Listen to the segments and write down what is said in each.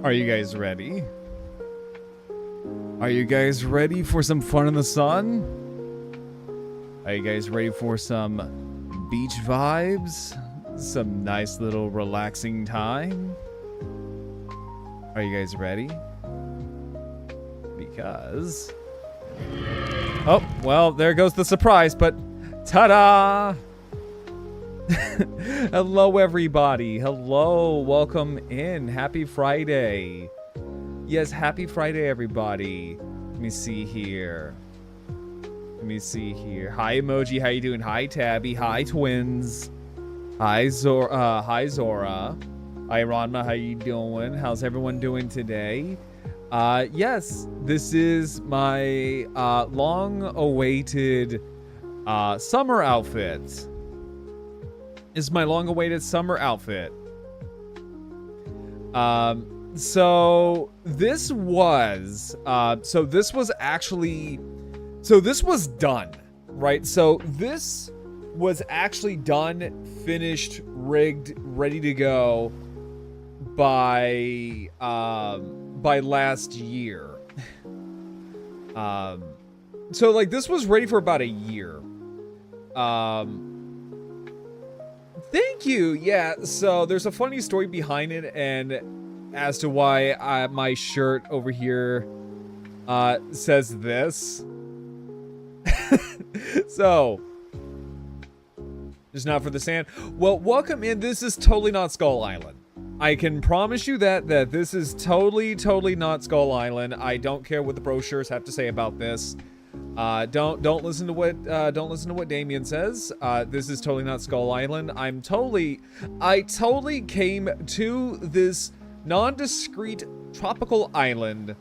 Are you guys ready? Are you guys ready for some fun in the sun? Are you guys ready for some beach vibes? Some nice little relaxing time? Are you guys ready? Because... oh, well, there goes the surprise, but ta-da! Hello, everybody. Hello, welcome in. Happy Friday. Yes, happy Friday, everybody. Let me see here. Hi, Emoji. How you doing? Hi, Tabby. Hi, Twins. Hi, Zora. Hi, Ranma. How you doing? How's everyone doing today? Yes, this is my long-awaited summer outfit. Is my long-awaited summer outfit. So this was done, right? So this was actually done, finished, rigged, ready to go by last year. So like this was ready for about a year. Thank you. Yeah, so there's a funny story behind it, and as to why my shirt over here says this. So, just not for the sand. Well, welcome in. This is totally not Skull Island. I can promise you that this is totally not Skull Island. I don't care what the brochures have to say about this. Don't listen to what Damien says. This is totally not Skull Island. I totally came to this nondescript tropical island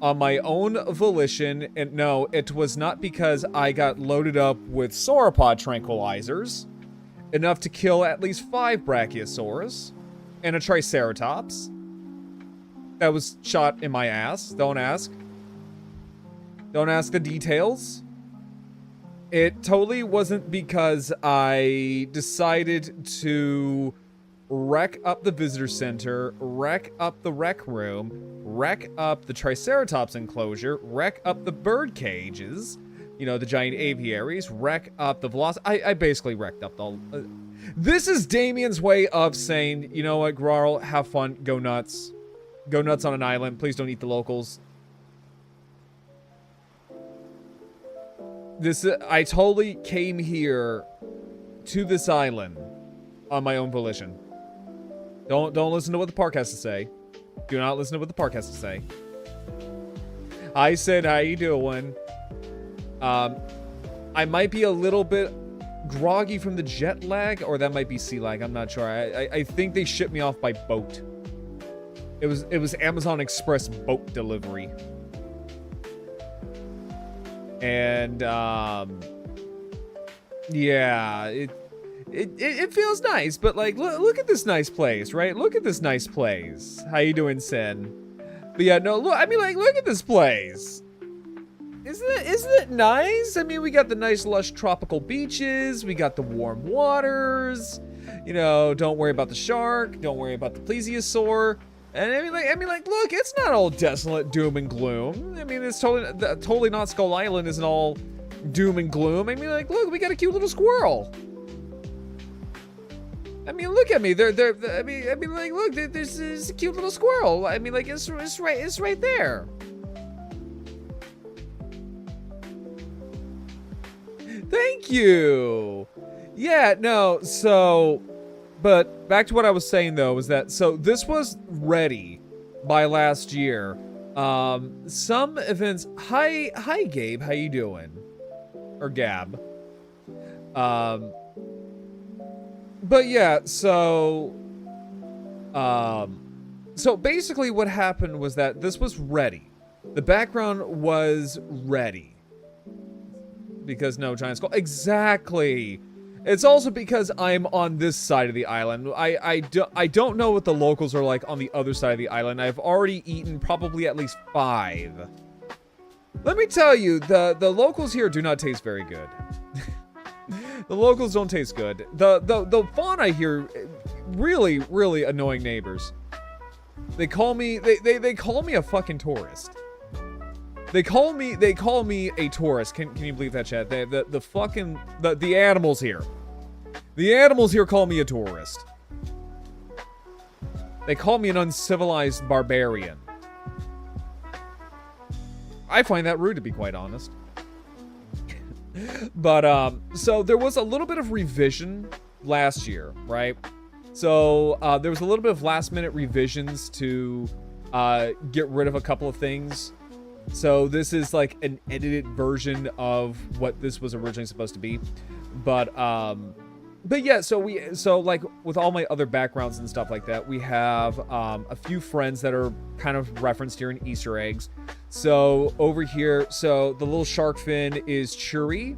on my own volition, and no, it was not because I got loaded up with sauropod tranquilizers, enough to kill at least 5 brachiosaurs, and a triceratops that was shot in my ass. Don't ask. Don't ask the details. It totally wasn't because I decided to wreck up the visitor center, wreck up the rec room, wreck up the Triceratops enclosure, wreck up the bird cages, you know, the giant aviaries, wreck up the velocity. I basically wrecked up the... this is Damien's way of saying, you know what, Grarl, have fun, go nuts. Go nuts on an island, please don't eat the locals. I totally came here to this island on my own volition. Don't listen to what the park has to say. Do not listen to what the park has to say. I said, how you doing? I might be a little bit groggy from the jet lag, or that might be sea lag. I'm not sure. I think they shipped me off by boat. It was Amazon Express boat delivery. And, yeah, it feels nice, but like, look at this nice place, right? Look at this nice place. How you doing, Sen? But yeah, no, look, I mean, like, look at this place. Isn't it nice? I mean, we got the nice lush tropical beaches, we got the warm waters, you know, don't worry about the shark, don't worry about the plesiosaur. And I mean, like, look, it's not all desolate doom and gloom. I mean, it's totally not Skull Island isn't all doom and gloom. I mean, like, look, we got a cute little squirrel. I mean, look at me. I mean, like, look, there's a cute little squirrel. I mean, like, it's right there. Thank you. Yeah, no, so... But back to what I was saying, though, was that, so this was ready by last year. Some events, hi Gabe, how you doing? Or Gab. But yeah, so basically what happened was that this was ready. The background was ready. Because no giant skull, exactly. It's also because I'm on this side of the island. I don't know what the locals are like on the other side of the island. I've already eaten probably at least 5. Let me tell you, the locals here do not taste very good. The locals don't taste good. The fauna here, really annoying neighbors. They call me a fucking tourist. They call me a tourist. Can you believe that, chat? The fucking the animals here. The animals here call me a tourist. They call me an uncivilized barbarian. I find that rude, to be quite honest. But so there was a little bit of revision last year, right? So there was a little bit of last minute revisions to get rid of a couple of things. So this is like an edited version of what this was originally supposed to be. But yeah, so like with all my other backgrounds and stuff like that, we have a few friends that are kind of referenced here in Easter eggs. So over here, so the little shark fin is Churi.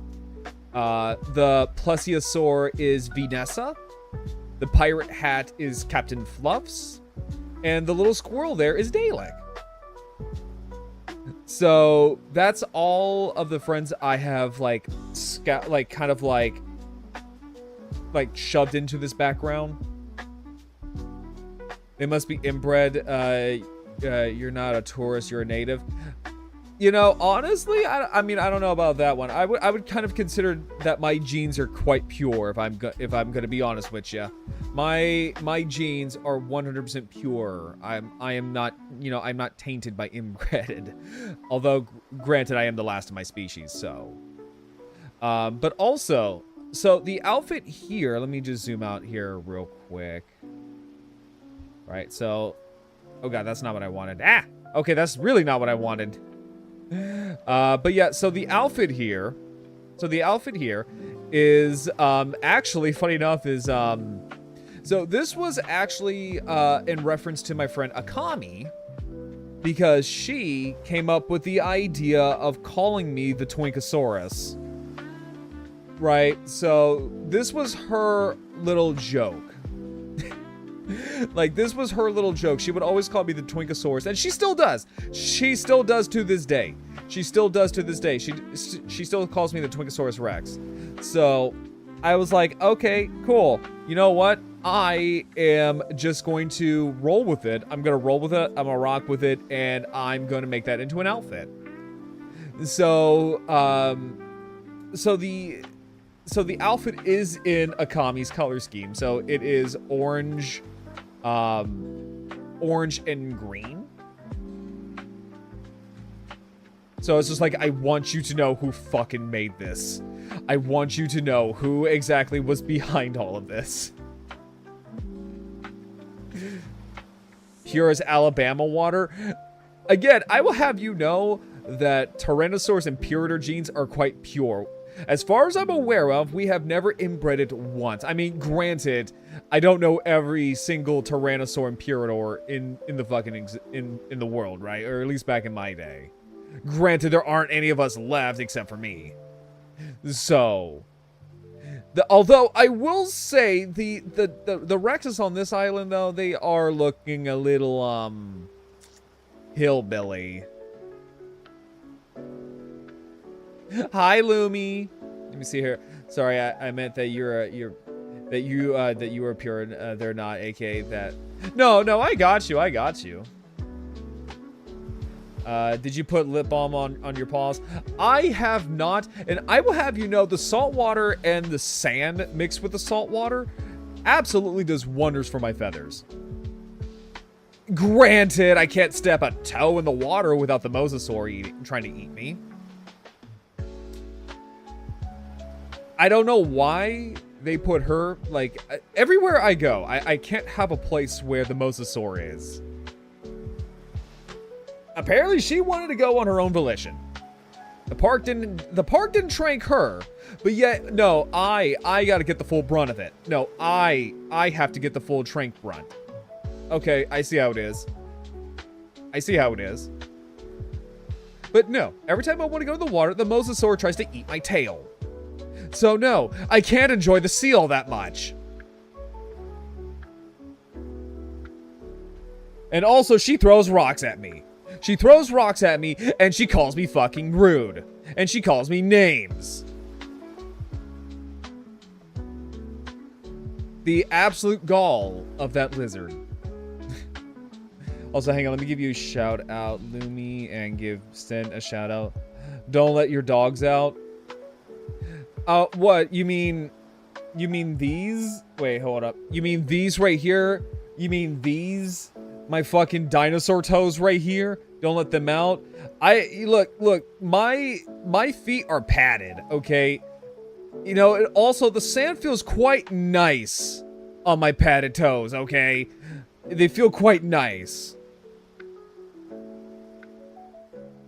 The plesiosaur is Vanessa. The pirate hat is Captain Fluffs. And the little squirrel there is Dalek. So that's all of the friends I have like kind of like shoved into this background. They must be inbred. You're not a tourist, you're a native. You know, honestly, I mean, I don't know about that one. I would kind of consider that my genes are quite pure, if I'm gonna be honest with you. My genes are 100% pure. I am not, you know, I'm not tainted by inbred. Although, granted, I am the last of my species, so. But also, so the outfit here, let me just zoom out here real quick. Right, so, oh god, that's not what I wanted. Ah, okay, that's really not what I wanted. But yeah, so the outfit here is actually, funny enough, is so this was actually in reference to my friend Akami, because she came up with the idea of calling me the Twinkosaurus. Right, so this was her little joke. Like, this was her little joke. She would always call me the Twinkosaurus, and she still does. She still does to this day. She still does to this day. She still calls me the Twinkosaurus Rex. So, I was like, okay, cool. You know what? I am just going to roll with it. I'm going to roll with it. I'm going to rock with it, and I'm going to make that into an outfit. So, so the outfit is in Akami's color scheme. So, it is orange, orange and green. So it's just like, I want you to know who fucking made this. I want you to know who exactly was behind all of this. Here is Alabama water. Again, I will have you know that Tyrannosaurus and Imperator genes are quite pure. As far as I'm aware of, we have never inbred it once. I mean, granted, I don't know every single Tyrannosaur Imperator in the fucking in the world, right? Or at least back in my day. Granted, there aren't any of us left except for me. So, although I will say the Rexes on this island, though, they are looking a little hillbilly. Hi, Lumi. Let me see here. Sorry, I meant that you were pure and they're not, aka that. No, I got you. Did you put lip balm on your paws? I have not, and I will have you know the salt water and the sand mixed with the salt water absolutely does wonders for my feathers. Granted, I can't step a toe in the water without the mosasaur trying to eat me. I don't know why they put her, like, everywhere I go, I can't have a place where the mosasaur is. Apparently she wanted to go on her own volition. The park didn't trank her, but yet, no, I gotta get the full brunt of it. No, I have to get the full trank brunt. Okay, I see how it is. But no, every time I want to go to the water, the mosasaur tries to eat my tail. So no, I can't enjoy the sea all that much. And also, she throws rocks at me. And she calls me fucking rude. And she calls me names. The absolute gall of that lizard. Also, hang on, let me give you a shout out, Lumi, and give Sten a shout out. Don't let your dogs out. What? You mean these? Wait, hold up. You mean these right here? You mean these? My fucking dinosaur toes right here? Don't let them out. Look, my feet are padded, okay? You know, also the sand feels quite nice on my padded toes, okay? They feel quite nice.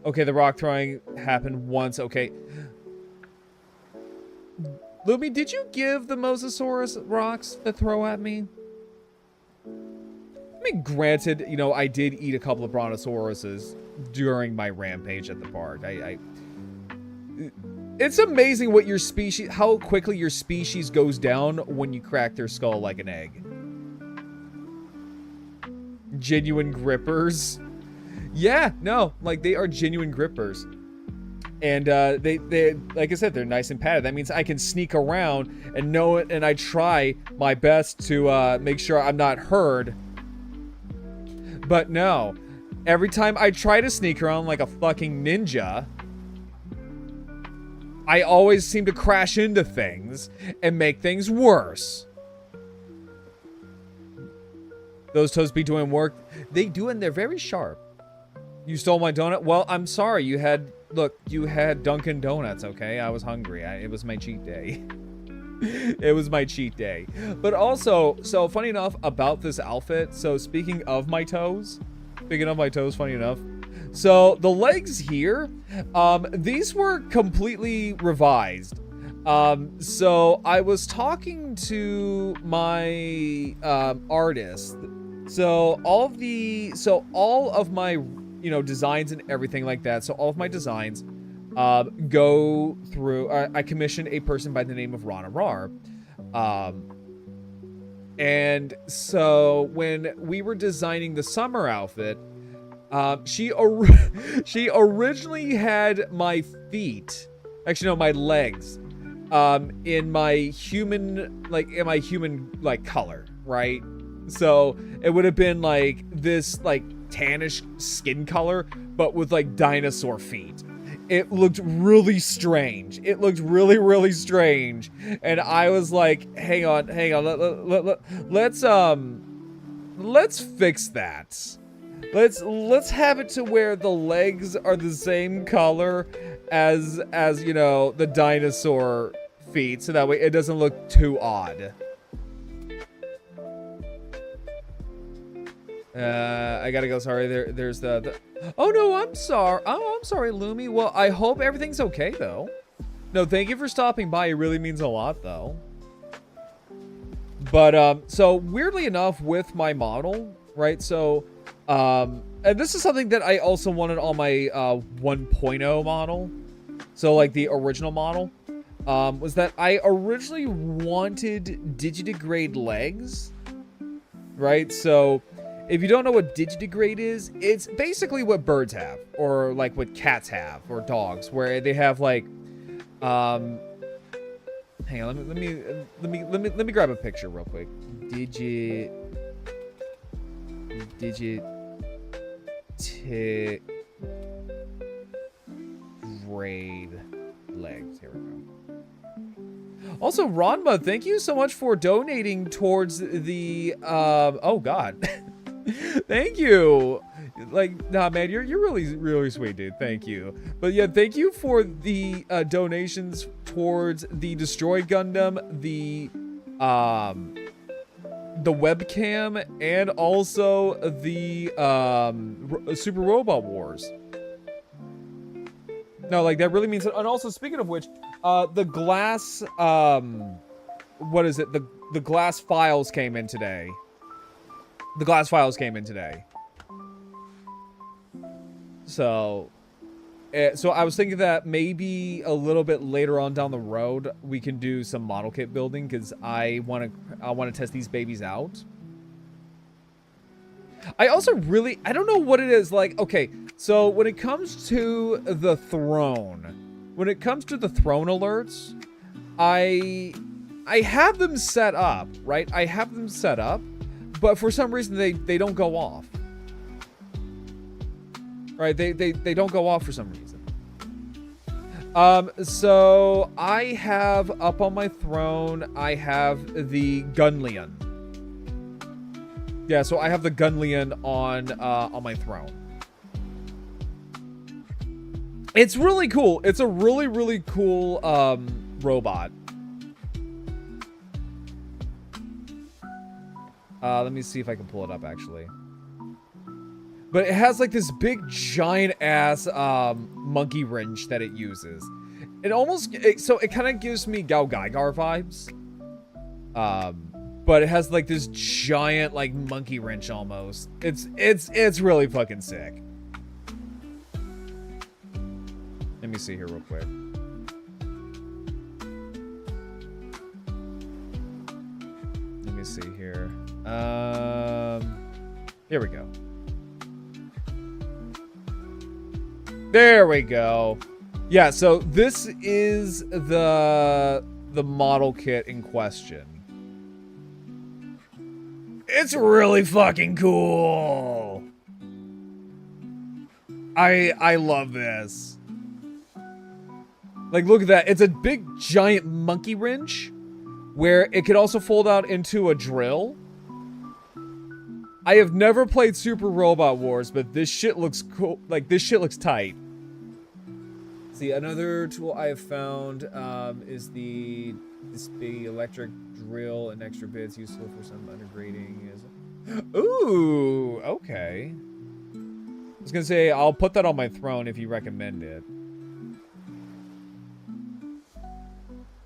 Okay, the rock throwing happened once, okay. Lumi, did you give the Mosasaurus rocks to throw at me? I mean, granted, you know, I did eat a couple of brontosauruses during my rampage at the park. It's amazing what your species, how quickly your species goes down when you crack their skull like an egg. Genuine grippers. Yeah, no, like they are genuine grippers. And they like I said, they're nice and padded. That means I can sneak around and know it, and I try my best to make sure I'm not heard. But no, every time I try to sneak around like a fucking ninja, I always seem to crash into things and make things worse. Those toes be doing work. They do, and they're very sharp. You stole my donut? Well, I'm sorry. You had Dunkin' Donuts, okay? I was hungry. It was my cheat day. It was my cheat day. But also, so funny enough about this outfit. So speaking of my toes, funny enough. So the legs here, these were completely revised. So I was talking to my artist. So all of my, you know, designs and everything like that. So all of my designs go through, I commissioned a person by the name of Rana Rar. And so when we were designing the summer outfit, she originally had my feet, actually no, my legs, in my human color, right? So it would have been like this like tannish skin color, but with like dinosaur feet. It looked really strange. It looked really, really strange. And I was like, hang on. Let's fix that. Let's have it to where the legs are the same color as you know, the dinosaur feet, so that way it doesn't look too odd. I gotta go. Sorry. There's the. Oh no, I'm sorry. Oh, I'm sorry, Lumi. Well, I hope everything's okay though. No, thank you for stopping by. It really means a lot though. But so weirdly enough, with my model, right? So, and this is something that I also wanted on my 1.0 model. So like the original model, was that I originally wanted digitigrade legs, right? So. If you don't know what digitigrade is, it's basically what birds have, or like what cats have, or dogs, where they have like, hang on, let me grab a picture real quick. Digitigrade legs. Here we go. Also, Ronma, thank you so much for donating towards the oh god. Thank you. Like, nah, man, you're really, really sweet, dude. Thank you. But yeah, thank you for the donations towards the Destroy Gundam, the webcam, and also the Super Robot Wars. No, like that really means. And also, speaking of which, the glass, what is it? The glass files came in today. The glass files came in today. So I was thinking that maybe a little bit later on down the road we can do some model kit building, because I want to test these babies out. I also really, I don't know what it is like. Okay, so when it comes to the throne, alerts, I have them set up, right? I have them set up. But for some reason, they don't go off. Right? They don't go off for some reason. So I have up on my throne, I have the Gunleon. Yeah, so I have the Gunleon on my throne. It's really cool. It's a really, really cool robot. Let me see if I can pull it up, actually. But it has, like, this big, giant-ass monkey wrench that it uses. It almost... so it kind of gives me Gao Gaigar vibes. But it has, like, this giant, like, monkey wrench almost. It's really fucking sick. Let me see here real quick. Let me see here. Here we go. There we go. Yeah, so this is the model kit in question. It's really fucking cool. I love this. Like, look at that. It's a big, giant monkey wrench where it could also fold out into a drill. I have never played Super Robot Wars, but this shit looks cool. Like, this shit looks tight. See, another tool I have found is this big electric drill and extra bits useful for some undergrading. Ooh, okay. I was gonna say, I'll put that on my throne if you recommend it.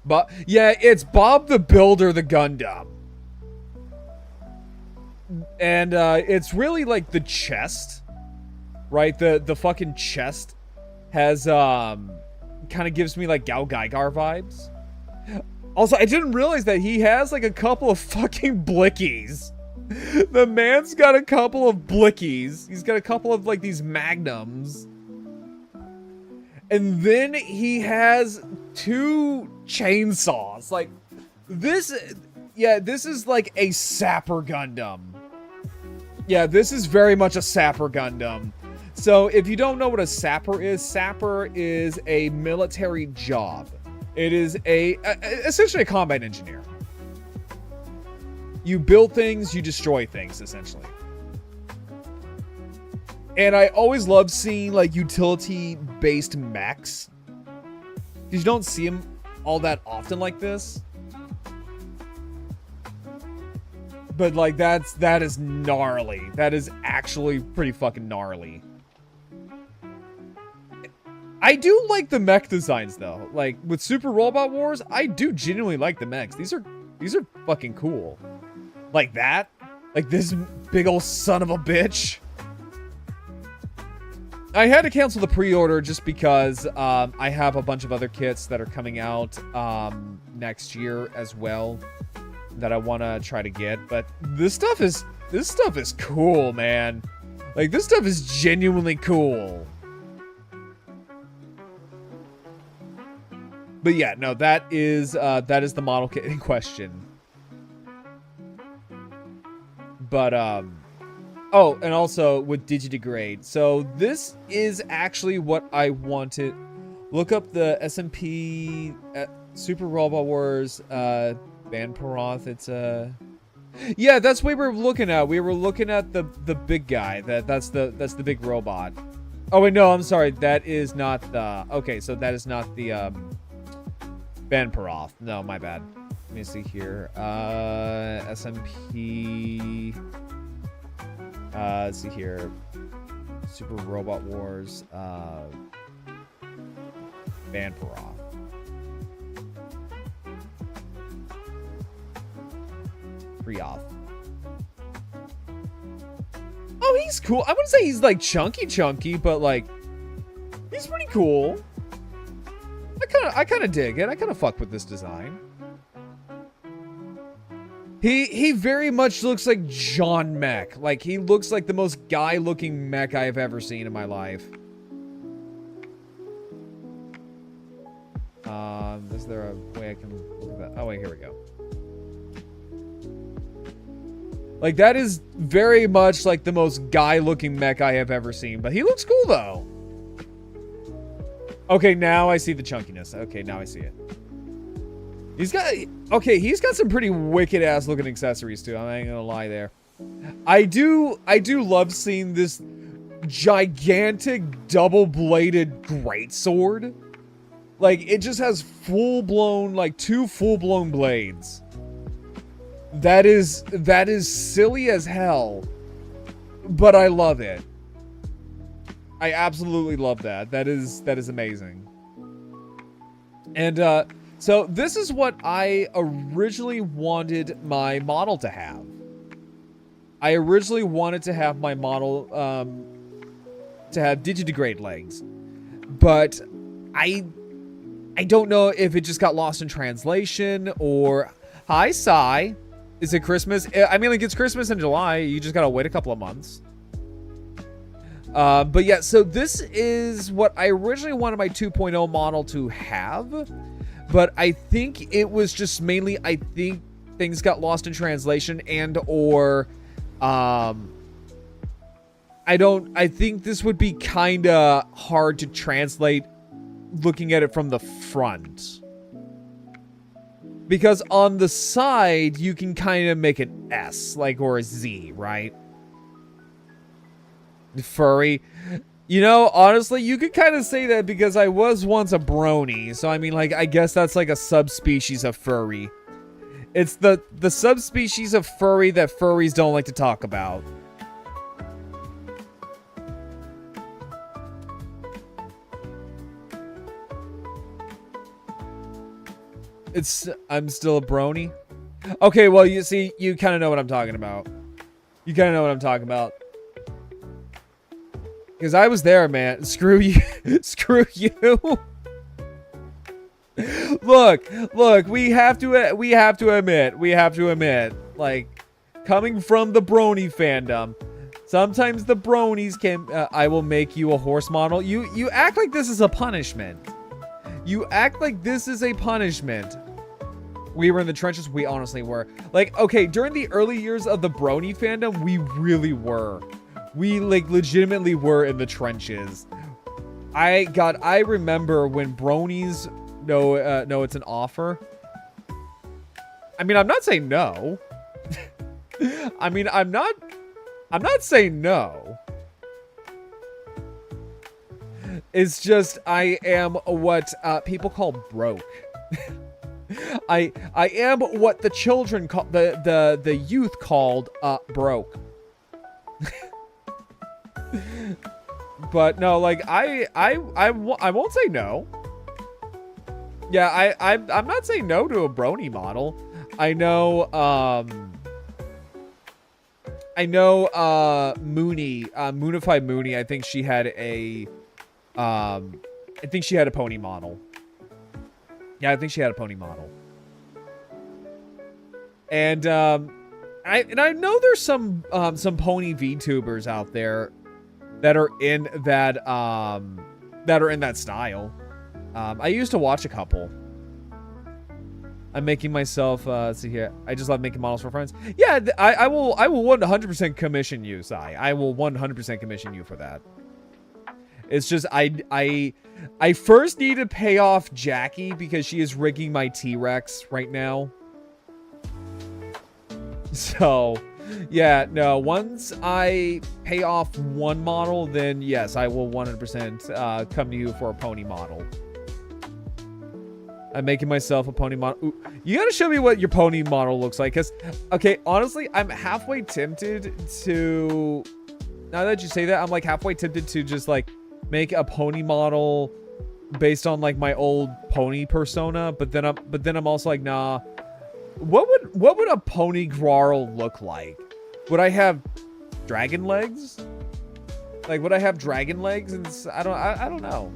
But yeah, it's Bob the Builder, the Gundam. And it's really like the chest, right? The fucking chest has kind of gives me like Gao Gaigar vibes. Also, I didn't realize that he has like a couple of fucking blickies. The man's got a couple of blickies. He's got a couple of like these magnums. And then he has 2 chainsaws. Like, this... Yeah, this is like a Sapper Gundam. Yeah, this is very much a Sapper Gundam. So, if you don't know what a Sapper is a military job. It is essentially a combat engineer. You build things, you destroy things, essentially. And I always love seeing, like, utility-based mechs. Because you don't see them all that often like this. But, like, that is gnarly. That is actually pretty fucking gnarly. I do like the mech designs, though. Like, with Super Robot Wars, I do genuinely like the mechs. These are fucking cool. Like that. Like this big old son of a bitch. I had to cancel the pre-order just because I have a bunch of other kits that are coming out next year as well that I want to try to get. But this stuff is cool, man. Like, this stuff is genuinely cool. But yeah, no, that is the model kit in question. But oh, and also with Digidegrade. So this is actually what I wanted. Look up the SMP Super Robot Wars Banparoth. It's yeah, that's what we were looking at. We were looking at the big guy. That's the big robot. Oh wait, no, I'm sorry. That is not the. Okay, so that is not the Banparoth. No, my bad. Let me see here. SMP. Let's see here. Super Robot Wars. Banparoth. Prioth. Oh, he's cool. I wouldn't say he's like chunky, but like he's pretty cool. I kind of dig it. I kind of fuck with this design. He very much looks like John Mech. Like, he looks like the most guy-looking mech I've ever seen in my life. Is there a way I can look at that? Oh, wait, here we go. Like, that is very much like the most guy-looking mech I have ever seen. But he looks cool, though. Okay, now I see the chunkiness. Okay, now I see it. He's got some pretty wicked-ass looking accessories, too. I ain't gonna lie there. I do love seeing this gigantic double-bladed greatsword. Like, it just has full-blown, like, 2 full-blown blades. That is silly as hell, but I love it. I absolutely love that. That is amazing. And so this is what I originally wanted my model to have. I originally wanted to have my model to have digidegrade legs, but I don't know if it just got lost in translation or... Hi, Sai. Is it Christmas? I mean, like, it's Christmas in July. You just gotta wait a couple of months. But yeah, so this is what I originally wanted my 2.0 model to have. But I think it was just mainly, I think things got lost in translation and or... I think this would be kind of hard to translate looking at it from the front. Because on the side, you can kind of make an S, like, or a Z, right? Furry. You know, honestly, you could kind of say that because I was once a brony. So, I mean, like, I guess that's like a subspecies of furry. It's the subspecies of furry that furries don't like to talk about. I'm still a brony. Okay, well, you see, you kind of know what I'm talking about. You kind of know what I'm talking about. Because I was there, man. Screw you. Screw you. Look, we have to admit, like, coming from the brony fandom, sometimes the bronies can, I will make you a horse model. You act like this is a punishment. You act like this is a punishment. We were in the trenches. We honestly were. Like, okay, during the early years of the brony fandom, we really were. We, like, legitimately were in the trenches. I remember when bronies know it's an offer. I mean, I'm not saying no. I mean, I'm not saying no. It's just I am what people call broke. I am what the children call the youth called broke. But no, like I won't say no. Yeah, I'm not saying no to a brony model. I know Mooney, Moonified Mooney, I think she had a pony model. Yeah, I think she had a pony model. And I know there's some pony VTubers out there that are in that style. I used to watch a couple. I'm making myself let's see here. I just love making models for friends. Yeah, I will 100% commission you, Sai. I will 100% commission you for that. It's just I first need to pay off Jackie because she is rigging my T-Rex right now. So, yeah, no, once I pay off one model, then yes, I will 100% come to you for a pony model. I'm making myself a pony model. Ooh, you gotta show me what your pony model looks like, because, okay, honestly, I'm halfway tempted to, now that you say that, I'm like halfway tempted to just like make a pony model based on like my old pony persona, but then I'm also like, nah, what would a pony Grarl look like? Would I have dragon legs? Like, would I have dragon legs? And I don't know.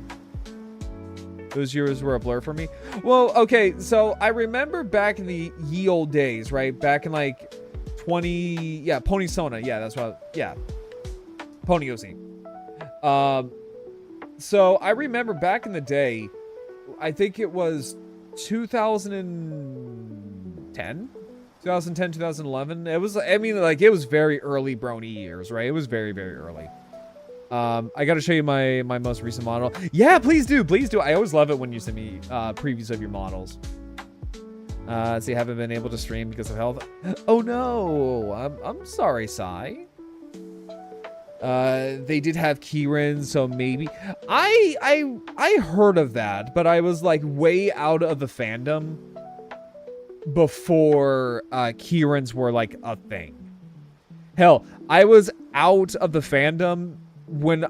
Those years were a blur for me. Well, okay, so I remember back in the ye old days, right? Back in like Pony Sona. Yeah, that's what, yeah. Pony OC. So I remember back in the day, I think it was 2010, 2010, 2011. It was, I mean, like, it was very early brony years, right? It was very, very early. I gotta show you my most recent model. Yeah, please do, please do. I always love it when you send me previews of your models. So you haven't been able to stream because of health. Oh no, I'm sorry, Sai. They did have Kieran, so maybe I heard of that, but I was like way out of the fandom before Kierans were like a thing. Hell, I was out of the fandom when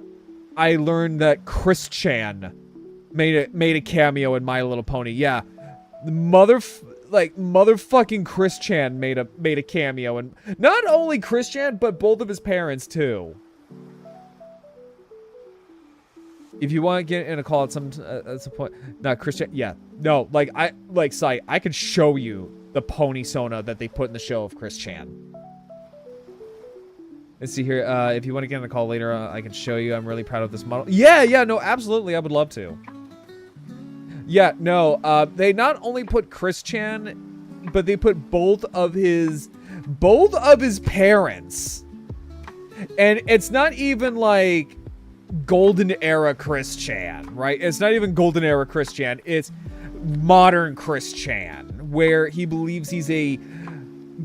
I learned that Chris Chan made a cameo in My Little Pony. Yeah, motherfucking Chris Chan made a cameo, and not only Chris Chan, but both of his parents too. If you want to get in a call at some point, not Chris Chan. Yeah, no, Sai, I could show you the pony Sona that they put in the show of Chris Chan. Let's see here. If you want to get on a call later, I can show you. I'm really proud of this model. Yeah, no, absolutely. I would love to. Yeah, no, they not only put Chris Chan, but they put both of his parents. And it's not even like golden era Chris Chan, right? It's not even golden era Chris Chan. It's modern Chris Chan, where he believes he's a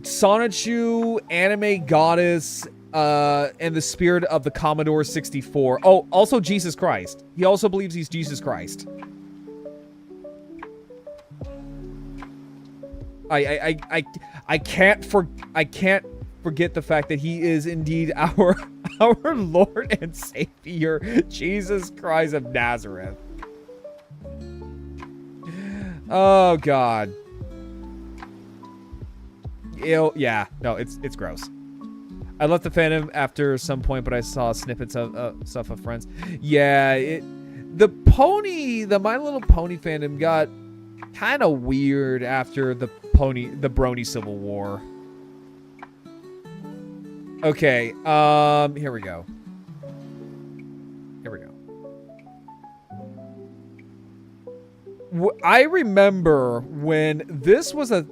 Sonichu anime goddess, and the spirit of the Commodore 64. Oh, also Jesus Christ. He also believes he's Jesus Christ. I can't forget the fact that he is indeed our Lord and Savior, Jesus Christ of Nazareth. Oh God. Ew, yeah, no, it's gross. I left the fandom after some point, but I saw snippets of stuff of friends. Yeah, the My Little Pony fandom got kind of weird after the Brony Civil War. Okay, here we go. I remember when this was I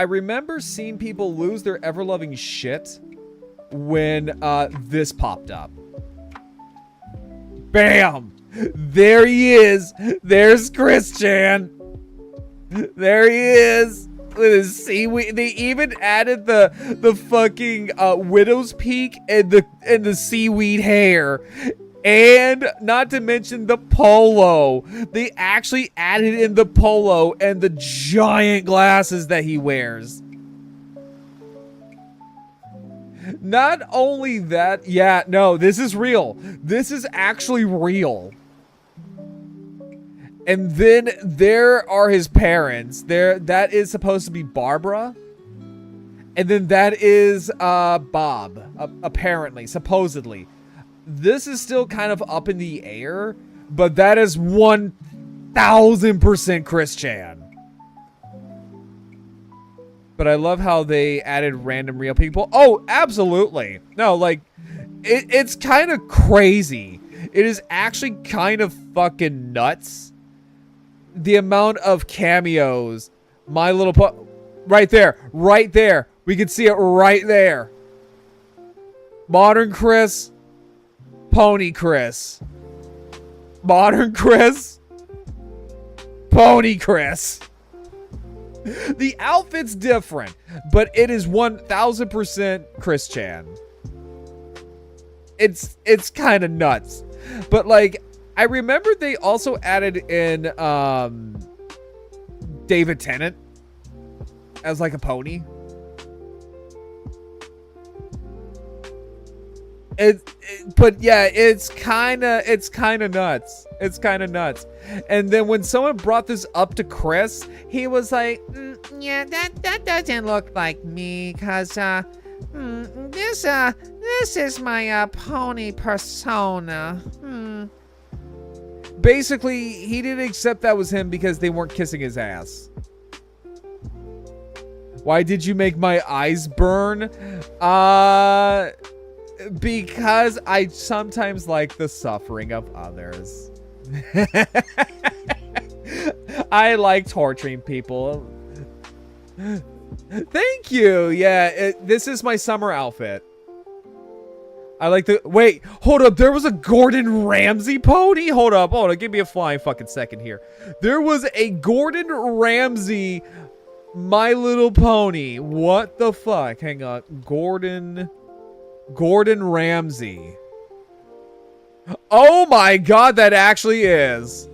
remember seeing people lose their ever-loving shit when this popped up. Bam! There he is. There's Chris Chan. There he is. With his seaweed. They even added the fucking widow's peak and the seaweed hair. And not to mention the polo. They actually added in the polo and the giant glasses that he wears. Not only that, yeah, no, this is real. This is actually real. And then there are his parents. That is supposed to be Barbara. And then that is Bob, apparently, supposedly. This is still kind of up in the air, but that is 1000% Chris Chan. But I love how they added random real people. Oh, absolutely. No, like, it's kind of crazy. It is actually kind of fucking nuts. The amount of cameos. My Little right there. Right there. We can see it right there. Modern Chris. Pony Chris. Modern Chris. Pony Chris. The outfit's different, but it is 1000% Chris Chan. It's kind of nuts. But like, I remember they also added in David Tennant as like a pony. But yeah, it's kind of nuts. It's kind of nuts. And then when someone brought this up to Chris, he was like, yeah, that doesn't look like me, cause this is my pony persona. Basically, he didn't accept that was him because they weren't kissing his ass. Why did you make my eyes burn? Because I sometimes like the suffering of others. I like torturing people. Thank you. Yeah, this is my summer outfit. I like the... Wait, hold up. There was a Gordon Ramsay pony? Hold up. Give me a flying fucking second here. There was a Gordon Ramsay My Little Pony. What the fuck? Hang on. Gordon Ramsay. Oh my god, that actually is.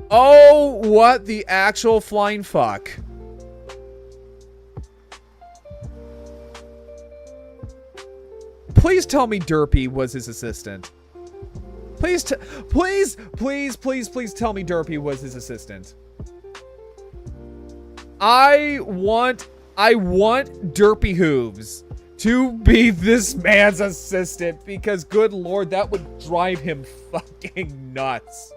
Oh, what the actual flying fuck. Please tell me Derpy was his assistant. Please tell me Derpy was his assistant. I want Derpy Hooves to be this man's assistant because good lord, that would drive him fucking nuts.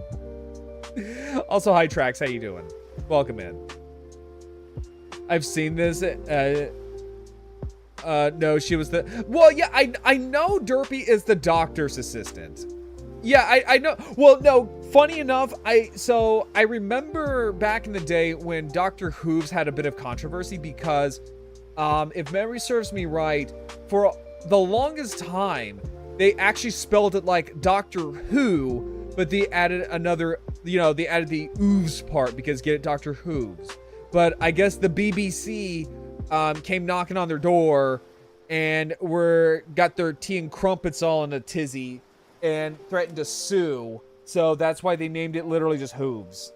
Also, hi Trax, how you doing? Welcome in. I've seen this. No, she was the... Well, yeah, I know Derpy is the doctor's assistant. Yeah, I know. Well, no, funny enough, I remember back in the day when Dr. Hooves had a bit of controversy because, if memory serves me right, for the longest time, they actually spelled it like Doctor Who, but they added another, they added the Ooves part because get it, Dr. Hooves. But I guess the BBC came knocking on their door and got their tea and crumpets all in a tizzy and threatened to sue. So that's why they named it literally just Hooves.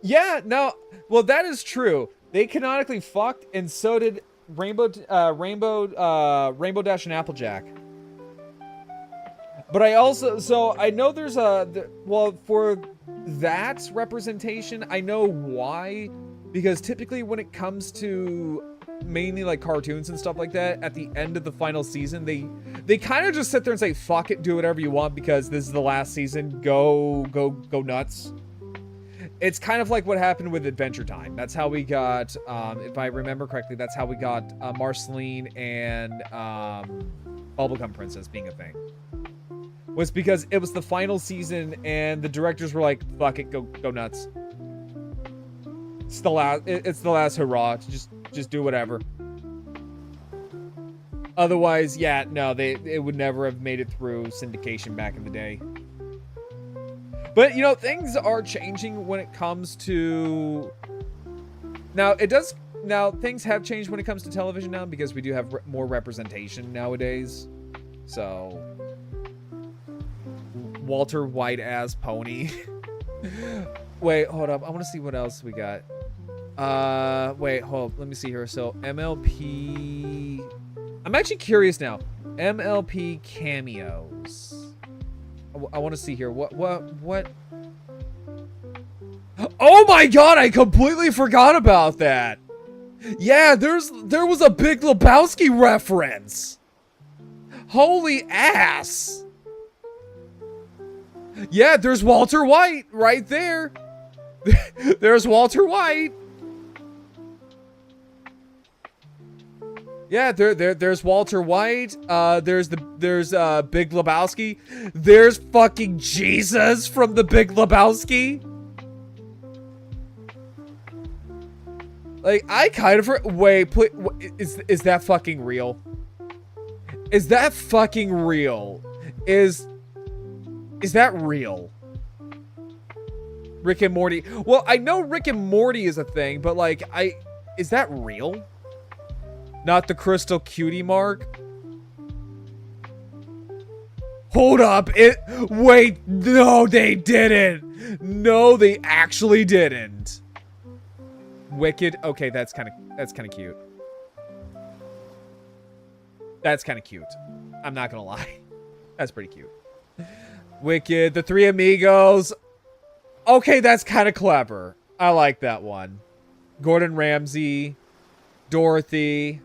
Yeah, no, well that is true. They canonically fucked, and so did Rainbow Dash and Applejack. But I also, I know there's for that representation, I know why. Because typically when it comes to mainly like cartoons and stuff like that, at the end of the final season, they kind of just sit there and say, fuck it, do whatever you want because this is the last season, go nuts. It's kind of like what happened with Adventure Time. That's how we got, if I remember correctly, that's how we got Marceline and Bubblegum Princess being a thing. Was because it was the final season and the directors were like, fuck it, go nuts. It's the last hurrah. Just do whatever. Otherwise, yeah, no, it would never have made it through syndication back in the day. But things are changing when it comes to now. Things have changed when it comes to television now because we do have more representation nowadays. So Walter White as Pony. Wait, hold up. I want to see what else we got. Wait, hold up. Let me see here. So MLP. I'm actually curious now. MLP cameos. I want to see here. What? Oh my god! I completely forgot about that. Yeah, there was a Big Lebowski reference. Holy ass! Yeah, there's Walter White right there. There's Walter White. Yeah, there's Walter White. There's Big Lebowski. There's fucking Jesus from the Big Lebowski. Like, I kind of wait. Is that fucking real? Is that fucking real? Is that real? Rick and Morty. Well, I know Rick and Morty is a thing, but like, is that real? Not the crystal cutie mark? Hold up. Wait, no, they didn't. No, they actually didn't. Wicked. Okay, that's kind of cute. That's kind of cute. I'm not gonna lie. That's pretty cute. Wicked. The Three Amigos. Okay, that's kind of clever. I like that one. Gordon Ramsay. Dorothy.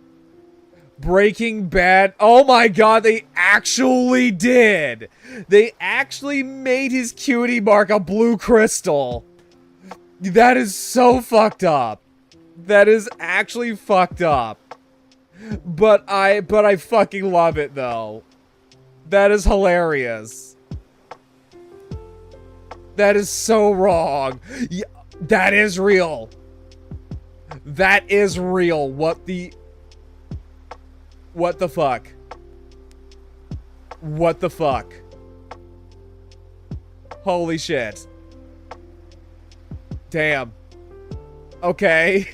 Breaking Bad. Oh my god, they actually did. They actually made his cutie mark a blue crystal. That is so fucked up. That is actually fucked up. But I fucking love it though. That is hilarious. That is so wrong. Yeah, That is real. That is real. What the fuck? What the fuck? Holy shit. Damn. Okay.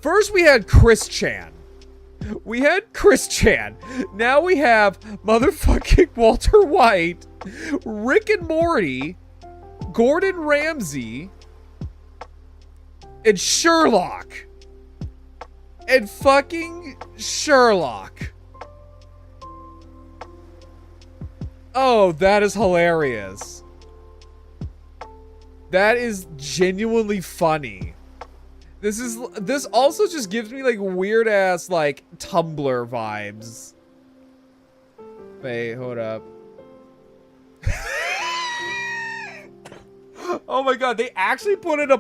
First we had Chris Chan. Now we have motherfucking Walter White, Rick and Morty, Gordon Ramsay, and Sherlock. And fucking Sherlock. Oh, that is hilarious. That is genuinely funny. This also just gives me like weird ass like Tumblr vibes. Wait, hold up. Oh my god, they actually put in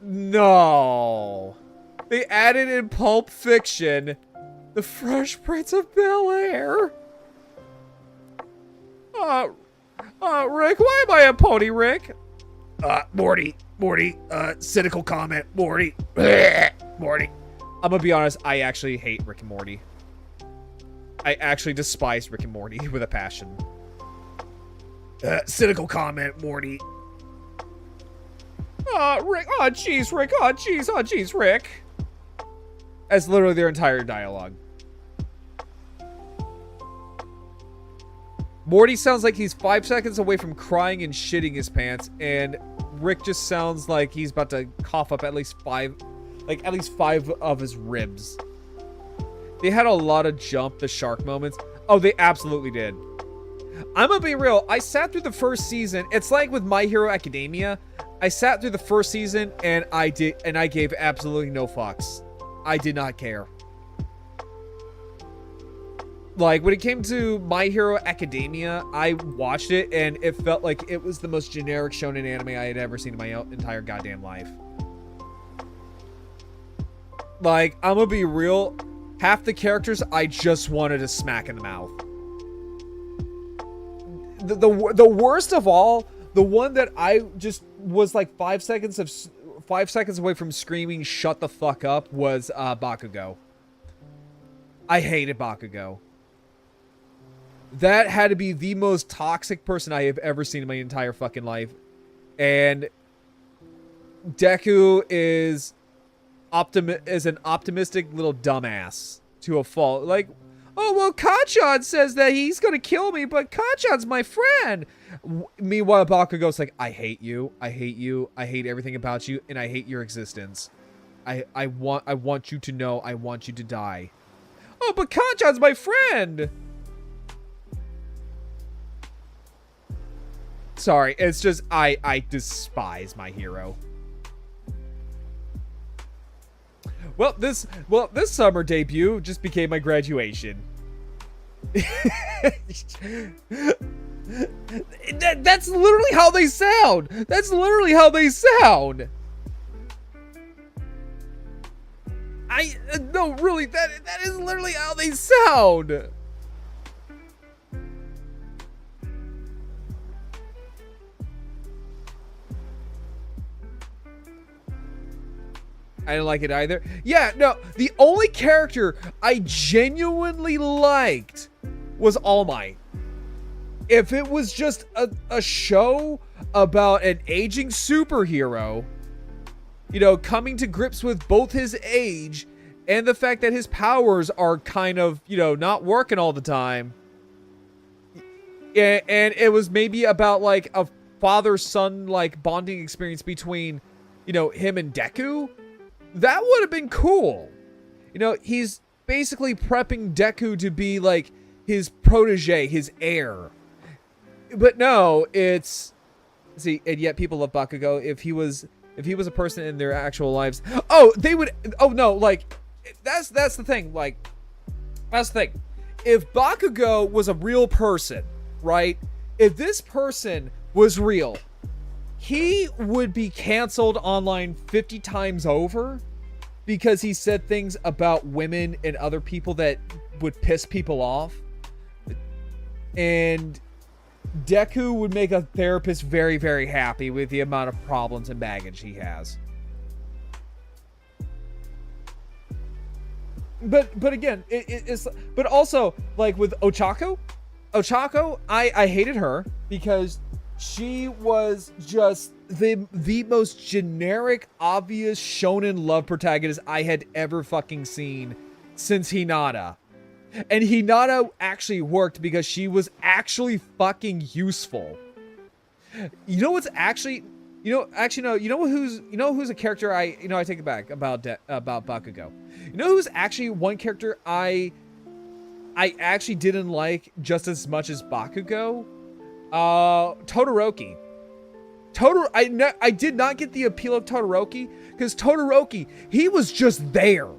no. They added in Pulp Fiction the Fresh Prince of Bel-Air. Rick, why am I a pony, Rick? Morty, cynical comment, Morty. Morty. I'm gonna be honest, I actually hate Rick and Morty. I actually despise Rick and Morty with a passion. Cynical comment, Morty. Rick, oh jeez, Rick, oh jeez, Rick. That's literally their entire dialogue. Morty sounds like he's 5 seconds away from crying and shitting his pants, and Rick just sounds like he's about to cough up at least five of his ribs. They had a lot of jump the shark moments. Oh, they absolutely did. I'm gonna be real. I sat through the first season. It's like with My Hero Academia. I sat through the first season and I gave absolutely no fucks. I did not care. Like, when it came to My Hero Academia, I watched it, and it felt like it was the most generic shonen anime I had ever seen in my entire goddamn life. Like, I'm gonna be real, half the characters I just wanted to smack in the mouth. The worst of all, the one that I just was like 5 seconds away from screaming "shut the fuck up" was Bakugo. I hated Bakugo. That had to be the most toxic person I have ever seen in my entire fucking life. And Deku is an optimistic little dumbass to a fault. Like, oh, well, Kacchan says that he's gonna kill me, but Kacchan's my friend. Meanwhile, Bakugo's like, I hate you, I hate everything about you, and I hate your existence. I want you to know, I want you to die. Oh, but Kacchan's my friend! Sorry, it's just, I despise My Hero. Well, this summer debut just became my graduation. That's literally how they sound. That's literally how they sound. No, really, that is literally how they sound. I didn't like it either. Yeah, no, the only character I genuinely liked was All Might. If it was just a show about an aging superhero, you know, coming to grips with both his age and the fact that his powers are kind of, you know, not working all the time. And it was maybe about like a father-son like bonding experience between, you know, him and Deku. That would have been cool. You know, he's basically prepping Deku to be like his protege, his heir. But no, it's... See, and yet people love Bakugo. If he was a person in their actual lives... Oh, they would... Oh, no, like... That's the thing. Like, that's the thing. If Bakugo was a real person, right? If this person was real... He would be canceled online 50 times over because he said things about women and other people that would piss people off. And Deku would make a therapist very, very happy with the amount of problems and baggage he has. But again, it's but also like with Ochako, I hated her because she was just the most generic, obvious shonen love protagonist I had ever fucking seen since Hinata. And Hinata actually worked because she was actually fucking useful. You know what's actually, no, you know who's a character I take it back about Bakugo. You know who's actually one character I actually didn't like just as much as Bakugo? Todoroki. I did not get the appeal of Todoroki because Todoroki, he was just there.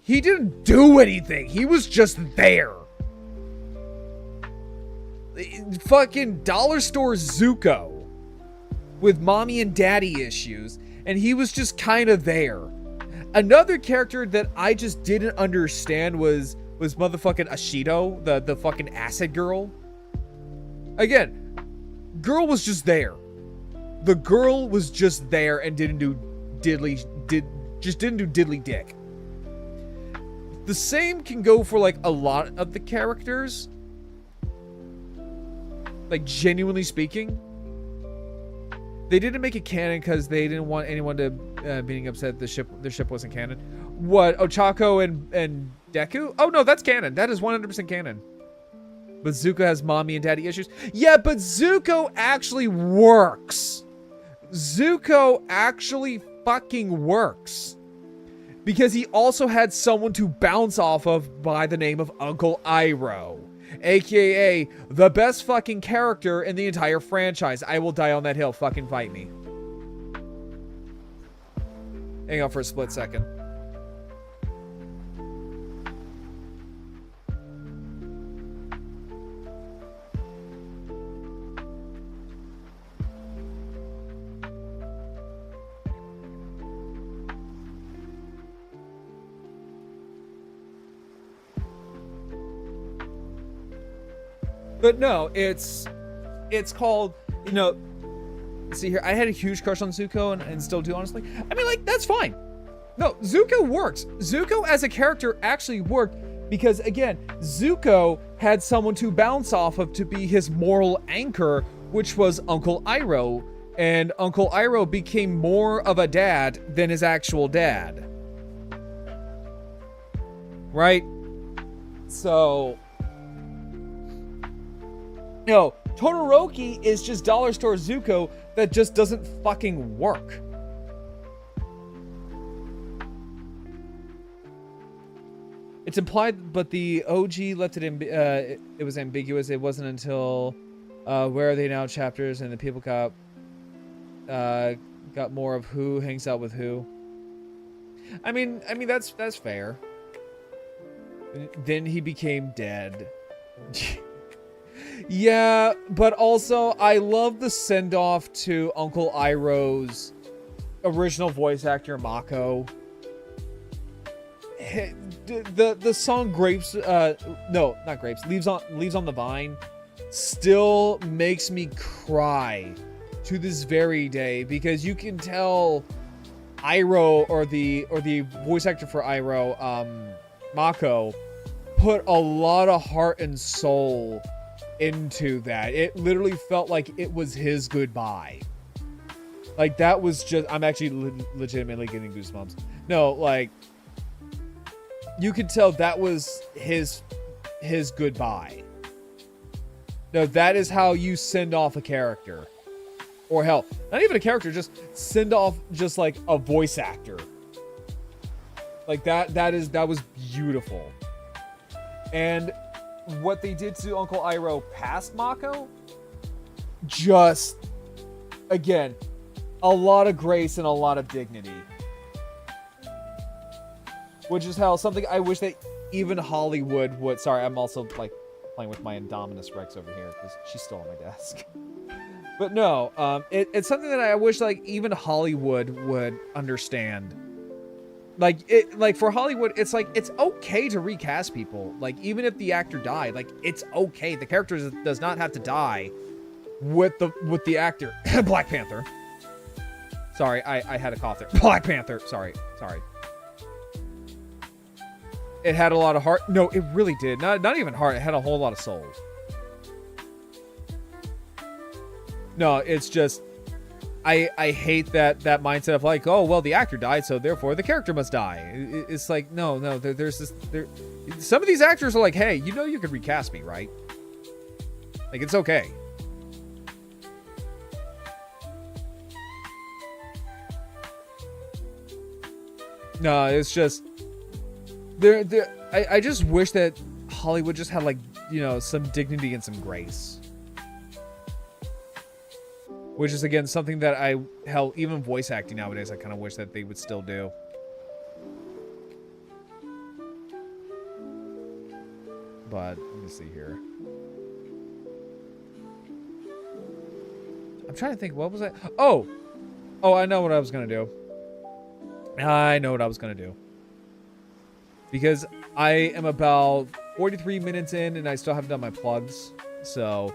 He didn't do anything. He was just there. Fucking dollar store Zuko with mommy and daddy issues, and he was just kind of there. Another character that I just didn't understand was motherfucking Ashido, the fucking acid girl. Again, girl was just there. The girl was just there and didn't do diddly dick. The same can go for like a lot of the characters. Like, genuinely speaking, they didn't make it canon because they didn't want anyone to being upset their ship wasn't canon. What, Ochako and Deku? Oh no, that's canon. That is 100% canon. But Zuko has mommy and daddy issues. Yeah, but Zuko actually works. Zuko actually fucking works. Because he also had someone to bounce off of by the name of Uncle Iroh. AKA the best fucking character in the entire franchise. I will die on that hill. Fucking fight me. Hang on for a split second. But no, it's called, you know, see here, I had a huge crush on Zuko and still do, honestly. I mean, like, that's fine. No, Zuko works. Zuko as a character actually worked because, again, Zuko had someone to bounce off of to be his moral anchor, which was Uncle Iroh. And Uncle Iroh became more of a dad than his actual dad. Right? So... no, Todoroki is just dollar store Zuko that just doesn't fucking work. It's implied, but the OG left it it was ambiguous. It wasn't until Where Are They Now chapters and the people got more of who hangs out with who. I mean that's fair. Then he became dead. Yeah, but also I love the send-off to Uncle Iroh's original voice actor Mako. The song Grapes, no, not Grapes, Leaves on the Vine still makes me cry to this very day because you can tell Iroh or the voice actor for Iroh, Mako, put a lot of heart and soul into that. It literally felt like it was his goodbye. Like, that was just, I'm actually legitimately getting goosebumps. No, like, you could tell that was his goodbye. No, that is how you send off a character. Or hell, not even a character, just send off just like a voice actor. Like that was beautiful. And what they did to Uncle Iroh past Mako, just, again, a lot of grace and a lot of dignity. Which is how something I wish that even Hollywood would... Sorry, I'm also, like, playing with my Indominus Rex over here, because she's still on my desk. But no, it's something that I wish, like, even Hollywood would understand. Like for Hollywood, it's like, it's okay to recast people. Like, even if the actor died, like, it's okay. The character does not have to die with the actor. Black Panther. Sorry, I had a cough there. Black Panther. Sorry. It had a lot of heart. No, it really did. Not even heart. It had a whole lot of soul. No, it's just, I hate that mindset of like, oh, well, the actor died, so therefore the character must die. It's like, no, there's this, some of these actors are like, hey, you know you could recast me, right? Like, it's okay. No, it's just, I just wish that Hollywood just had, like, you know, some dignity and some grace. Which is, again, something that hell, even voice acting nowadays, I kind of wish that they would still do. But, let me see here. I'm trying to think, what was I? Oh, I know what I was going to do. Because I am about 43 minutes in and I still haven't done my plugs. So,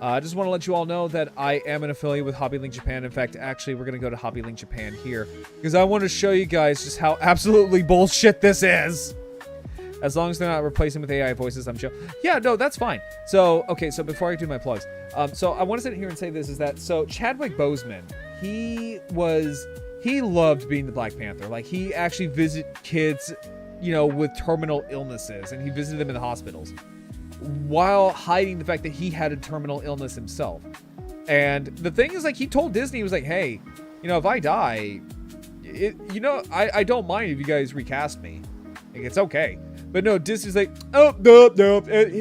I just want to let you all know that I am an affiliate with HobbyLinkJapan. In fact, actually, we're going to go to HobbyLinkJapan here. Because I want to show you guys just how absolutely bullshit this is. As long as they're not replacing with AI voices, I'm sure. Yeah, no, that's fine. So, okay, so before I do my plugs. So I want to sit here and say this is that, so Chadwick Boseman, he loved being the Black Panther. Like, he actually visited kids, you know, with terminal illnesses. And he visited them in the hospitals, while hiding the fact that he had a terminal illness himself. And the thing is, like, he told Disney, he was like, hey, you know, if I die, you know, I don't mind if you guys recast me. Like, it's okay. But no, Disney's like, oh, no.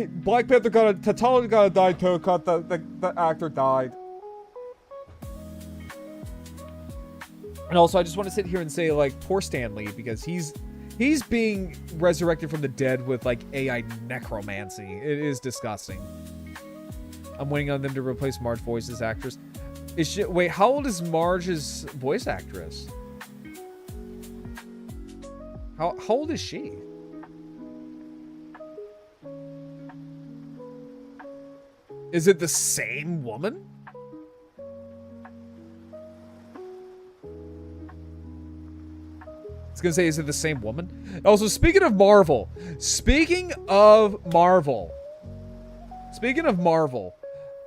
Black Panther T'Challa gotta die too, cause the actor died. And also, I just want to sit here and say, like, poor Stan Lee, because he's being resurrected from the dead with, like, AI necromancy. It is disgusting. I'm waiting on them to replace Marge voice actress. Wait, how old is Marge's voice actress? How old is she? Is it the same woman? I was gonna say, is it the same woman? Also, speaking of Marvel,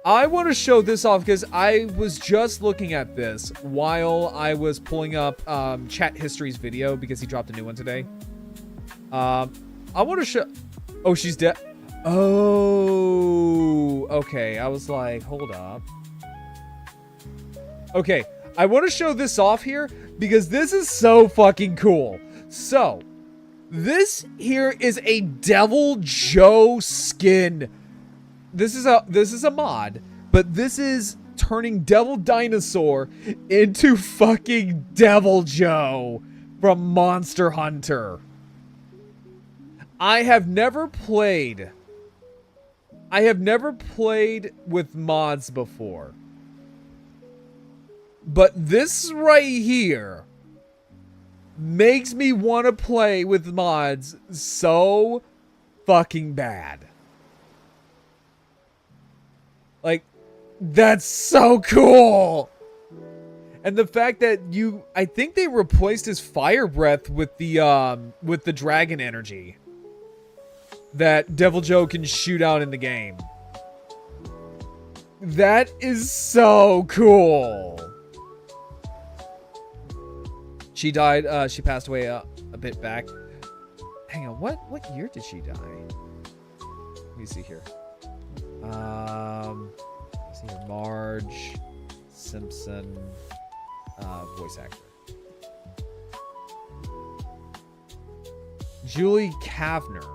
I want to show this off because I was just looking at this while I was pulling up Chat History's video because he dropped a new one today. I want to show. Oh, she's dead. Oh, okay. I was like, hold up. Okay, I want to show this off here because this is so fucking cool. So, this here is a Devil Joe skin. This is a mod, but this is turning Devil Dinosaur into fucking Devil Joe from Monster Hunter. I have never played with mods before. But this right here makes me want to play with mods so fucking bad. Like, that's so cool. And the fact that I think they replaced his fire breath with the dragon energy that Devil Joe can shoot out in the game. That is so cool. She died, she passed away a bit back. Hang on, what year did she die? Let me see here. See here, Marge Simpson, voice actor. Julie Kavner.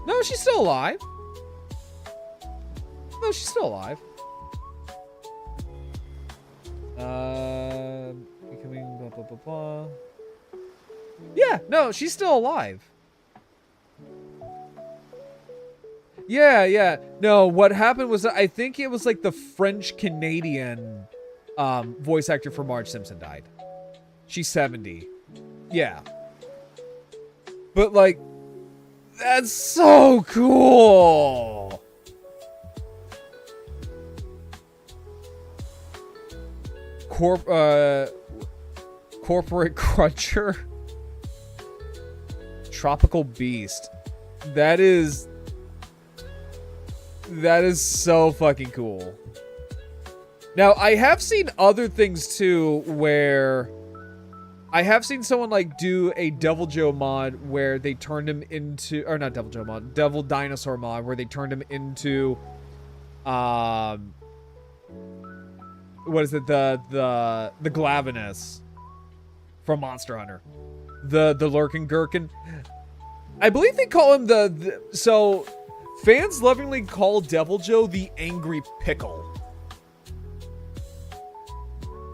No, she's still alive. Becoming blah, blah, blah, blah. Yeah, no, she's still alive. Yeah, yeah. No, what happened was I think it was like the French Canadian voice actor for Marge Simpson died. She's 70. Yeah. But like, that's so cool. Corporate Cruncher. Tropical Beast. That is so fucking cool. Now, I have seen other things too where I have seen someone like do a Devil Joe mod where they turned him into, or not Devil Joe mod, Devil Dinosaur mod where they turned him into what is it, the Glavenus from Monster Hunter. The Lurkin Gherkin. I believe they call him so fans lovingly call Devil Joe the Angry Pickle.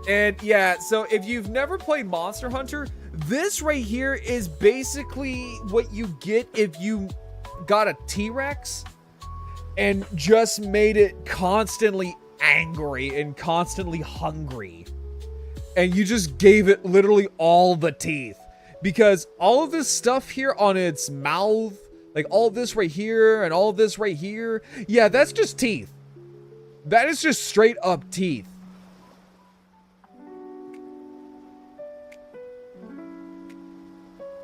And yeah, so if you've never played Monster Hunter, this right here is basically what you get if you got a T-Rex and just made it constantly angry and constantly hungry. And you just gave it literally all the teeth. Because all of this stuff here on its mouth, like all of this right here and all of this right here, yeah, that's just teeth. That is just straight up teeth.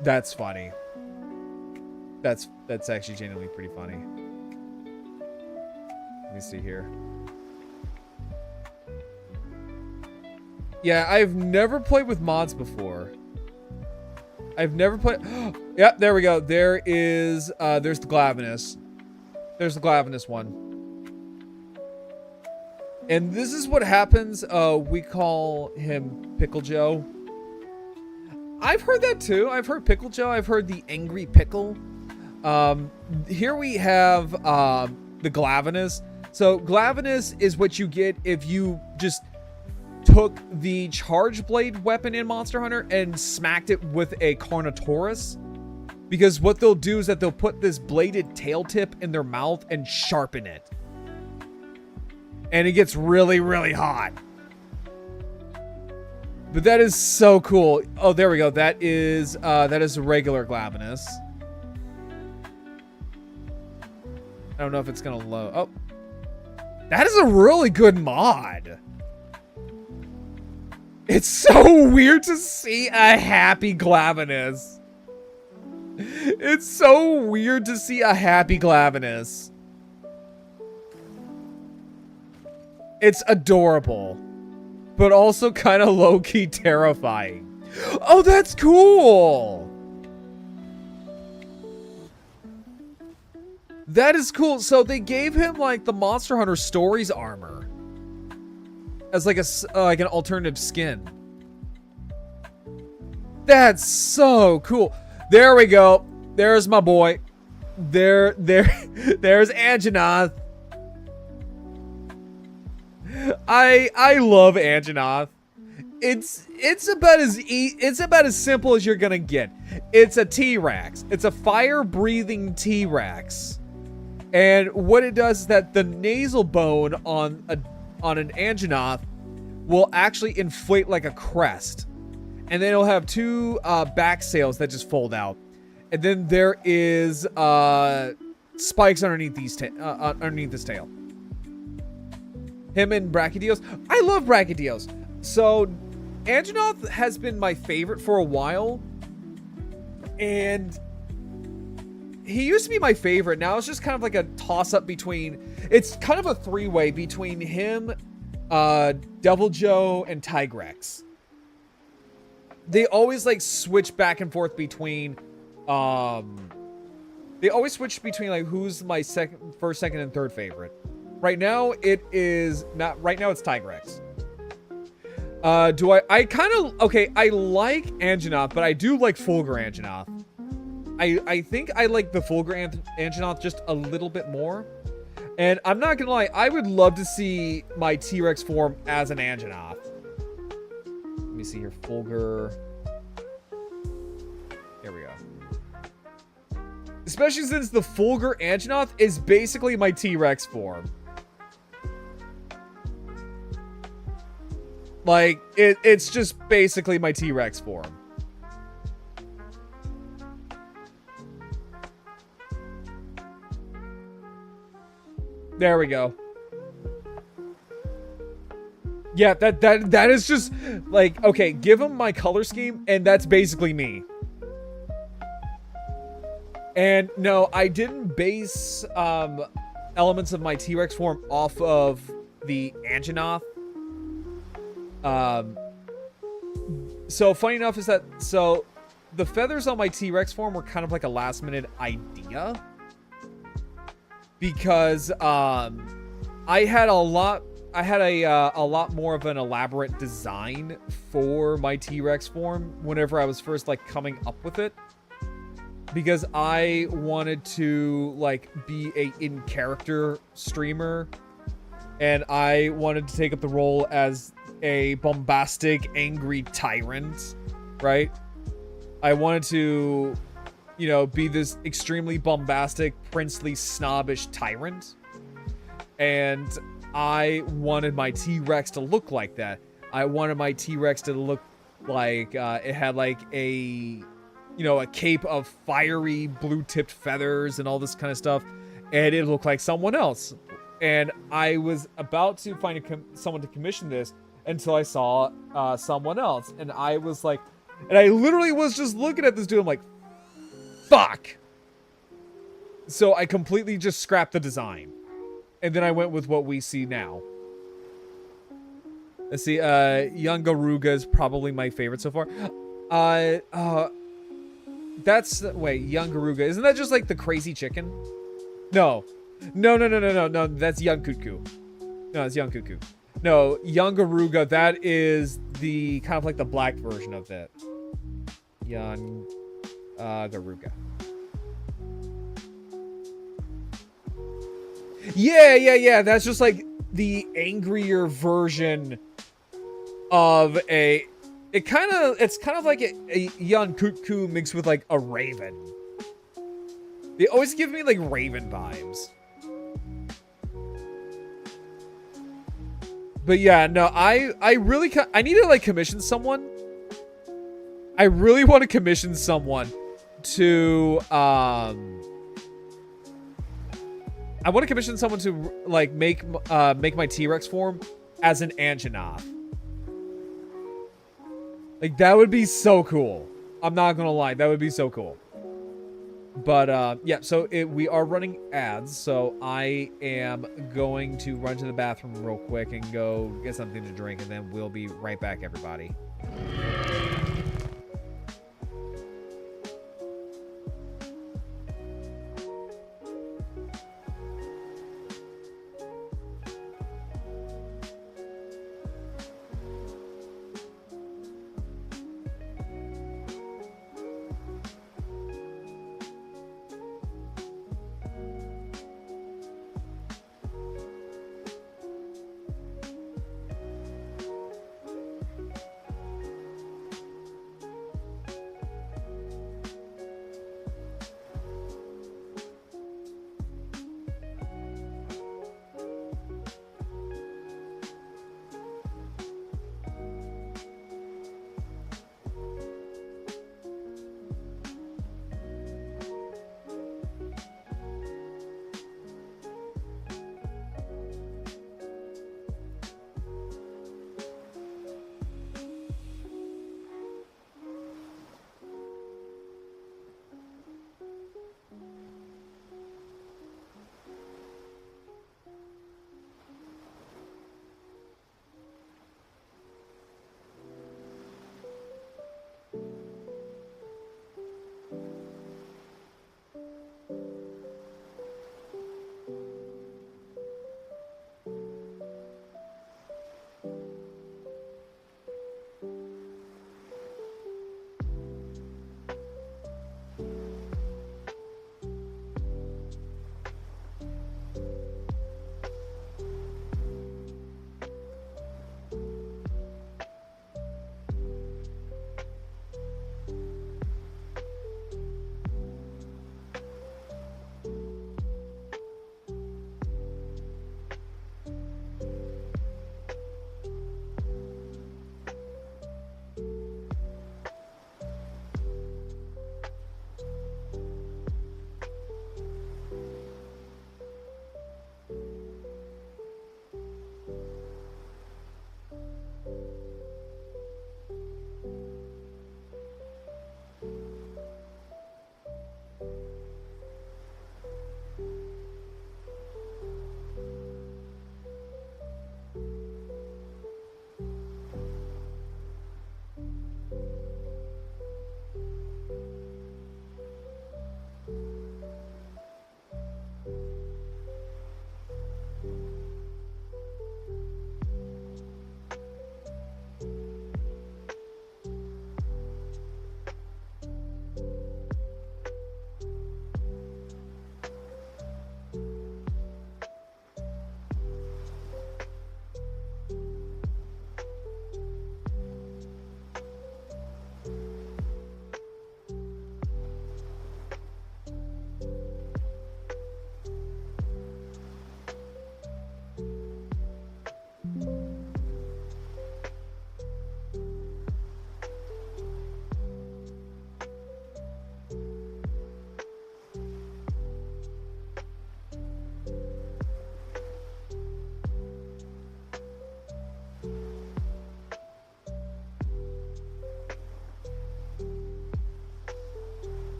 That's funny. That's actually genuinely pretty funny. Let me see here. Yeah, I've never played with mods before. I've never played. Yep, there we go. There is. There's the Glavenus. There's the Glavenus one. And this is what happens. We call him Pickle Joe. I've heard that too. I've heard Pickle Joe. I've heard the Angry Pickle. Here we have the Glavenus. So Glavenus is what you get if you just took the Charge Blade weapon in Monster Hunter and smacked it with a Carnotaurus. Because what they'll do is that they'll put this bladed tail tip in their mouth and sharpen it. And it gets really, really hot. But that is so cool. Oh, there we go. That is a regular Glavenus. I don't know if it's gonna load. Oh, that is a really good mod. It's so weird to see a happy Glavenus. It's so weird to see a happy Glavenus. It's adorable, but also kind of low-key terrifying. Oh, that's cool. That is cool. So they gave him like the Monster Hunter Stories armor as like like an alternative skin. That's so cool. There we go. There's my boy. There's Anjanath. I love Anjanath. It's about as simple as you're gonna get. It's a T-Rex. It's a fire-breathing T-Rex. And what it does is that the nasal bone on an Anjanath will actually inflate like a crest. And then it'll have two back sails that just fold out. And then there is spikes underneath underneath this tail. Him and Brachydios. I love Brachydios. So Anjanath has been my favorite for a while. And he used to be my favorite. Now it's just kind of like a toss-up between... It's kind of a three-way between him, Devil Joe, and Tigrex. They always like switch back and forth between... They always switch between like who's my first, second, and third favorite. Right now it is not. Right now it's Tigrex. I kind of okay. I like Anjanath, but I do like Fulgur Anjanath. I think I like the Fulgur Anjanath just a little bit more. And I'm not gonna lie, I would love to see my T-Rex form as an Anjanath. Let me see here, Fulgur. Here we go. Especially since the Fulgur Anjanath is basically my T-Rex form. Like, it's just basically my T-Rex form. There we go. Yeah, that is just, like, okay, give him my color scheme, and that's basically me. And no, I didn't base elements of my T-Rex form off of the Anjanath. So funny enough is that, so the feathers on my T-Rex form were kind of like a last minute idea. Because I had a lot more of an elaborate design for my T-Rex form whenever I was first like coming up with it. Because I wanted to like be a in-character streamer, and I wanted to take up the role as a bombastic, angry tyrant, right? I wanted to, you know, be this extremely bombastic, princely, snobbish tyrant. And I wanted my T-Rex to look like that. I wanted my T-Rex to look like it had like a, you know, a cape of fiery blue-tipped feathers and all this kind of stuff. And it looked like someone else. And I was about to find someone to commission this until I saw someone else. And I was like, and I literally was just looking at this dude. I'm like, fuck. So I completely just scrapped the design. And then I went with what we see now. Let's see, Young Garuga is probably my favorite so far. That's, wait, Young Garuga. Isn't that just like the crazy chicken? No. No, that's Young Cuckoo. No, it's Young Cuckoo. No, Young Garuga, that is the kind of like the black version of that. Young Garuga. Yeah. That's just like the angrier version of a. It's kind of like a young cuckoo mixed with like a raven. They always give me like raven vibes. But yeah, no, I need to like commission someone. I really want to commission someone to I want to commission someone to like make my T-Rex form as an Anjanath. Like that would be so cool. I'm not gonna lie, that would be so cool. But yeah, so we are running ads, so I am going to run to the bathroom real quick and go get something to drink, and then we'll be right back, everybody.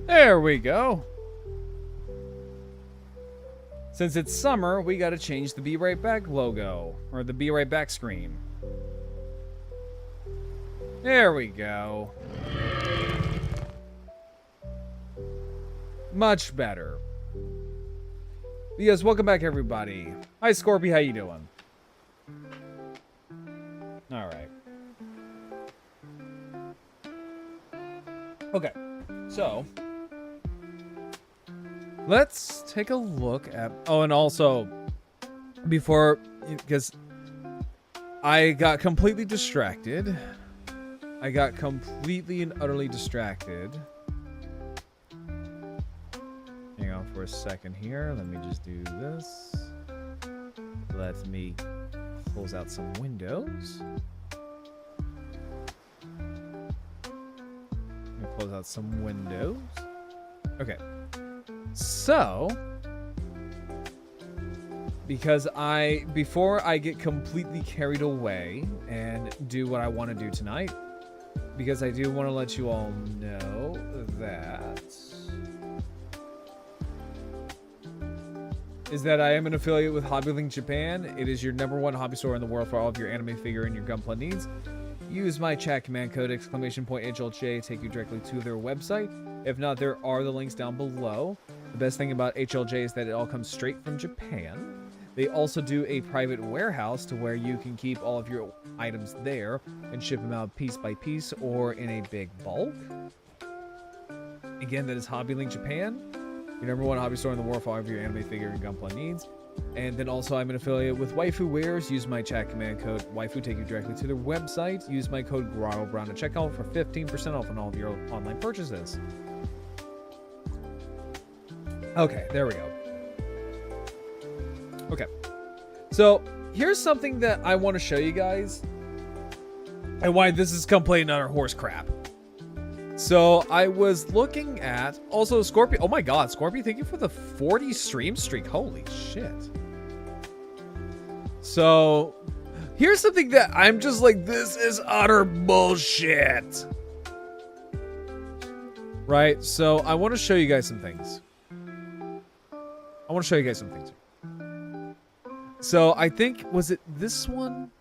There we go. Since it's summer, we gotta change the Be Right Back logo. Or the Be Right Back screen. There we go. Much better. Yes, welcome back, everybody. Hi, Scorpy, how you doing? Alright. Okay, so let's take a look at... Oh, and also, before... Because I got completely distracted. I got completely and utterly distracted. Hang on for a second here. Let me just do this. Let me close out some windows. Close out some windows. Okay. So, because before I get completely carried away and do what I want to do tonight, because I do want to let you all know that I am an affiliate with HobbyLinkJapan. It is your #1 hobby store in the world for all of your anime figure and your gunpla needs. Use my chat command code !HLJ, take you directly to their website. If not, there are the links down below. The best thing about HLJ is that it all comes straight from Japan. They also do a private warehouse to where you can keep all of your items there and ship them out piece by piece or in a big bulk. Again, that is HobbyLinkJapan, your #1 hobby store in the world for all of your anime figure and gunpla needs. And then also I'm an affiliate with Waifu Wares. Use my chat command code Waifu, take you directly to their website. Use my code GRAWBROWN at checkout for 15% off on all of your online purchases. Okay, there we go. Okay, so here's something that I want to show you guys and why this is complete and utter horse crap. So I was looking at also Scorpio. Oh my god, Scorpio, thank you for the 40 stream streak. Holy shit. So here's something that I'm just like, this is utter bullshit. Right? So I want to show you guys some things. So I think, was it this one?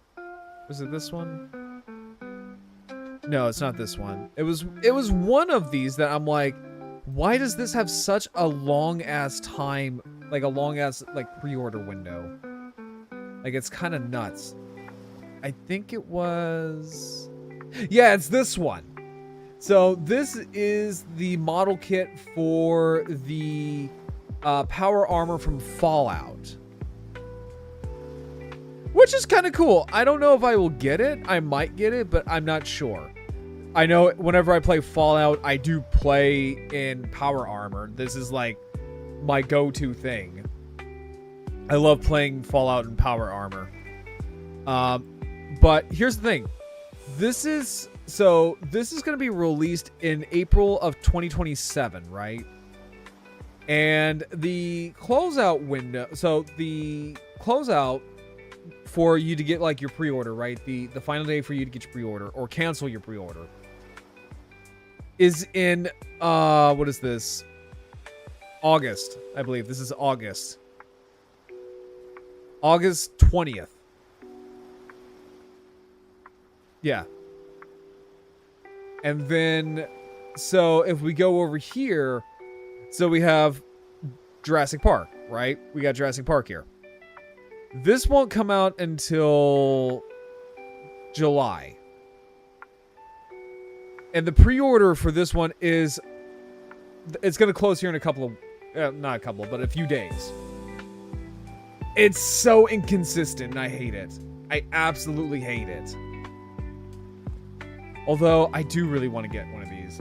Was it this one? No, it's not this one. It was one of these that I'm like, why does this have such a long ass time, like a long ass like pre-order window? Like, it's kind of nuts. I think it was, yeah, it's this one. So this is the model kit for the power armor from Fallout, which is kind of cool. I don't know if I will get it. I might get it, but I'm not sure. I know whenever I play Fallout, I do play in power armor. This is like my go-to thing. I love playing Fallout in power armor. But here's the thing. This is going to be released in April of 2027, right? And the closeout window, so the closeout for you to get like your pre-order, right? The final day for you to get your pre-order or cancel your pre-order is in what is this? August, I believe. This is August. August 20th. Yeah. And then so if we go over here, so we have Jurassic Park, right? We got Jurassic Park here. This won't come out until July. And the pre-order for this one is, it's going to close here in a couple of, not a couple, but a few days. It's so inconsistent and I hate it. I absolutely hate it. Although I do really want to get one of these.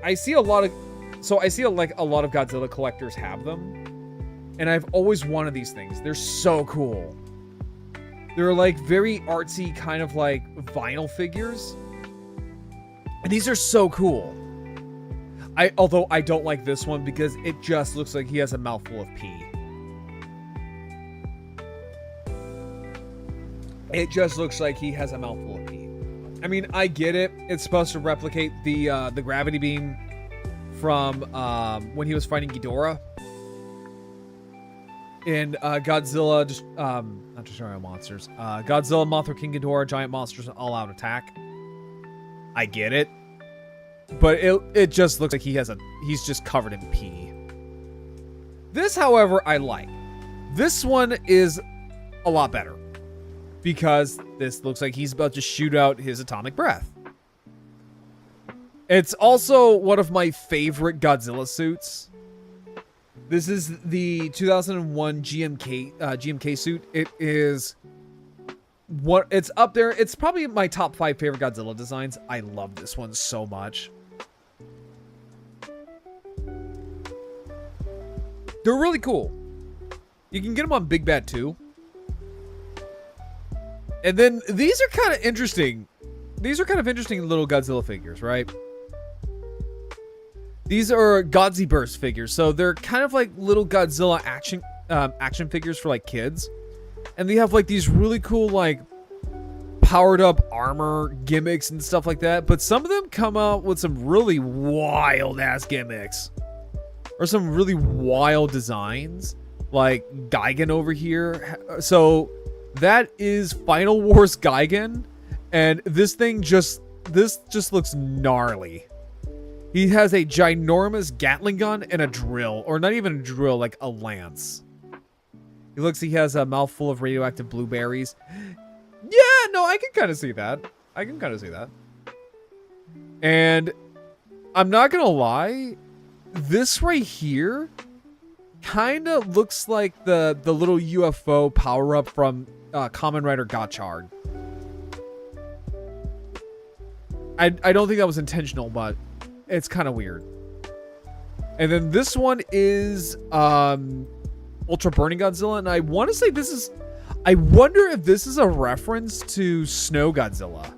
I see a lot of, so I see like a lot of Godzilla collectors have them. And I've always wanted these things. They're so cool. They're like very artsy kind of like vinyl figures. And these are so cool. Although I don't like this one because it just looks like he has a mouthful of pee. It just looks like he has a mouthful of pee. I mean, I get it. It's supposed to replicate the gravity beam from when he was fighting Ghidorah in Godzilla, not Destroying Monsters. Godzilla, Mothra, King Ghidorah, Giant Monsters, All Out Attack. I get it, but it just looks like he's just covered in pee. This, however, I like. This one is a lot better because this looks like he's about to shoot out his atomic breath. It's also one of my favorite Godzilla suits. This is the 2001 GMK suit. It is it's up there. It's probably my top 5 favorite Godzilla designs. I love this one so much. They're really cool. You can get them on Big Bad too. And then these are kind of interesting. These are kind of interesting little Godzilla figures, right? These are Godzi Burst figures, so they're kind of like little Godzilla action figures for like kids, and they have like these really cool like powered up armor gimmicks and stuff like that. But some of them come out with some really wild ass gimmicks, or some really wild designs, like Gigan over here. So that is Final Wars Gigan, and this just looks gnarly. He has a ginormous Gatling gun and a drill. Or not even a drill, like a lance. He has a mouthful of radioactive blueberries. Yeah, no, I can kind of see that. And I'm not going to lie. This right here kind of looks like the little UFO power-up from Kamen Rider Gotchard. I don't think that was intentional, but it's kind of weird. And then this one is Ultra Burning Godzilla, and I want to say I wonder if this is a reference to Snow Godzilla.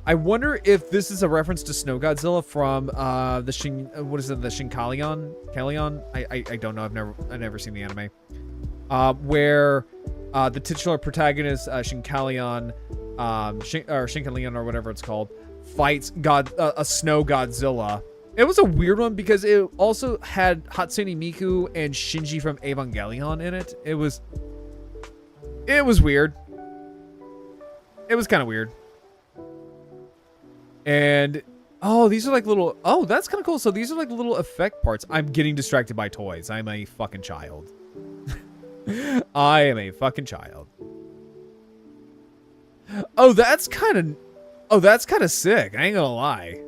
I wonder if this is a reference to Snow Godzilla from the Shinkalion? Kalion? I don't know. I've never seen the anime. Where the titular protagonist Shinkalion, or Shinkalion or whatever it's called, fights a Snow Godzilla. It was a weird one because it also had Hatsune Miku and Shinji from Evangelion in it. It was weird. It was kind of weird. And these are like little, that's kind of cool. So these are like little effect parts. I'm getting distracted by toys. I'm a fucking child. I am a fucking child. That's kind of sick. I ain't gonna lie.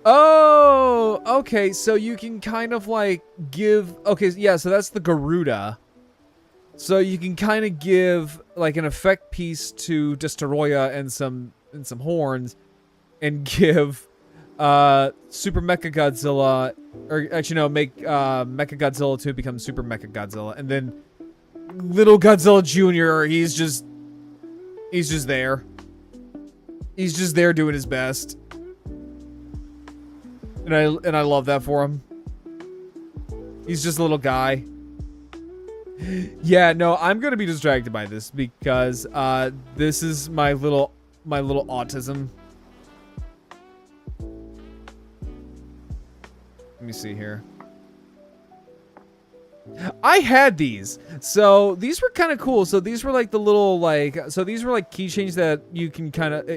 Oh, okay. So you can kind of like give, so that's the Garuda. So you can kind of give like an effect piece to Destoroyah and some horns, and give Super Mecha Godzilla, or actually no, make Mecha Godzilla 2 become Super Mecha Godzilla, and then Little Godzilla Jr. He's just there. He's just there doing his best. And I love that for him. He's just a little guy. Yeah, no, I'm gonna be distracted by this because this is my little autism. Let me see here. I had these. So these were kind of cool. So these were like the little these were like keychains that you can kind of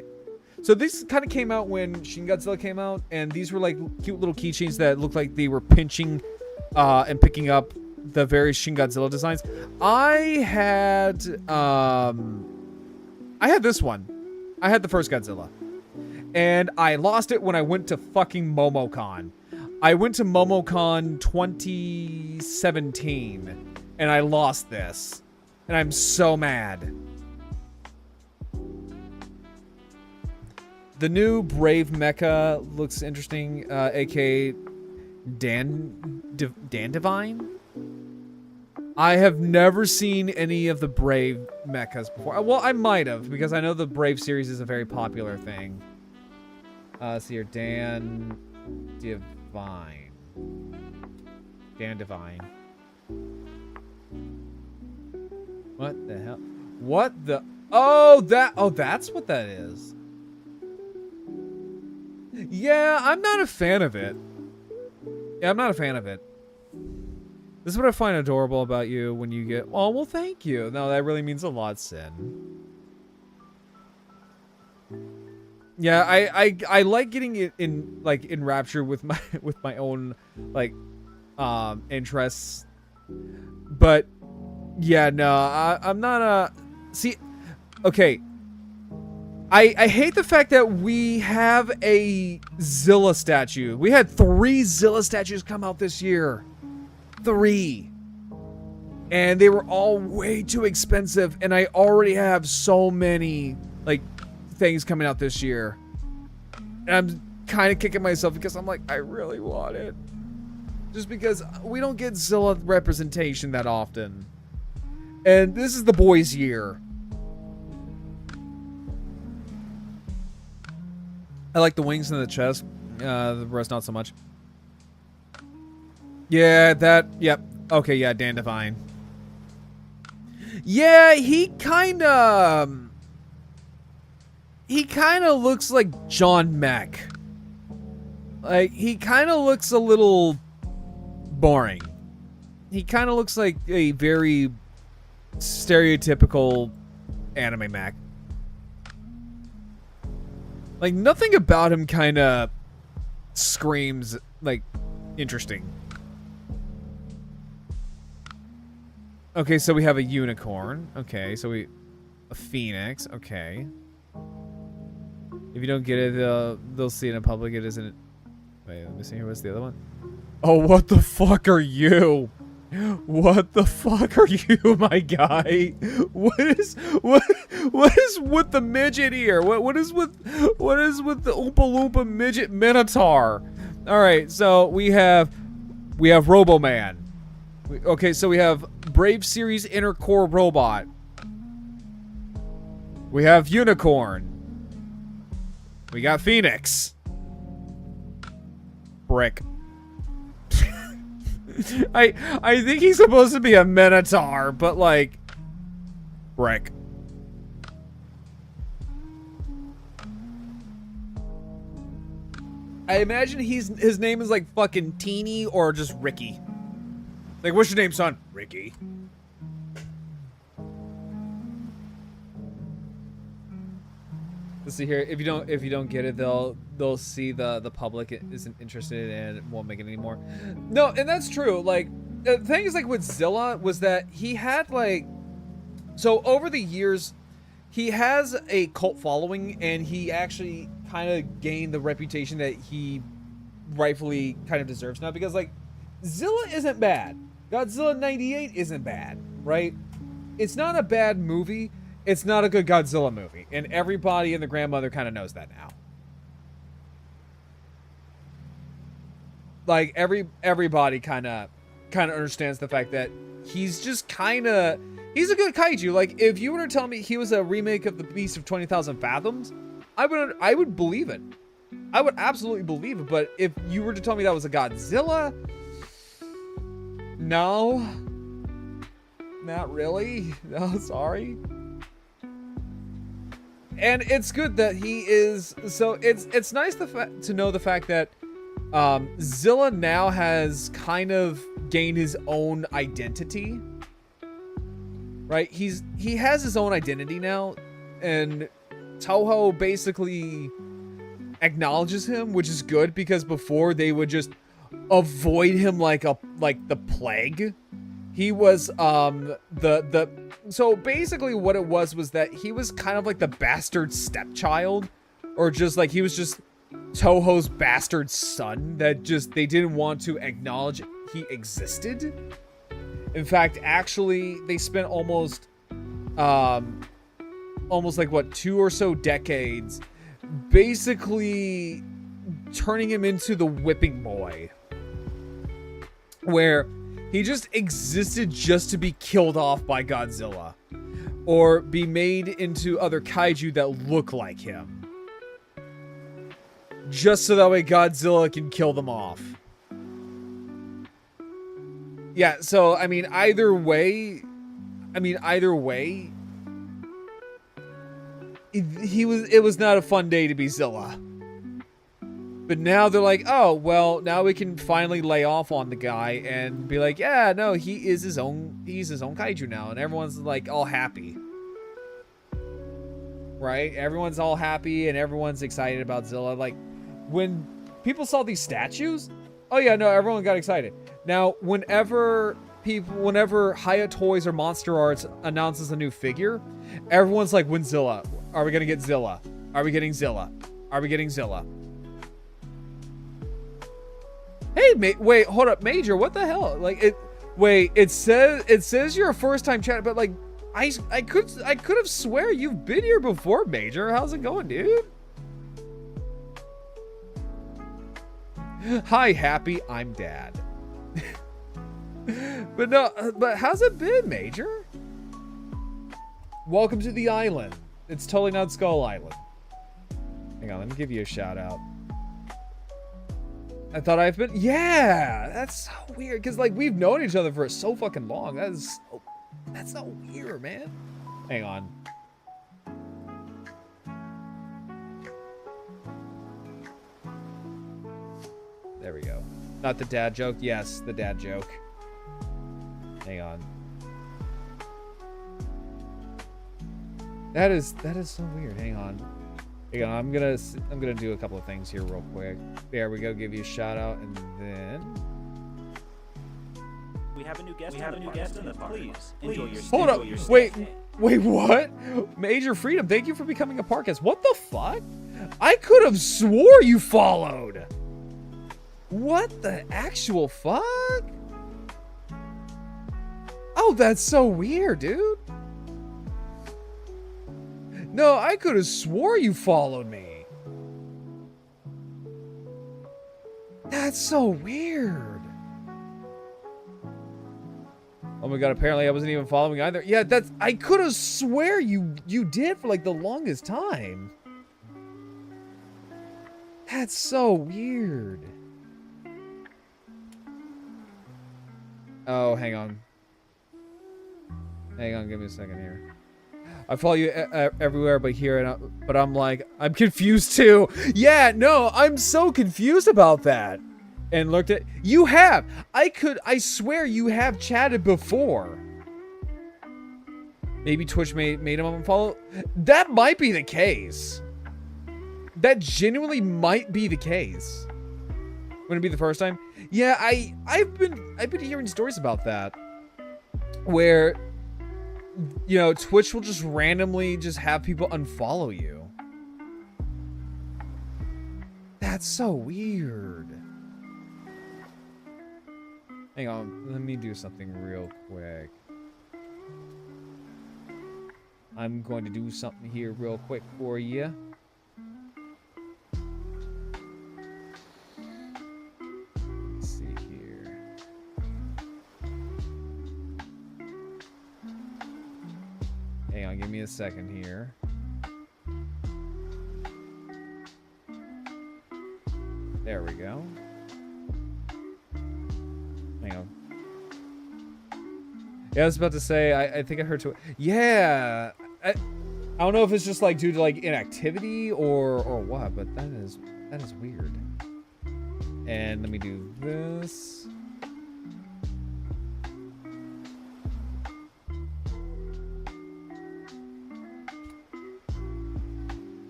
so this kind of came out when Shin Godzilla came out, and these were like cute little keychains that looked like they were pinching and picking up the various Shin Godzilla designs. I had this one. I had the first Godzilla, and I lost it when I went to fucking MomoCon. I went to MomoCon 2017, and I lost this, and I'm so mad. The new Brave Mecha looks interesting, aka Dandivine. I have never seen any of the Brave mechas before. Well, I might have, because I know the Brave series is a very popular thing. See here, Dan Divine. What the hell? What the? Oh, that's what that is. Yeah, I'm not a fan of it. Yeah, I'm not a fan of it. This is what I find adorable about you when you get... Oh, well, thank you. No, that really means a lot, Sin. Yeah, I like getting it in, like, enraptured with my own, like, interests. But, yeah, no, I'm not a... See, okay. I hate the fact that we have a Zilla statue. We had 3 Zilla statues come out this year. 3. And they were all way too expensive, and I already have so many, like, things coming out this year. And I'm kind of kicking myself because I'm like, I really want it. Just because we don't get Zilla representation that often. And this is the boys' year. I like the wings and the chest. The rest not so much. Yeah, that, yep. Okay, yeah, Dan Devine. Yeah, he kind of looks like John Mack. Like, he kind of looks a little boring. He kind of looks like a very stereotypical anime Mac. Like, nothing about him kind of screams, like, interesting. Okay, so we have a unicorn. Okay, so a phoenix. Okay. If you don't get it, they'll see it in public. It isn't... Wait, let me see here. What's the other one? Oh, what the fuck are you? What the fuck are you, my guy? What is with the midget here? What is with the Oompa Loompa midget Minotaur? All right, so we have Robo-Man. Okay, so we have Brave Series Inner Core Robot. We have Unicorn. We got Phoenix. Brick. I think he's supposed to be a Minotaur, but like, Brick. I imagine his name is like fucking Teeny or just Ricky. Like, what's your name, son? Ricky. Let's see here. If you don't get it, they'll see the public isn't interested and it won't make it anymore. No, and that's true. Like, the thing is, like, with Zilla was that he had, like, so over the years he has a cult following, and he actually kind of gained the reputation that he rightfully kind of deserves now, because, like, Zilla isn't bad. Godzilla 98 isn't bad, right? It's not a bad movie. It's not a good Godzilla movie, and everybody and the grandmother kind of knows that now. Like, everybody kind of understands the fact that he's just he's a good kaiju. Like, if you were to tell me he was a remake of the Beast of 20,000 Fathoms, I would believe it. I would absolutely believe it. But if you were to tell me that was a Godzilla, no, not really. No, sorry. And it's good that he is. So it's nice to know the fact that Zilla now has kind of gained his own identity. Right? He has his own identity now, and Toho basically acknowledges him, which is good, because before they would just avoid him like the plague. He was so basically what it was that he was kind of like the bastard stepchild, or just like he was just Toho's bastard son that just they didn't want to acknowledge he existed. In fact, actually, they spent almost like, what, 2 or so decades basically turning him into the whipping boy, where he just existed just to be killed off by Godzilla, or be made into other kaiju that look like him, just so that way Godzilla can kill them off. Yeah, so, I mean, either way, it was not a fun day to be Zilla. But now they're like, oh, well, now we can finally lay off on the guy and be like, yeah, no, he's his own kaiju now. And everyone's like all happy. Right? Everyone's all happy and everyone's excited about Zilla. Like, when people saw these statues, oh yeah, no, everyone got excited. Now, whenever Hiya Toys or Monster Arts announces a new figure, everyone's like, when's Zilla? Are we gonna get Zilla? Are we getting Zilla? Are we getting Zilla? Hey, wait, hold up, Major, what the hell? Like, it says you're a first-time chat, but like, I could have swear you've been here before, Major. How's it going, dude? Hi, Happy, I'm Dad. but how's it been, Major? Welcome to the island. It's totally not Skull Island. Hang on, let me give you a shout out. I thought I've been, yeah, that's so weird because like we've known each other for so fucking long. That's so weird, man. Hang on. There we go. Not the dad joke. Yes, the dad joke. Hang on. That is so weird. Hang on. Hang on. I'm gonna do a couple of things here real quick. There we go. Give you a shout out, and then we have a new guest. We have a new guest in the party. Please enjoy your. Hold up. Wait. What? Major Freedom. Thank you for becoming a park guest. What the fuck? I could have swore you followed. What the actual fuck? Oh, that's so weird, dude. No, I could have swore you followed me. That's so weird. Oh my god, apparently I wasn't even following either. Yeah, I could have swear you did for like the longest time. That's so weird. Oh, hang on. Hang on, give me a second here. I follow you everywhere but here, but I'm like, I'm confused too. Yeah, no, I'm so confused about that. And looked at, you have. I swear you have chatted before. Maybe Twitch made him unfollow. That might be the case. That genuinely might be the case. Wouldn't it be the first time? Yeah, I've been hearing stories about that, where, you know, Twitch will just randomly just have people unfollow you. That's so weird. Hang on, let me do something real quick. I'm going to do something here real quick for you. Let's see here. Hang on, give me a second here. There we go. Hang on. Yeah, I was about to say, I think I heard to. Yeah, I don't know if it's just like due to like inactivity or what, but that is weird. And let me do this.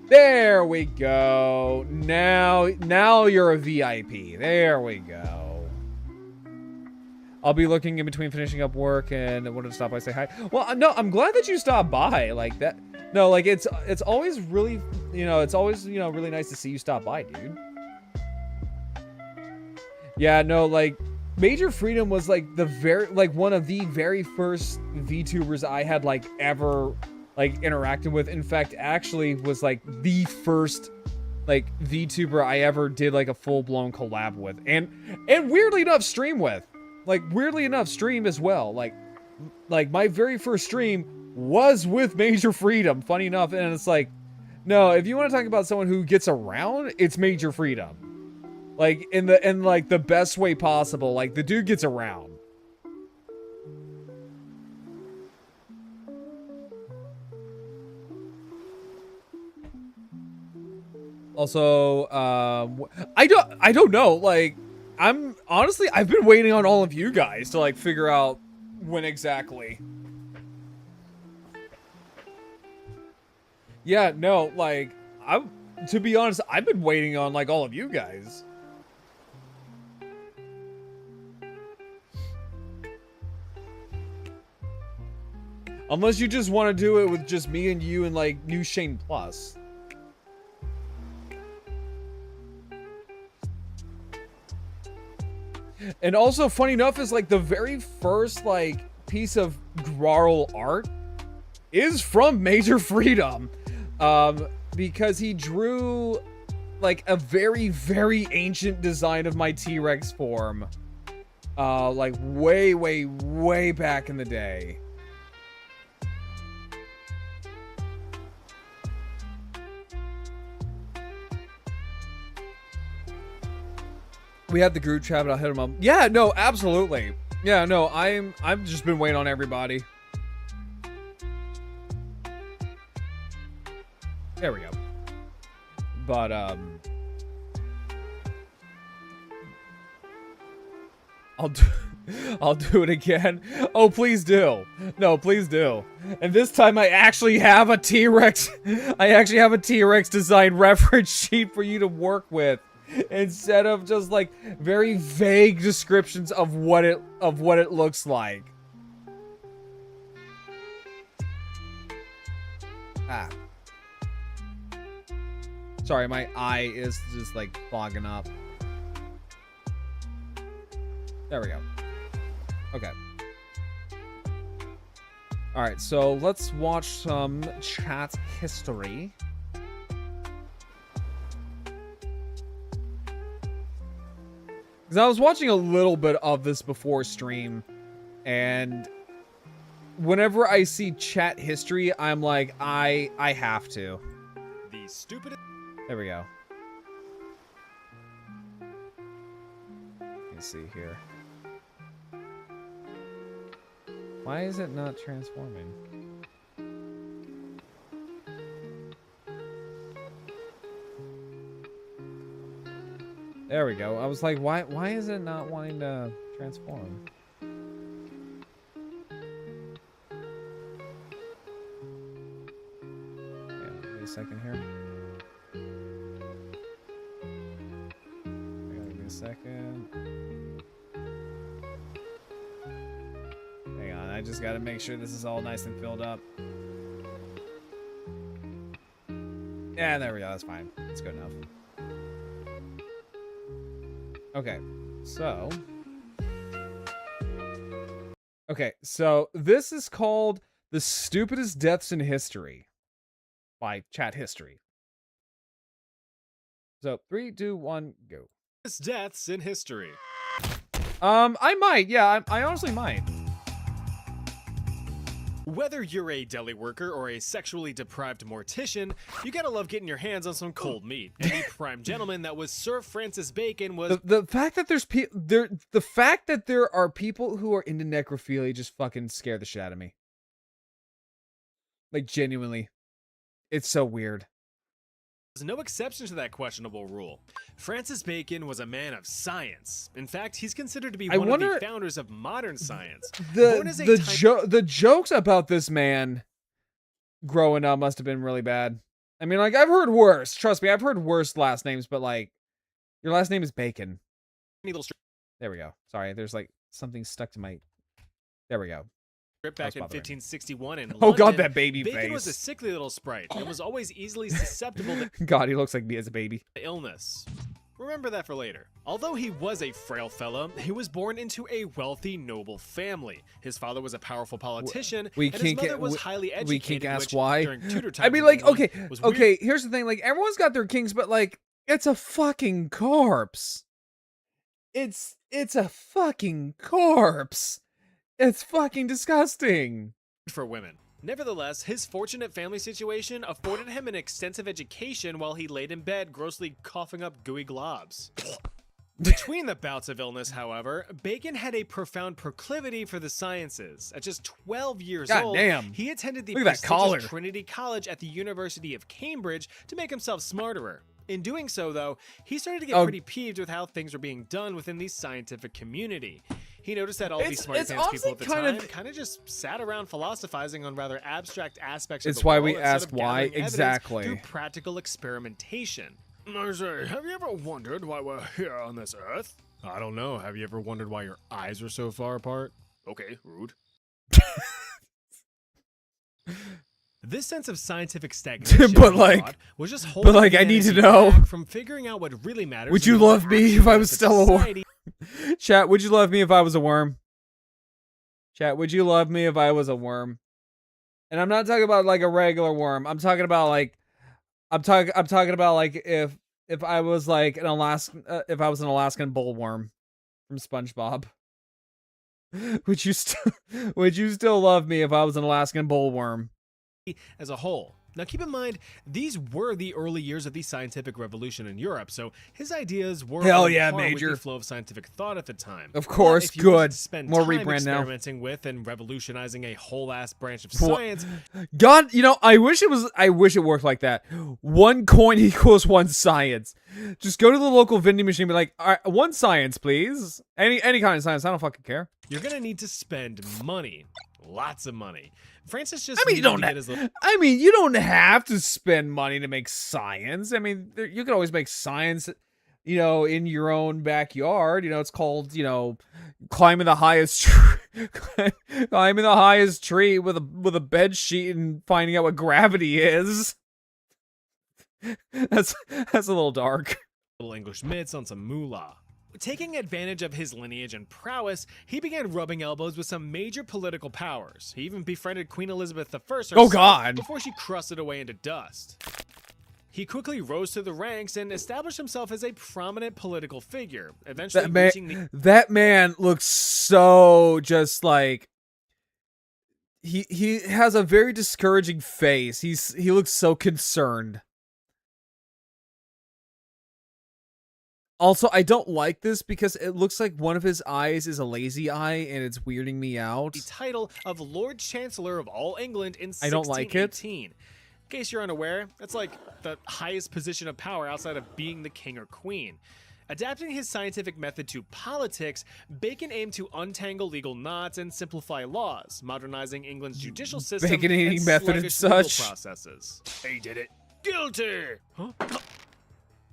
There we go. Now you're a VIP. There we go. I'll be looking in between finishing up work and wanted to stop by and say hi. Well, no, I'm glad that you stopped by like that. No, like it's always really, it's always, really nice to see you stop by, dude. Yeah, no, like Major Freedom was like one of the very first VTubers I had like ever like interacted with. In fact, actually was like the first like VTuber I ever did like a full-blown collab with, and weirdly enough stream with. Like, weirdly enough, stream as well. Like my very first stream was with Major Freedom, funny enough. And it's like, no, if you want to talk about someone who gets around, it's Major Freedom. Like, in like the best way possible. Like, the dude gets around. Also, I don't know. Like, I've been waiting on all of you guys to like figure out when exactly. Yeah, no, like, to be honest, I've been waiting on like all of you guys. Unless you just want to do it with just me and you and like New Shane Plus. And also, funny enough, is like the very first like piece of Grarl art is from Major Freedom, because he drew like a very, very ancient design of my T-Rex form, like way, way, way back in the day. We had the group chat, but I'll hit him up. Yeah, no, absolutely. Yeah, no, I've just been waiting on everybody. There we go. But I'll do it again. Oh, please do. No, please do. And this time I actually have a T-Rex. I actually have a T-Rex design reference sheet for you to work with, instead of just like very vague descriptions of what it looks like. Ah. Sorry, my eye is just like fogging up. There we go. Okay. All right, so let's watch some chat history. Because I was watching a little bit of this before stream, and whenever I see chat history, I'm like, I have to. The stupid. There we go. Let me see here. Why is it not transforming? There we go. I was like, why is it not wanting to transform? Yeah, wait a second here. Give me a second. Hang on, I just gotta make sure this is all nice and filled up. Yeah, there we go. That's fine. That's good enough. Okay, so this is called The Stupidest Deaths in History by Chat History. So 3, 2, 1, go. Deaths in history. I might, yeah, I honestly might. Whether you're a deli worker or a sexually deprived mortician, you gotta love getting your hands on some cold meat. And the prime gentleman that was Sir Francis Bacon was the fact that the fact that there are people who are into necrophilia just fucking scare the shit out of me. Like, genuinely, it's so weird. There's no exception to that questionable rule. Francis Bacon was a man of science. In fact, he's considered to be one of the founders of modern science. The jokes about this man growing up must have been really bad. I mean, like, I've heard worse. Trust me, I've heard worse last names, but like, your last name is Bacon. There we go. Sorry, there's like something stuck to my. There we go. Back in 1561 in London, oh god, that baby Bacon face. was a sickly little sprite and was always easily susceptible to God, he looks like me as a baby. Illness. Remember that for later. Although he was a frail fellow, he was born into a wealthy, noble family. His father was a powerful politician, and his mother was highly educated. We can't ask why. During Tudor times I mean, like, okay. Here's the thing: like, everyone's got their kings, but like, it's a fucking corpse. It's a fucking corpse. It's fucking disgusting. For women. Nevertheless, his fortunate family situation afforded him an extensive education while he laid in bed, grossly coughing up gooey globs. Between the bouts of illness, however, Bacon had a profound proclivity for the sciences. At just 12 years old, he attended the prestigious Trinity College at the University of Cambridge to make himself smarter. In doing so, though, he started to get pretty peeved with how things were being done within the scientific community. He noticed that all these smart pants people at the time kind of just sat around philosophizing on rather abstract aspects of the world. It's why we ask why exactly through practical experimentation. I say, have you ever wondered why we're here on this earth? I don't know. Have you ever wondered why your eyes are so far apart? Okay, rude. This sense of scientific stagnation but like, was just holding I need to know from figuring out what really matters. Would you love me if I was still a worm? Chat, would you love me if I was a worm? Chat, would you love me if I was a worm? And I'm not talking about like a regular worm. I'm talking about like, I'm talking about like if I was like an Alaskan, if I was an Alaskan bullworm from SpongeBob. Would you still love me if I was an Alaskan bullworm? As a whole. Now keep in mind, these were the early years of the scientific revolution in Europe, so his ideas were on par with the flow of scientific thought at the time. Of course, good. More rebrand now. Experimenting with and revolutionizing a whole ass branch of science. God, you know, I wish it worked like that. 1 coin equals 1 science. Just go to the local vending machine and be like, all right, 1 science, please. Any kind of science. I don't fucking care. You're gonna need to spend money. Lots of money. Francis just you don't have to spend money to make science. I mean, you can always make science, you know, in your own backyard. You know, it's called, you know, climbing the highest tree with a bed sheet and finding out what gravity is. That's a little dark. Little English mitts on some moolah. Taking advantage of his lineage and prowess, he began rubbing elbows with some major political powers. He even befriended Queen Elizabeth I herself before she crusted away into dust. He quickly rose to the ranks and established himself as a prominent political figure, eventually that man looks so just like he has a very discouraging face. He looks so concerned. Also, I don't like this because it looks like one of his eyes is a lazy eye, and it's weirding me out. The title of Lord Chancellor of all England in 1618. I don't like it. In case you're unaware, that's like the highest position of power outside of being the king or queen. Adapting his scientific method to politics, Bacon aimed to untangle legal knots and simplify laws, modernizing England's judicial system Bacon-eating method and such. Processes. He did it. Guilty! Huh?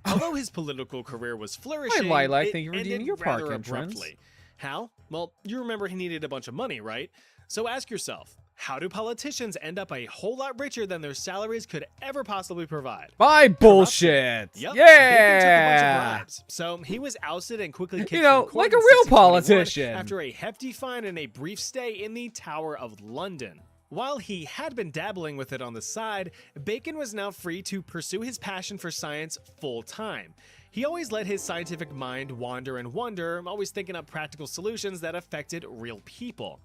Although his political career was flourishing, Lilac, it thank you for ended redeeming your park rather entrance. abruptly. How? Well, you remember he needed a bunch of money, right? So ask yourself, how do politicians end up a whole lot richer than their salaries could ever possibly provide? By bullshit. Yep. Yeah. Bacon took a bunch of bribes. So he was ousted and quickly kicked from court like a in real 1621 politician. after a hefty fine and a brief stay in the Tower of London. While he had been dabbling with it on the side, Bacon was now free to pursue his passion for science full time. He always let his scientific mind wander and wonder, always thinking up practical solutions that affected real people.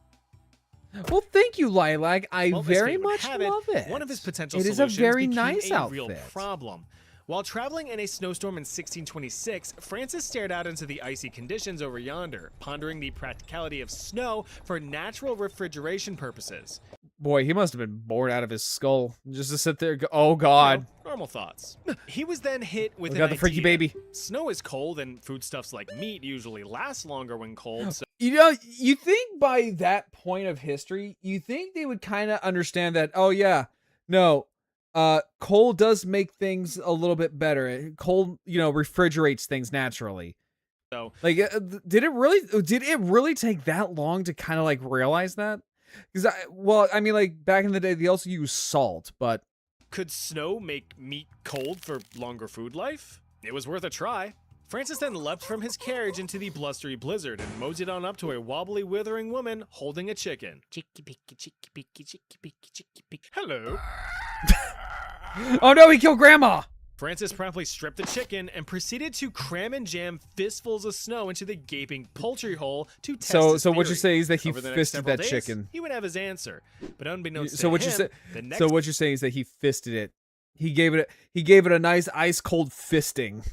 Well, thank you, Lilac. I very much love it. One of his potential it is solutions a very became nice a outfit. real problem. While traveling in a snowstorm in 1626, Francis stared out into the icy conditions over yonder, pondering the practicality of snow for natural refrigeration purposes. Boy, he must have been bored out of his skull just to sit there and go, oh god. You know, normal thoughts. He was then hit with We got the freaky baby. Snow is cold and foodstuffs like meat usually last longer when cold. So you know, you think by that point of history, you think they would kind of understand that, oh yeah, no, cold does make things a little bit better. Cold, you know, refrigerates things naturally. So like, did it really take that long to kind of like realize that? Because I mean, like back in the day, they also used salt, but could snow make meat cold for longer food life? It was worth a try. Francis then leapt from his carriage into the blustery blizzard and moseyed on up to a wobbly, withering woman holding a chicken. Hello. Oh no, he killed Grandma! Francis promptly stripped the chicken and proceeded to cram and jam fistfuls of snow into the gaping poultry hole to test his So what theory. you're saying is that he Over the next fisted several that days, chicken. He would have his answer, but unbeknownst So to what him, you're saying is that he fisted it. He gave it a nice ice cold fisting.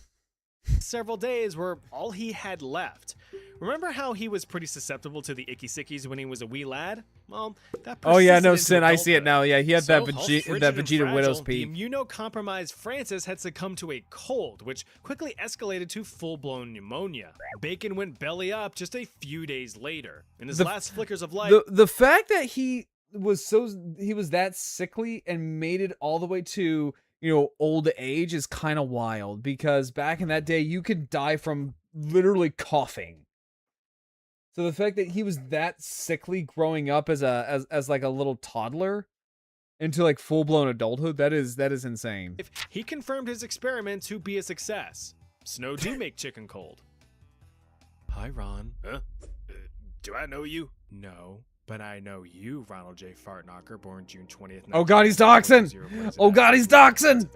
several days were all he had left. Remember how he was pretty susceptible to the icky sickies when he was a wee lad? Well, that Oh yeah, no persisted sin. into I see it adulthood. now. Yeah, he had that So, all frigid that and Vegeta Widow's fragile, peak. The immunocompromised Francis had succumbed to a cold, which quickly escalated to full-blown pneumonia. Bacon went belly up just a few days later. In his last flickers of life, The fact that he was that sickly and made it all the way to, you know, old age is kind of wild, because back in that day you could die from literally coughing. So the fact that he was that sickly growing up as like a little toddler into like full-blown adulthood, that is insane. he confirmed his experiment to be a success. Snow do make chicken cold. Hi, Ron. Huh? Do I know you? No, but I know you, Ronald J. Fartknocker, born June 20th. Oh God, he's doxing! Oh God, he's doxing!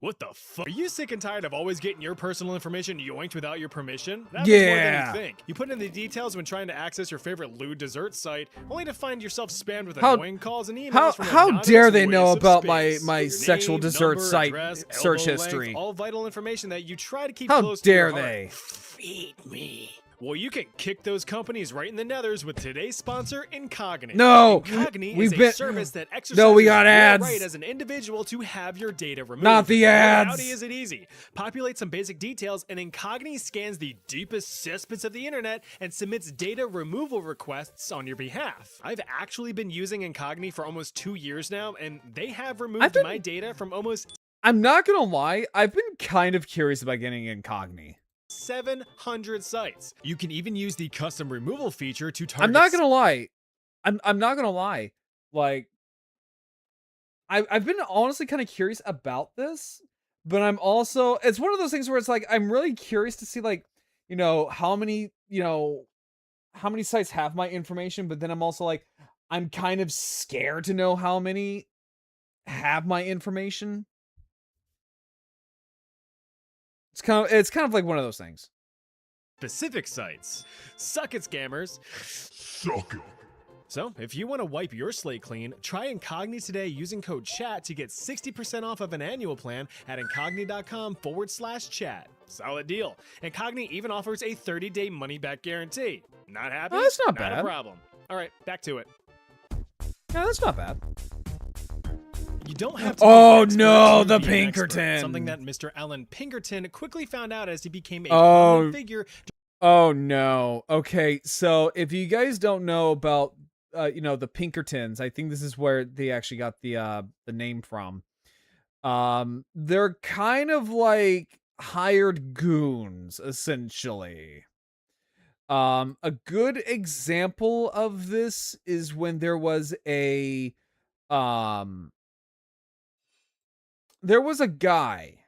What the fuck? Are you sick and tired of always getting your personal information yoinked without your permission? That Yeah. more than you think. You put in the details when trying to access your favorite lewd dessert site, only to find yourself spammed with annoying calls and emails from how anonymous dare they waste know of about space. my Your sexual name, dessert number, site address, search elbow history? length, all vital information that you try to keep How close dare to your heart. they? Feed me. Well, you can kick those companies right in the nethers with today's sponsor, Incogni. No, Incogni we've is been- a service that exercises No, we got your ads. right as an individual to have your data removed. Not the ads. Howdy, is it easy? Populate some basic details, and Incogni scans the deepest cesspits of the internet and submits data removal requests on your behalf. I've actually been using Incogni for almost 2 years now, and they have removed my data from almost I'm not gonna lie, I've been kind of curious about getting Incogni. 700 sites. You can even use the custom removal feature to target. I'm not gonna lie. I'm not gonna lie. Like, I've been honestly kind of curious about this, but I'm also, it's one of those things where it's like I'm really curious to see, like, you know, how many sites have my information, but then I'm also like, I'm kind of scared to know how many have my information. It's kind of like one of those things. specific sites. Suck it, scammers. Suck it. So, if you want to wipe your slate clean, try Incogni today using code CHAT to get 60% off of an annual plan at incogni.com/chat. Solid deal. Incogni even offers a 30-day money-back guarantee. Not happy? Oh, that's not a bad. problem. All right, back to it. Yeah, that's not bad. You don't have to. Oh, be an expert no, to the be an expert. Pinkerton. Something that Mr. Alan Pinkerton quickly found out as he became a Oh. prominent figure. Oh no. Okay, so if you guys don't know about you know, the Pinkertons, I think this is where they actually got the name from. They're kind of like hired goons, essentially. A good example of this is when there was a guy,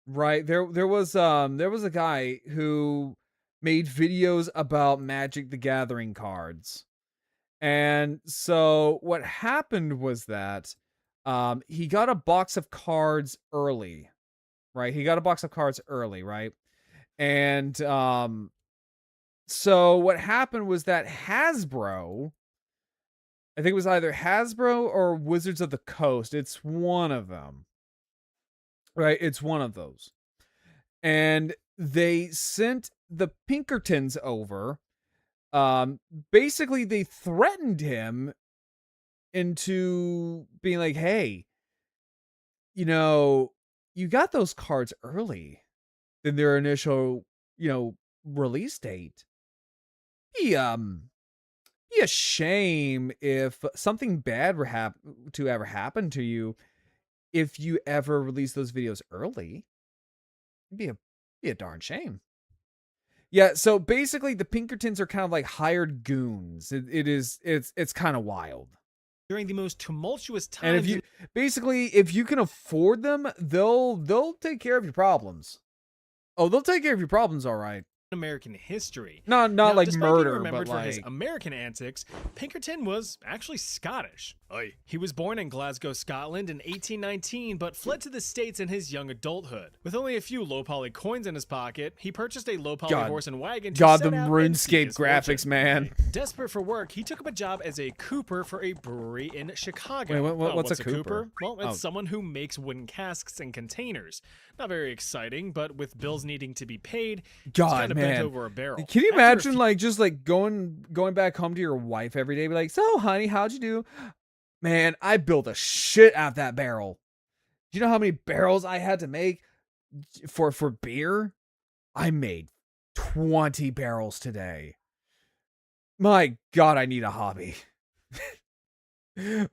right? There was a guy who made videos about Magic the Gathering cards. And so what happened was that he got a box of cards early, right? Right? And so what happened was that Hasbro, I think it was either Hasbro or Wizards of the Coast, it's one of them. Right? It's one of those. And they sent the Pinkertons over. Basically they threatened him into being like, hey, you know, you got those cards early than their initial, you know, release date. Be a shame if something bad were to ever happen to you if you ever release those videos early. It'd be a darn shame. Yeah, so basically the Pinkertons are kind of like hired goons. It's kind of wild. During the most tumultuous times. And if you can afford them, they'll take care of your problems. Oh, they'll take care of your problems, all right. American history. Not Now, like despite being murder, remembered but for his like American antics, Pinkerton was actually Scottish. He was born in Glasgow, Scotland in 1819, but fled to the States in his young adulthood. With only a few low poly coins in his pocket, he purchased a low poly horse and wagon to God, set the out and seek RuneScape his graphics, fortune. man. Desperate for work, he took up a job as a cooper for a brewery in Chicago. Wait, Oh, what's a cooper? Well, it's Oh. someone who makes wooden casks and containers. Not very exciting, but with bills needing to be paid, God, kind of bent Man, over a barrel. can you After a imagine few- like just like going back home to your wife every day, be like, so honey, how'd you do? Man, I built a shit out of that barrel. Do you know how many barrels I had to make for beer? I made 20 barrels today. My God, I need a hobby.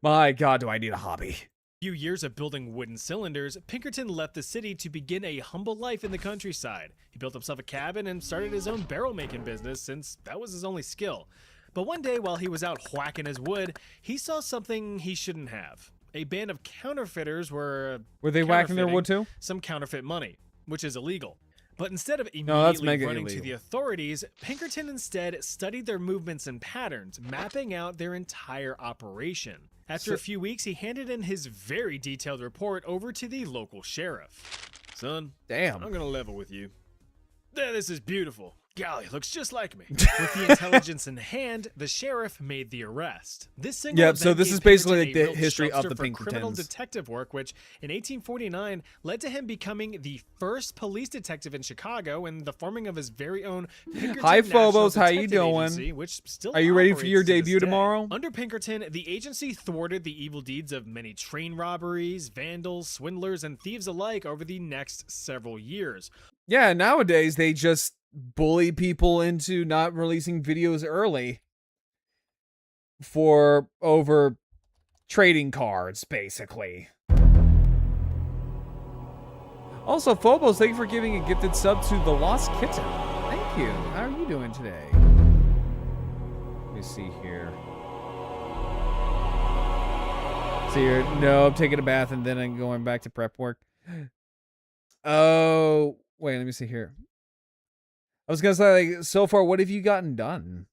My God, do I need a hobby. few years of building wooden cylinders, Pinkerton left the city to begin a humble life in the countryside. He built himself a cabin and started his own barrel making business since that was his only skill. But one day while he was out whacking his wood, he saw something he shouldn't have. A band of counterfeiters were they whacking their wood too? some counterfeit money, which is illegal. But instead of No, that's immediately mega running to illegal. the authorities, Pinkerton instead studied their movements and patterns, mapping out their entire operation. After a few weeks, he handed in his very detailed report over to the local sheriff. Son, Damn. I'm gonna level with you. There, this is beautiful. Golly, looks just like me. With the intelligence in hand, the sheriff made the arrest. This single Yep, so event this gave is basically Pinkerton like a the real history of jumpster the for criminal Pinkertons. detective work, which in 1849 led to him becoming the first police detective in Chicago and the forming of his very own Pinkerton Hi, National Phobos, how you Detective doing? Agency, which still Are you ready for operates your to this debut day. tomorrow? Under Pinkerton, the agency thwarted the evil deeds of many train robberies, vandals, swindlers, and thieves alike over the next several years. Yeah, nowadays they just bully people into not releasing videos early for over trading cards, basically. Also, Phobos, thank you for giving a gifted sub to the Lost Kitten. Thank you. How are you doing today? Let me see here. See here. No, I'm taking a bath and then I'm going back to prep work. Oh, wait, let me see here. I was gonna say, like, so far, what have you gotten done?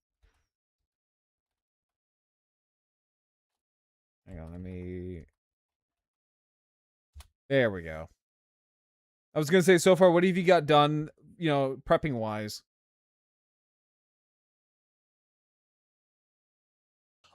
Hang on, let me. There we go. I was gonna say, so far, what have you got done? You know, prepping wise.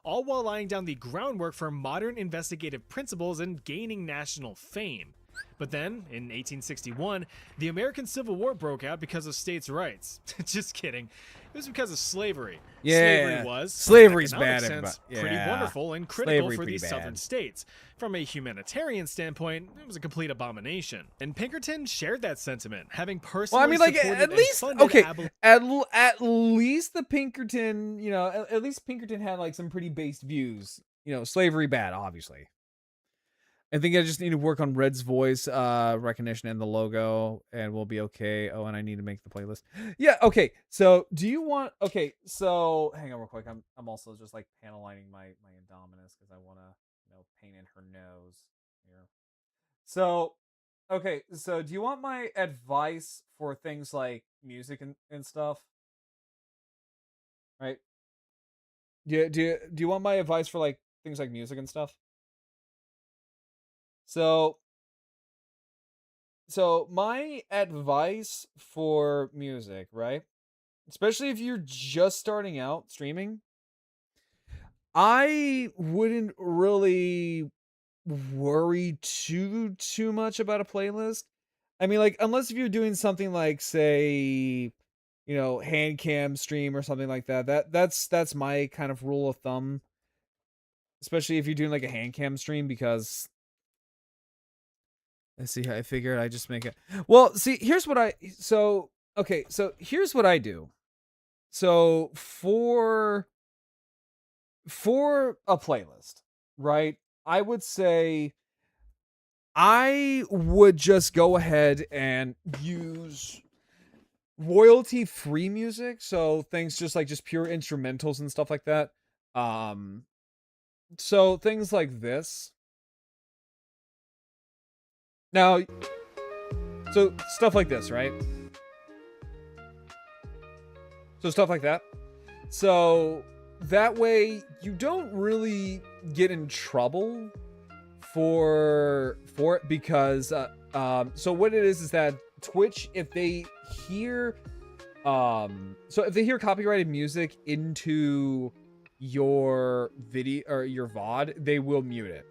All while laying down the groundwork for modern investigative principles and gaining national fame. But then, in 1861, the American Civil War broke out because of states' rights. Just kidding. It was because of slavery. Yeah, Slavery was, slavery's in an economic bad, sense, everybody. pretty Yeah. wonderful and critical Slavery for pretty these southern bad. states. From a humanitarian standpoint, it was a complete abomination. And Pinkerton shared that sentiment, having personally Well, I mean, like, supported at and least, funded okay, abolition. at least the Pinkerton, you know, at least Pinkerton had, like, some pretty based views. You know, slavery bad, obviously. I think I just need to work on Red's voice recognition and the logo, and we'll be okay. Oh, and I need to make the playlist. Yeah, okay. So, do you want? Okay, so hang on real quick. I'm also just like panel lining my Indominus because I want to paint in her nose here. So, okay. So, do you want my advice for things like music and stuff? Right? Do you want my advice for like things like music and stuff? So my advice for music, right? Especially if you're just starting out streaming, I wouldn't really worry too much about a playlist. I mean, like, unless if you're doing something like, say, hand cam stream or something like that. That's my kind of rule of thumb. Especially if you're doing like a hand cam stream, because let's see how I figured I just make it. Well, see, here's what here's what I do. So for a playlist, right? I would say I would just go ahead and use royalty-free music, so things just pure instrumentals and stuff like that. So things like this. Now, so stuff like this, right? So stuff like that. So that way you don't really get in trouble for it, because so what it is that Twitch, if they hear copyrighted music into your video or your VOD, they will mute it.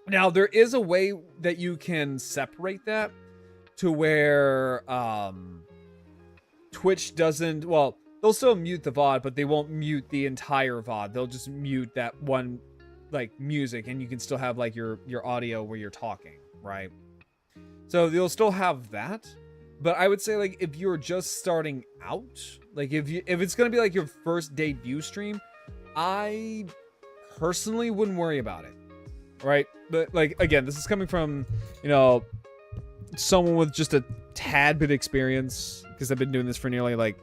Now, there is a way that you can separate that to where Twitch doesn't, well, they'll still mute the VOD, but they won't mute the entire VOD. They'll just mute that one, like, music, and you can still have, like, your audio where you're talking, right? So you'll still have that, but I would say, like, if you're just starting out, like, if it's gonna be, like, your first debut stream, I personally wouldn't worry about it, right? But, like, again, this is coming from, you know, someone with just a tad bit experience, because I've been doing this for nearly like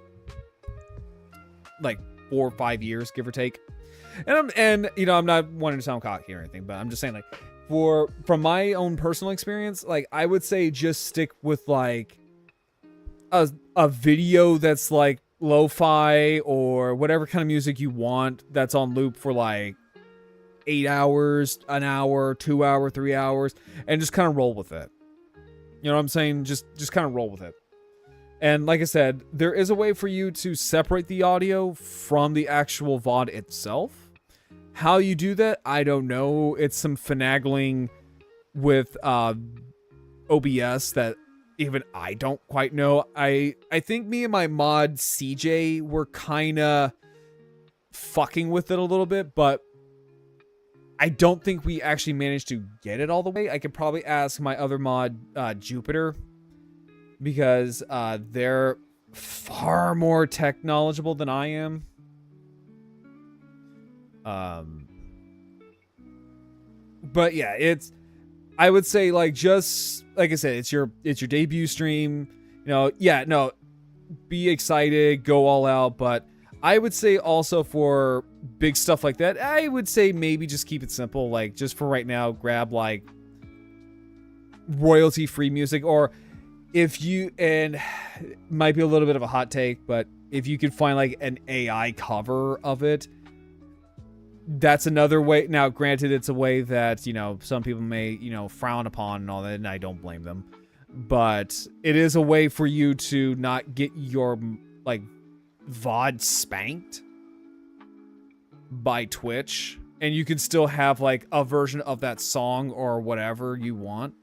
4 or 5 years, give or take. And you know, I'm not wanting to sound cocky or anything, but I'm just saying, like, from my own personal experience, like, I would say just stick with like a video that's like lo-fi or whatever kind of music you want that's on loop for like 8 hours, an hour, 2 hour, 3 hours, and just kind of roll with it. You know what I'm saying? Just kind of roll with it. And like I said, there is a way for you to separate the audio from the actual VOD itself. How you do that, I don't know. It's some finagling with OBS that even I don't quite know. I think me and my mod CJ were kind of fucking with it a little bit, but I don't think we actually managed to get it all the way. I could probably ask my other mod, Jupiter, because they're far more tech knowledgeable than I am. But yeah, I would say, like, just like I said, it's your debut stream. You know, yeah, no, be excited, go all out. But I would say also for big stuff like that, I would say maybe just keep it simple. Like, just for right now, grab like royalty-free music, or if you, and it might be a little bit of a hot take, but if you could find like an AI cover of it, that's another way. Now, granted, it's a way that, you know, some people may, you know, frown upon and all that, and I don't blame them. But it is a way for you to not get your, like, VOD spanked by Twitch, and you can still have, like, a version of that song or whatever you want.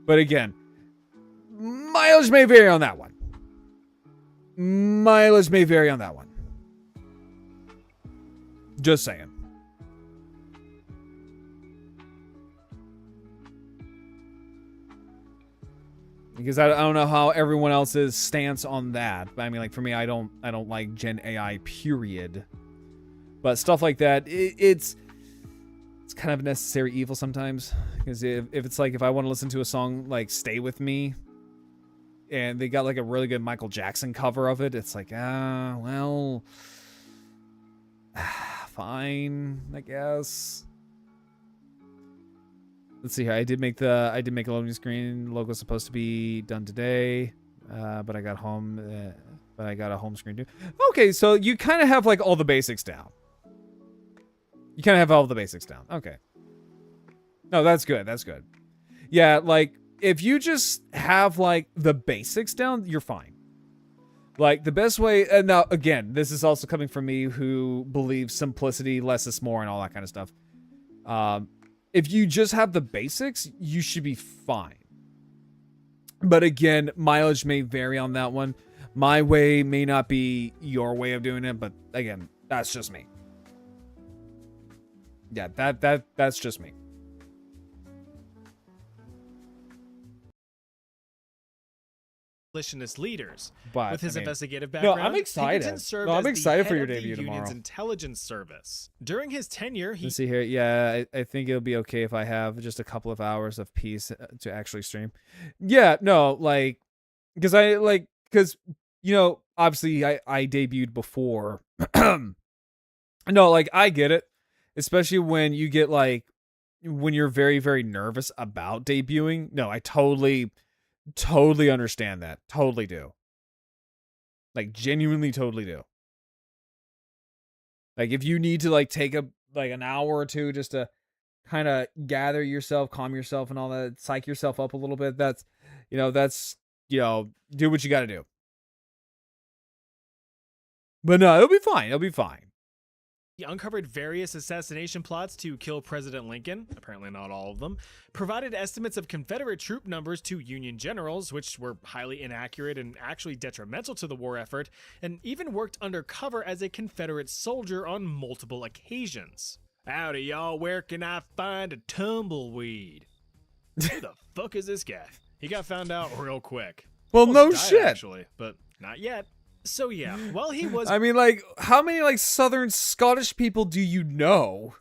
But again, mileage may vary on that one. Mileage may vary on that one. Just saying. Because I don't know how everyone else's stance on that. But I mean, like, for me, I don't like Gen AI, period. But stuff like that, it's kind of a necessary evil sometimes. Because if it's like, if I want to listen to a song like Stay With Me, and they got like a really good Michael Jackson cover of it, it's like, well, fine, I guess. Let's see here. I did make a loading screen. Logo's supposed to be done today, but I got home. But I got a home screen too. Okay, so you kind of have like all the basics down. You kind of have all the basics down. Okay. No, that's good. That's good. Yeah, like if you just have like the basics down, you're fine. Like, the best way, and now, again, this is also coming from me who believes simplicity, less is more, and all that kind of stuff. If you just have the basics, you should be fine. But again, mileage may vary on that one. My way may not be your way of doing it, but again, that's just me. Yeah, that's just me. Abolitionist leaders. But with his I mean, investigative background, I'm excited. Pinkerton served No, I'm as the excited for head your of the debut union's tomorrow. intelligence service. During his tenure, he Let's see here. Yeah, I think it'll be okay if I have just a couple of hours of peace to actually stream. Yeah, no, like, because you know, obviously I debuted before. No, like, I get it, especially when you get like when you're very, very nervous about debuting. No, I totally understand that. Totally do. Like, genuinely totally do. Like, if you need to like take an hour or two just to kind of gather yourself, calm yourself and all that, psych yourself up a little bit, that's do what you got to do. But no, it'll be fine. It'll be fine. He uncovered various assassination plots to kill President Lincoln, apparently not all of them, provided estimates of Confederate troop numbers to Union generals, which were highly inaccurate and actually detrimental to the war effort, and even worked undercover as a Confederate soldier on multiple occasions. Howdy, y'all, where can I find a tumbleweed? Who the fuck is this guy? He got found out real quick. Well, Almost no died, shit. actually, but not yet. So yeah, while he was I mean, like, how many, like, Southern Scottish people do you know?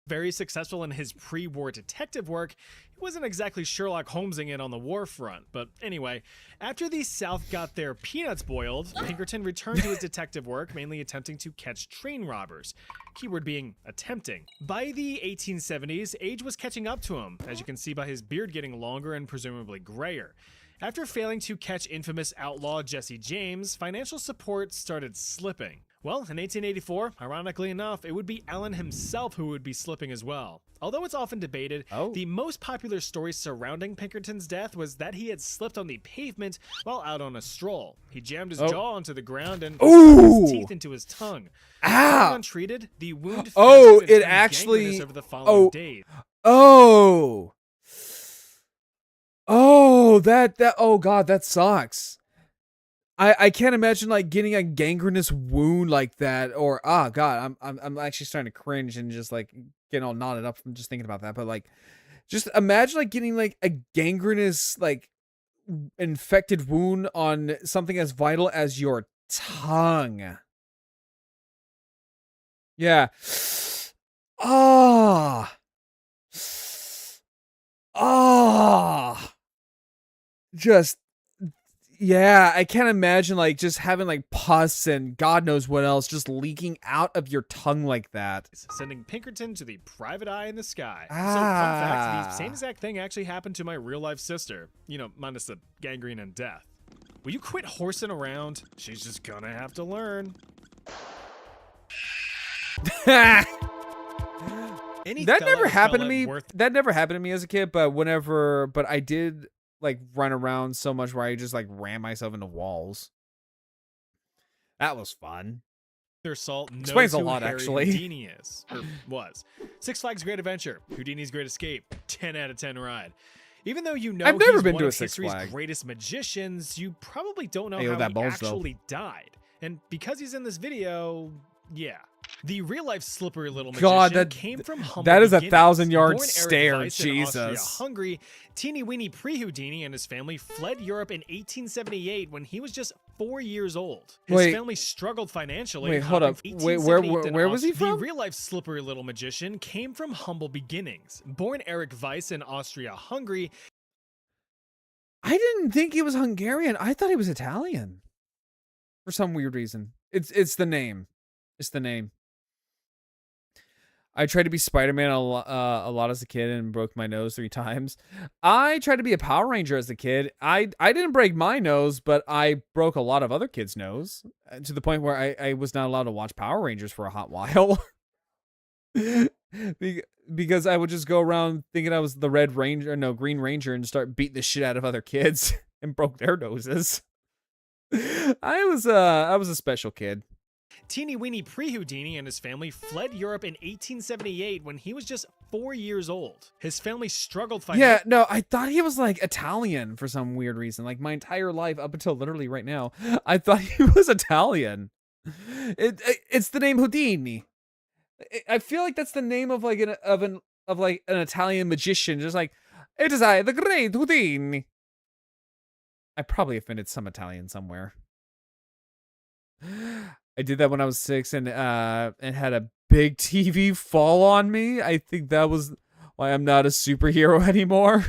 very successful in his pre-war detective work, he wasn't exactly Sherlock Holmesing it on the war front. But anyway, after the South got their peanuts boiled, Pinkerton returned to his detective work, mainly attempting to catch train robbers. Keyword being attempting. By the 1870s, age was catching up to him, as you can see by his beard getting longer and presumably grayer. After failing to catch infamous outlaw Jesse James, financial support started slipping. Well, in 1884, ironically enough, it would be Allen himself who would be slipping as well. Although it's often debated, the most popular story surrounding Pinkerton's death was that he had slipped on the pavement while out on a stroll. He jammed his jaw onto the ground and stuck his teeth into his tongue. Ow! Untreated, the wound Oh, festered and it turned actually- gangrenous over the following days. Oh, oh God, that sucks. I can't imagine like getting a gangrenous wound like that, or God, I'm actually starting to cringe and just like getting all knotted up from just thinking about that. But like, just imagine like getting like a gangrenous like infected wound on something as vital as your tongue. Yeah. Just, yeah, I can't imagine like just having like pus and God knows what else just leaking out of your tongue like that. Sending Pinkerton to the private eye in the sky. So, fun fact, the same exact thing actually happened to my real-life sister. You know, minus the gangrene and death. Will you quit horsing around? She's just gonna have to learn. That never happened to me. That never happened to me as a kid, but but I did like run around so much where I just like ran myself into walls. That was fun. Their salt Explains knows a who lot, Harry actually. Houdini is, or was. Six Flags Great Adventure, Houdini's Great Escape, 10 out of 10 ride. Even though you know I've never he's been one to a of Six history's Flag. greatest magicians, you probably don't know Hey, how that he bulge, though. actually died. And because he's in this video, yeah. The real-life slippery little magician God, came from humble that is a beginnings. 1,000-yard Born Eric stare, Weiss in Jesus. Austria-Hungary, teeny-weeny pre-Houdini and his family fled Europe in 1878 when he was just 4 years old. His Wait. family struggled financially. Wait, hold up. hopping Wait, 1878 where was he The from? real-life slippery little magician came from humble beginnings. Born Eric Weiss in Austria-Hungary, I didn't think he was Hungarian. I thought he was Italian. For some weird reason. It's the name. It's the name. I tried to be Spider-Man a lot as a kid and broke my nose 3 times. I tried to be a Power Ranger as a kid. I didn't break my nose, but I broke a lot of other kids' nose to the point where I was not allowed to watch Power Rangers for a hot while. Because I would just go around thinking I was the Green Ranger and start beating the shit out of other kids and broke their noses. I was a special kid. teeny-weeny pre-Houdini and his family fled Europe in 1878 when he was just 4 years old. His family struggled financially. Yeah, no, I thought he was like Italian for some weird reason. Like my entire life up until literally right now, I thought he was Italian. It's the name Houdini. I feel like that's the name of like an Italian magician. Just like, it is I, the great Houdini. I probably offended some Italian somewhere. I did that when I was 6 and had a big TV fall on me. I think that was why I'm not a superhero anymore.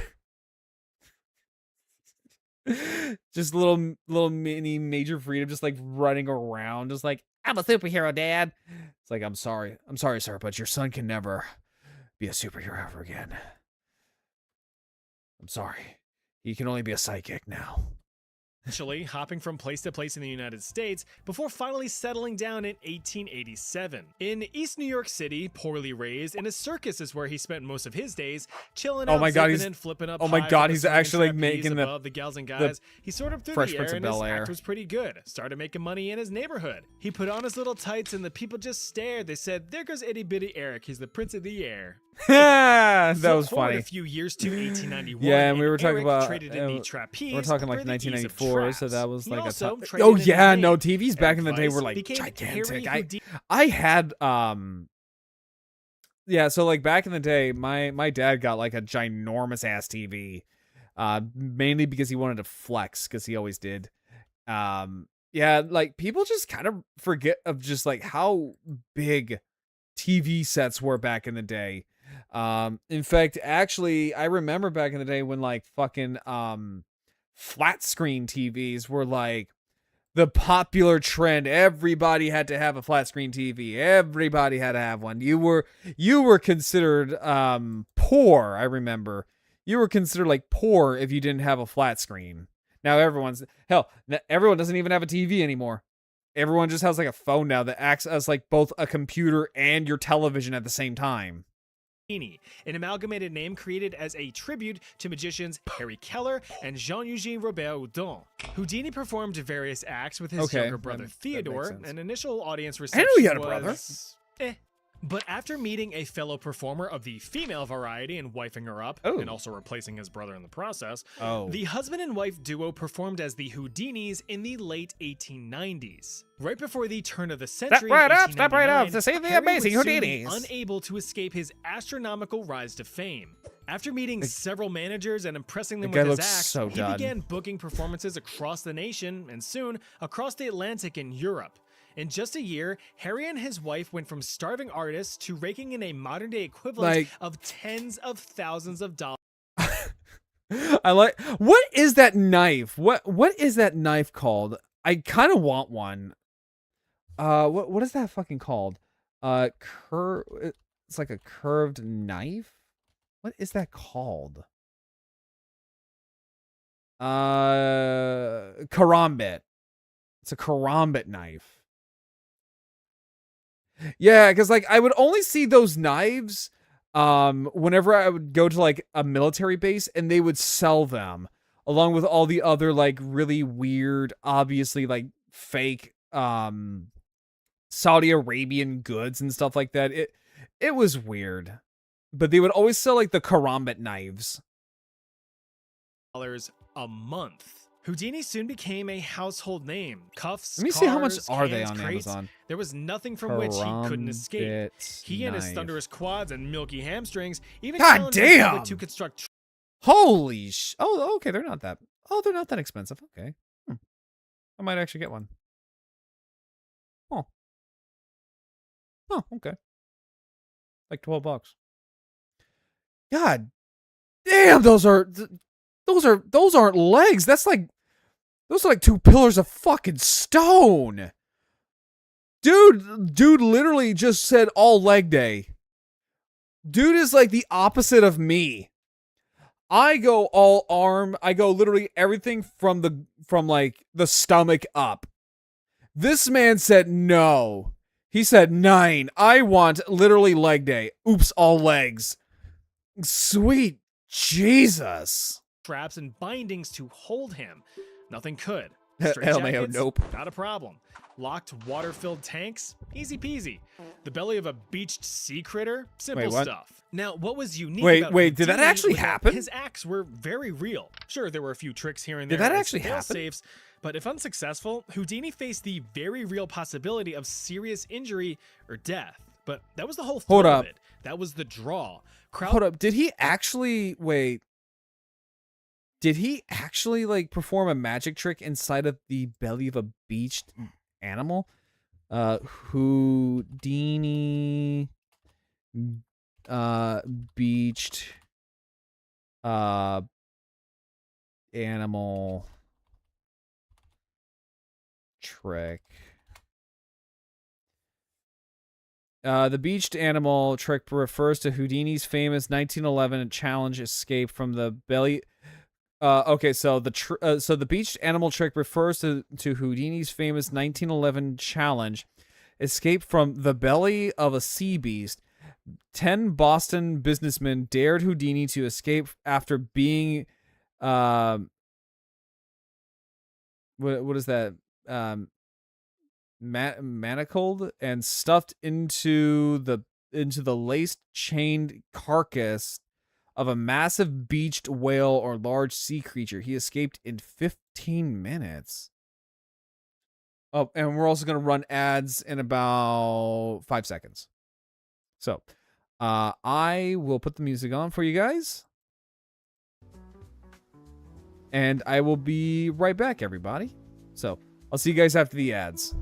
Just little mini Major Freedom just like running around just like, I'm a superhero, Dad. It's like, I'm sorry, sir, but your son can never be a superhero ever again. I'm sorry. He can only be a psychic now. Eventually hopping from place to place in the United States before finally settling down in 1887. In East New York City, poorly raised, in a circus is where he spent most of his days, chilling out, zipping and flipping up. Oh my high God, from the he's swinging actually trapeze making above the gals and guys. He soared up through Fresh the Prince air of and his Bel-Air. act was pretty good. Started making money in his neighborhood. He put on his little tights and the people just stared. They said, "There goes itty bitty Eric. He's the prince of the air." that was Forward funny. a few years to 1891. Yeah, and we were talking Eric about traded in the trapeze we're talking like for the ease of 1994, so traps. that was He like a also top. traded Oh in his yeah, name. no, TVs back Eric in the day Weiss were like became gigantic. Harry I had yeah, so like back in the day, my dad got like a ginormous ass TV, mainly because he wanted to flex, because he always did. Yeah, like people just kind of forget of just like how big TV sets were back in the day. In fact, actually, I remember back in the day when like fucking flat screen TVs were like the popular trend. Everybody had to have a flat screen TV. Everybody had to have one. You were considered poor, I remember. You were considered like poor if you didn't have a flat screen. Now everyone doesn't even have a TV anymore. Everyone just has like a phone now that acts as like both a computer and your television at the same time. An amalgamated name created as a tribute to magicians Harry Keller and Jean-Eugène Robert Houdin. Houdini performed various acts with his younger brother Theodore, and initial audience reception I knew he had a was brother. But after meeting a fellow performer of the female variety and wifing her up, and also replacing his brother in the process, the husband and wife duo performed as the Houdinis in the late 1890s. Right before the turn of the century, Step right up to see the Harry amazing would soon be Houdinis. unable to escape his astronomical rise to fame. After meeting several managers and impressing them with his acts, he began booking performances across the nation and soon across the Atlantic in Europe. In just a year, Harry and his wife went from starving artists to raking in a modern-day equivalent of tens of thousands of dollars. I like. What is that knife? What is that knife called? I kind of want one. What is that fucking called? It's like a curved knife. What is that called? Karambit. It's a karambit knife. Yeah, because like I would only see those knives whenever I would go to like a military base and they would sell them along with all the other like really weird, obviously like fake Saudi Arabian goods and stuff like that. It was weird. But they would always sell like the karambit knives. A month. Houdini soon became a household name. Cuffs, Let me cars, see how much are they cans, on crates. Amazon. There was nothing from which he couldn't escape. He and his knife. thunderous quads and milky hamstrings even God challenged the damn! public to construct. Holy oh, okay, they're not that. Oh, they're not that expensive. Okay. I might actually get one. Oh. Oh, okay. Like $12. God damn, those aren't legs. Those are like two pillars of fucking stone. Dude literally just said all leg day. Dude is like the opposite of me. I go all arm. I go literally everything from like the stomach up. This man said no. He said 9. I want literally leg day. Oops, all legs. Sweet Jesus. Straps and bindings to hold him. Nothing could. LMAO, nope. Not a problem. Locked water-filled tanks? Easy peasy. The belly of a beached sea critter? Simple stuff. Now, what was unique about did that Houdini actually was that happen? His acts were very real. Sure, there were a few tricks here and Did there. that actually happen? Safes, but if unsuccessful, Houdini faced the very real possibility of serious injury or death. But that was the whole thrill of it. That was the draw. Hold up. Did he actually like perform a magic trick inside of the belly of a beached animal? Houdini beached animal trick. The beached animal trick refers to Houdini's famous 1911 challenge escape from the belly Okay, so the beached animal trick refers to Houdini's famous 1911 challenge: escape from the belly of a sea beast. 10 Boston businessmen dared Houdini to escape after being, um, what is that? Um, manacled and stuffed into the laced chained carcass of a massive beached whale or large sea creature. He escaped in 15 minutes. Oh, and we're also going to run ads in about 5 seconds. So, I will put the music on for you guys. And I will be right back, everybody. So, I'll see you guys after the ads.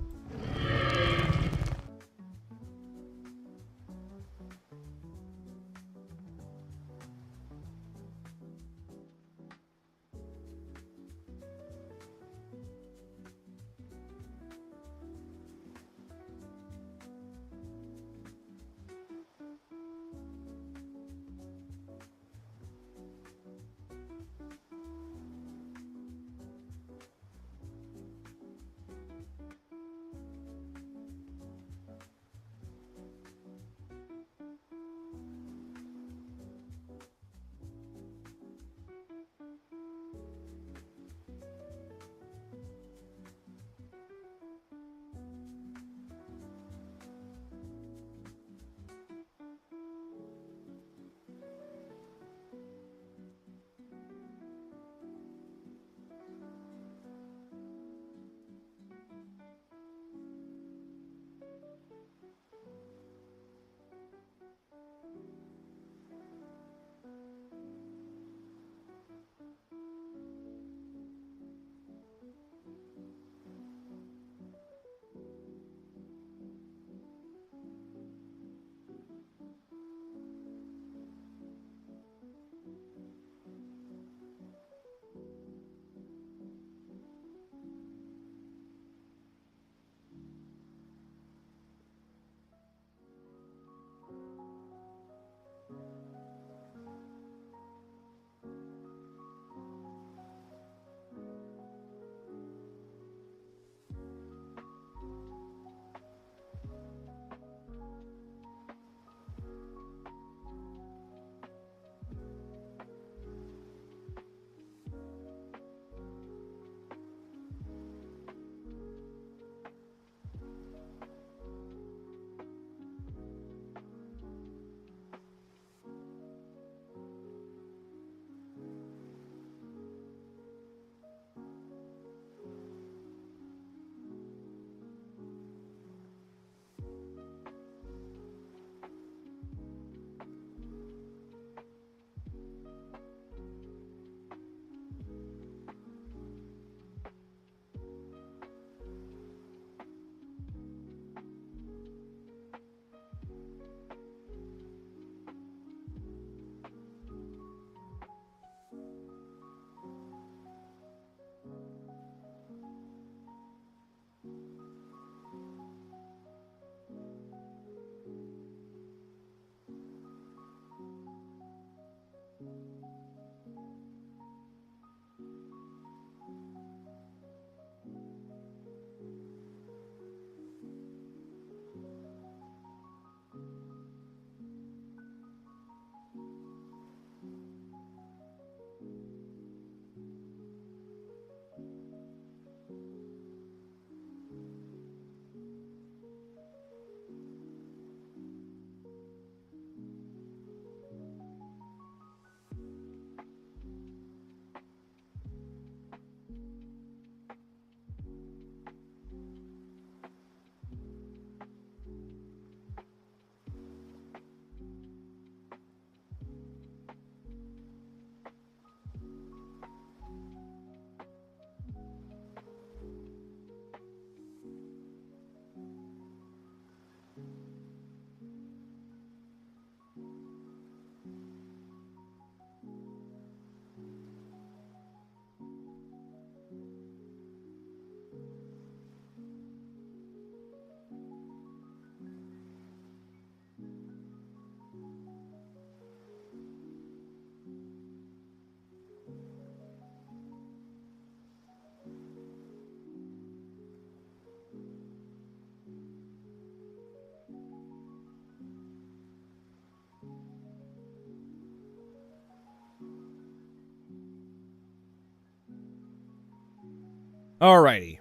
Alrighty.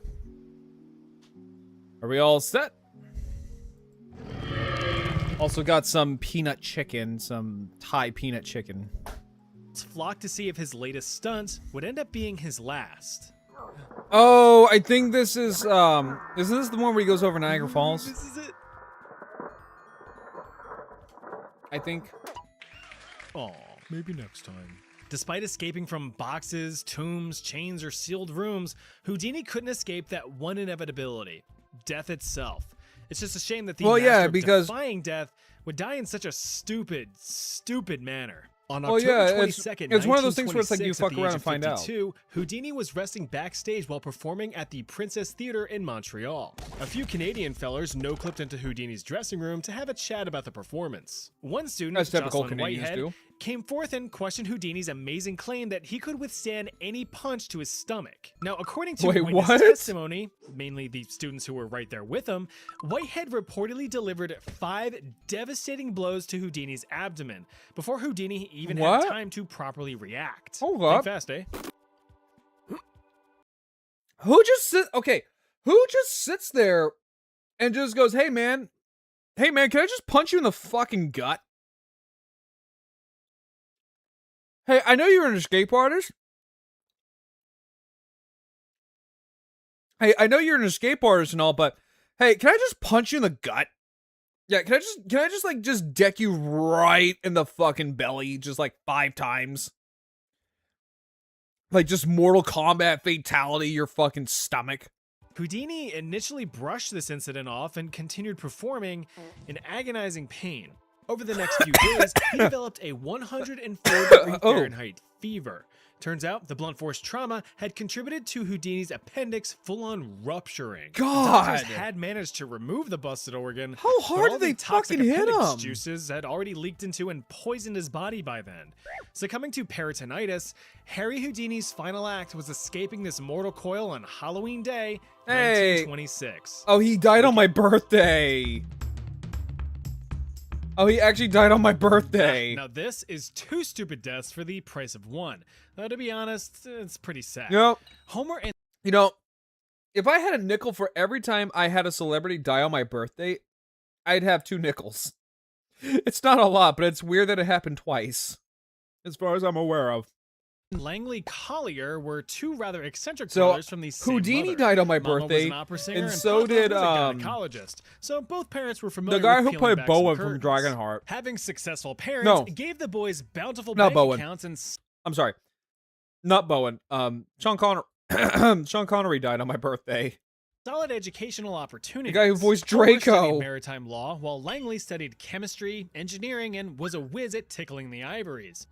Are we all set? Also got some peanut chicken, some Thai peanut chicken. Flocked to see if his latest stunt would end up being his last. Oh, I think this is isn't this the one where he goes over Niagara Falls? This is it. I think. Aw, maybe next time. Despite escaping from boxes, tombs, chains, or sealed rooms, Houdini couldn't escape that one inevitability: death itself. It's just a shame that the master of defying death would die in such a stupid manner. On October 22nd, it's one of those things where it's like you fuck around and find out. Houdini was resting backstage while performing at the Princess Theatre in Montreal. A few Canadian fellers no-clipped into Houdini's dressing room to have a chat about the performance. One student, as typical Jocelyn Canadians Whitehead, do, came forth and questioned Houdini's amazing claim that he could withstand any punch to his stomach. Now, according to witness testimony, mainly the students who were right there with him, Whitehead reportedly delivered 5 devastating blows to Houdini's abdomen before Houdini even had time to properly react. Hold up. Think fast, eh? Who just sits there and just goes, hey man, can I just punch you in the fucking gut? Hey, I know you're an escape artist. Hey, I know you're an escape artist and all, but hey, can I just punch you in the gut? Yeah, can I just like just deck you right in the fucking belly just like 5 times? Like just Mortal Kombat fatality your fucking stomach. Houdini initially brushed this incident off and continued performing in agonizing pain. Over the next few days, he developed a 104-degree Fahrenheit fever. Turns out the blunt force trauma had contributed to Houdini's appendix full-on rupturing. God! Doctors had managed to remove the busted organ. How hard did they fucking hit him? Juices had already leaked into and poisoned his body by then. Succumbing to peritonitis, Harry Houdini's final act was escaping this mortal coil on Halloween Day, 1926. Oh, he died on my birthday. Oh, he actually died on my birthday. Now this is 2 stupid deaths for the price of 1. Though to be honest, it's pretty sad. Yep. Homer and you know, if I had a nickel for every time I had a celebrity die on my birthday, I'd have 2 nickels. It's not a lot, but it's weird that it happened twice, as far as I'm aware of. Langley Collier were 2 rather eccentric brothers from the same Houdini mother. died on my Mama birthday, was an opera singer, and so Papa did was a gynecologist. So both parents were familiar the guy with who peeling played back some Bowen from curtains. Dragonheart. Having successful parents gave the boys bountiful bank accounts and I'm sorry, not Bowen. Sean Connery. Sean Connery died on my birthday. solid educational opportunities. The guy who voiced Homer Draco. studied maritime law, while Langley studied chemistry, engineering, and was a whiz at tickling the ivories.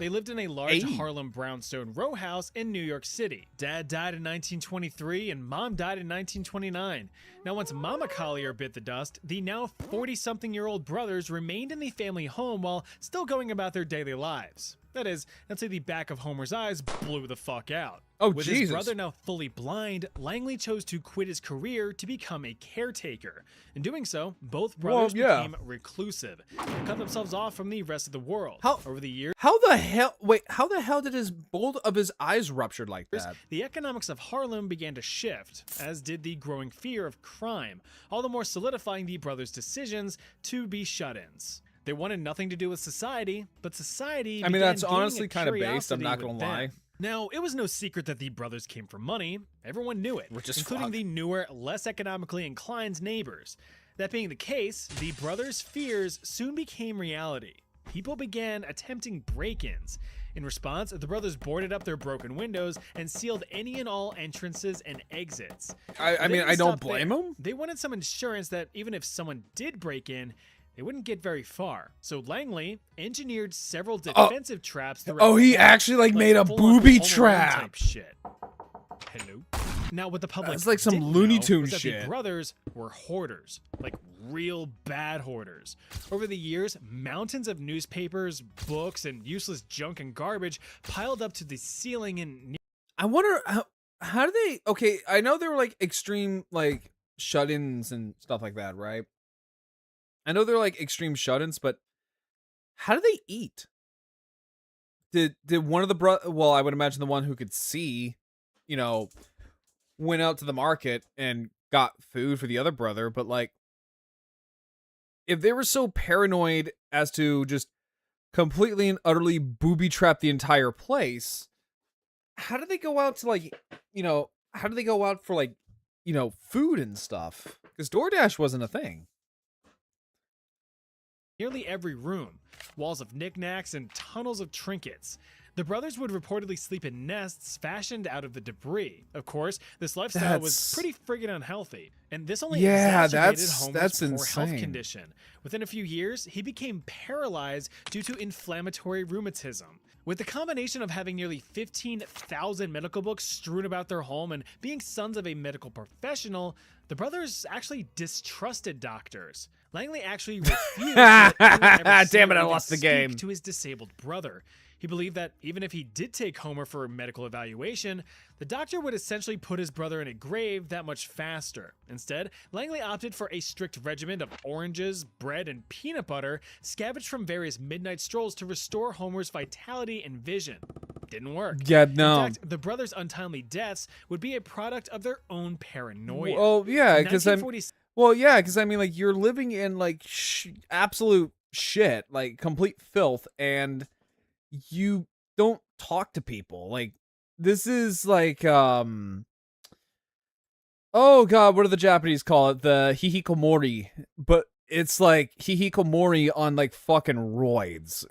They lived in a large Harlem brownstone row house in New York City. Dad died in 1923 and Mom died in 1929. Now, once Mama Collier bit the dust, the now 40-something-year-old brothers remained in the family home while still going about their daily lives. That is, until the back of Homer's eyes blew the fuck out. Oh, With Jesus. his brother now fully blind, Langley chose to quit his career to become a caretaker. In doing so, both brothers became reclusive and cut themselves off from the rest of the world. Over the years, How the hell did both of his eyes ruptured like that? the economics of Harlem began to shift, as did the growing fear of crime, all the more solidifying the brothers' decisions to be shut-ins. They wanted nothing to do with society, but society I mean, began that's gaining honestly a kind of based, I'm curiosity not gonna with them. lie. Now, it was no secret that the brothers came from money. Everyone knew it, including the newer, less economically inclined neighbors. That being the case, the brothers' fears soon became reality. People began attempting break-ins. In response, the brothers boarded up their broken windows and sealed any and all entrances and exits. I mean, I don't blame them. They wanted some insurance that even if someone did break in, they wouldn't get very far. So Langley engineered several defensive traps throughout. Oh, he actually like made a full-on booby Home Alone trap. type shit. Hello. Now, what the public That's like some didn't Looney know Tunes was that shit. The brothers were hoarders, like real bad hoarders. Over the years, mountains of newspapers, books, and useless junk and garbage piled up to the ceiling and. I wonder how do they? Okay, I know they were like extreme like shut-ins and stuff like that, right? I know they're like extreme shut-ins, but how do they eat? Did one of the well, I would imagine the one who could see, you know, went out to the market and got food for the other brother, but like, if they were so paranoid as to just completely and utterly booby trap the entire place, how did they go out to like, how did they go out for like, food and stuff? Because DoorDash wasn't a thing. Nearly every room, walls of knickknacks and tunnels of trinkets. The brothers would reportedly sleep in nests fashioned out of the debris. Of course, this lifestyle was pretty friggin' unhealthy, and this only exacerbated Homer's poor health condition. Within a few years, he became paralyzed due to inflammatory rheumatism. With the combination of having nearly 15,000 medical books strewn about their home and being sons of a medical professional, the brothers actually distrusted doctors. Langley actually refused to damn it, I lost the game. To his disabled brother. He believed that even if he did take Homer for a medical evaluation, the doctor would essentially put his brother in a grave that much faster. Instead, Langley opted for a strict regimen of oranges, bread, and peanut butter scavenged from various midnight strolls to restore Homer's vitality and vision. Didn't work. Yeah, no. In fact, the brothers' untimely deaths would be a product of their own paranoia. Well, yeah, because I mean, like, you're living in like absolute shit, like complete filth, and you don't talk to people. Like, this is like oh god, what do the Japanese call it? The hikikomori, but it's like hikikomori on like fucking roids.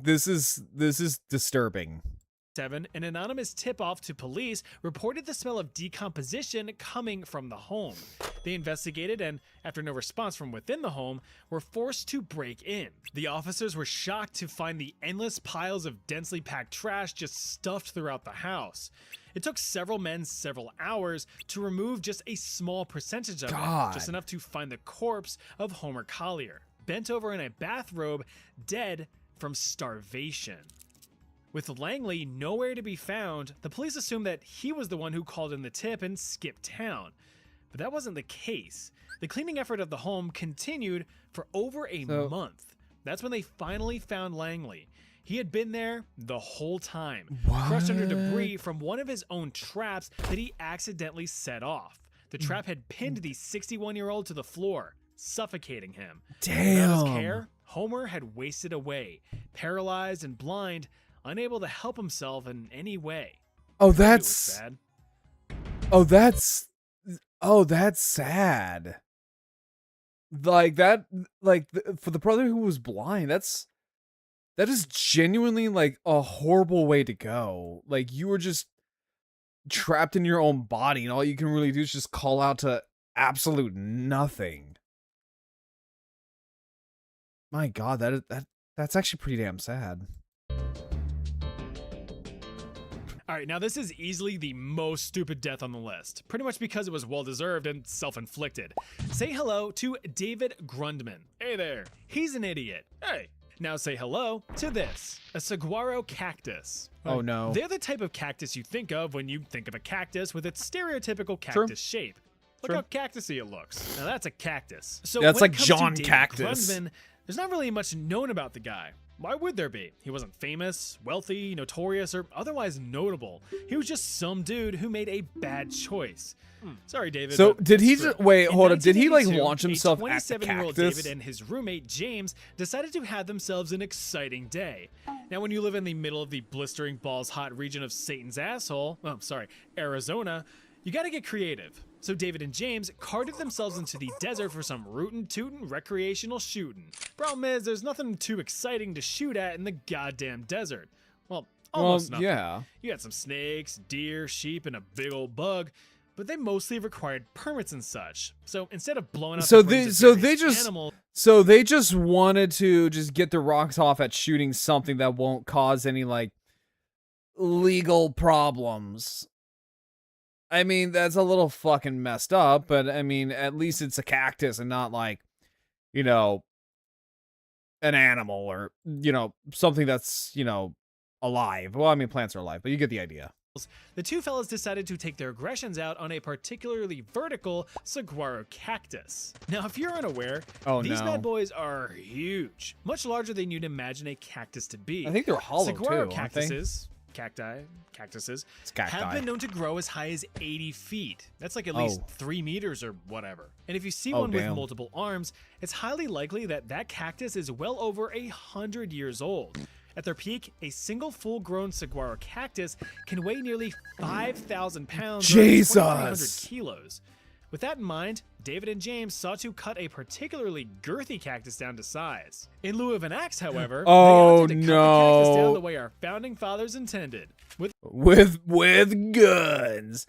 This is disturbing. An anonymous tip-off to police reported the smell of decomposition coming from the home. They investigated and, after no response from within the home, were forced to break in. The officers were shocked to find the endless piles of densely packed trash just stuffed throughout the house. It took several men several hours to remove just a small percentage of it, just enough to find the corpse of Homer Collier, bent over in a bathrobe, dead from starvation. With Langley nowhere to be found, the police assumed that he was the one who called in the tip and skipped town. But that wasn't the case. The cleaning effort of the home continued for over a month. That's when they finally found Langley. He had been there the whole time, crushed under debris from one of his own traps that he accidentally set off. The trap had pinned the 61-year-old to the floor, suffocating him. Damn. Without his care, Homer had wasted away, paralyzed and blind, unable to help himself in any way. That's sad. Like that, for the brother who was blind, that is genuinely like a horrible way to go. Like, you were just trapped in your own body, and all you can really do is just call out to absolute nothing. My God, that's actually pretty damn sad. Alright, now this is easily the most stupid death on the list, pretty much because it was well-deserved and self-inflicted. Say hello to David Grundman. Hey there, he's an idiot. Hey. Now say hello to this, a saguaro cactus. Oh no. They're the type of cactus you think of when you think of a cactus with its stereotypical cactus shape. Look how cactusy it looks. Now that's a cactus. So that's like John David Cactus. Grundman, there's not really much known about the guy. Why would there be? He wasn't famous, wealthy, notorious, or otherwise notable. He was just some dude who made a bad choice. Sorry, David. So did he just hold up? Did he like 1982, launch himself at the 27-year-old cactus? David and his roommate James decided to have themselves an exciting day. Now, when you live in the middle of the blistering balls hot region of Satan's asshole, Arizona, you gotta get creative. So David and James carted themselves into the desert for some rootin' tootin' recreational shooting. Problem is, there's nothing too exciting to shoot at in the goddamn desert. Well, almost nothing. Yeah. You had some snakes, deer, sheep, and a big old bug, but they mostly required permits and such. So instead of blowing up animals, so they just wanted to just get the rocks off at shooting something that won't cause any like legal problems. I mean, that's a little fucking messed up, but I mean, at least it's a cactus and not like, an animal or, something that's, alive. Well, I mean, plants are alive, but you get the idea. The two fellas decided to take their aggressions out on a particularly vertical saguaro cactus. Now, if you're unaware, these bad boys are huge, much larger than you'd imagine a cactus to be. I think they're hollow saguaro too, cactuses, cactuses, It's cacti. have been known to grow as high as 80 feet. That's like at least 3 meters or whatever. And if you see one with damn. multiple arms, it's highly likely that that cactus is well over 100 years old. At their peak, a single full-grown saguaro cactus can weigh nearly 5,000 pounds, Jesus! or 2,300 kilos. With that in mind, David and James sought to cut a particularly girthy cactus down to size. In lieu of an axe, however, they opted to cut the cactus down the way our founding fathers intended. With guns.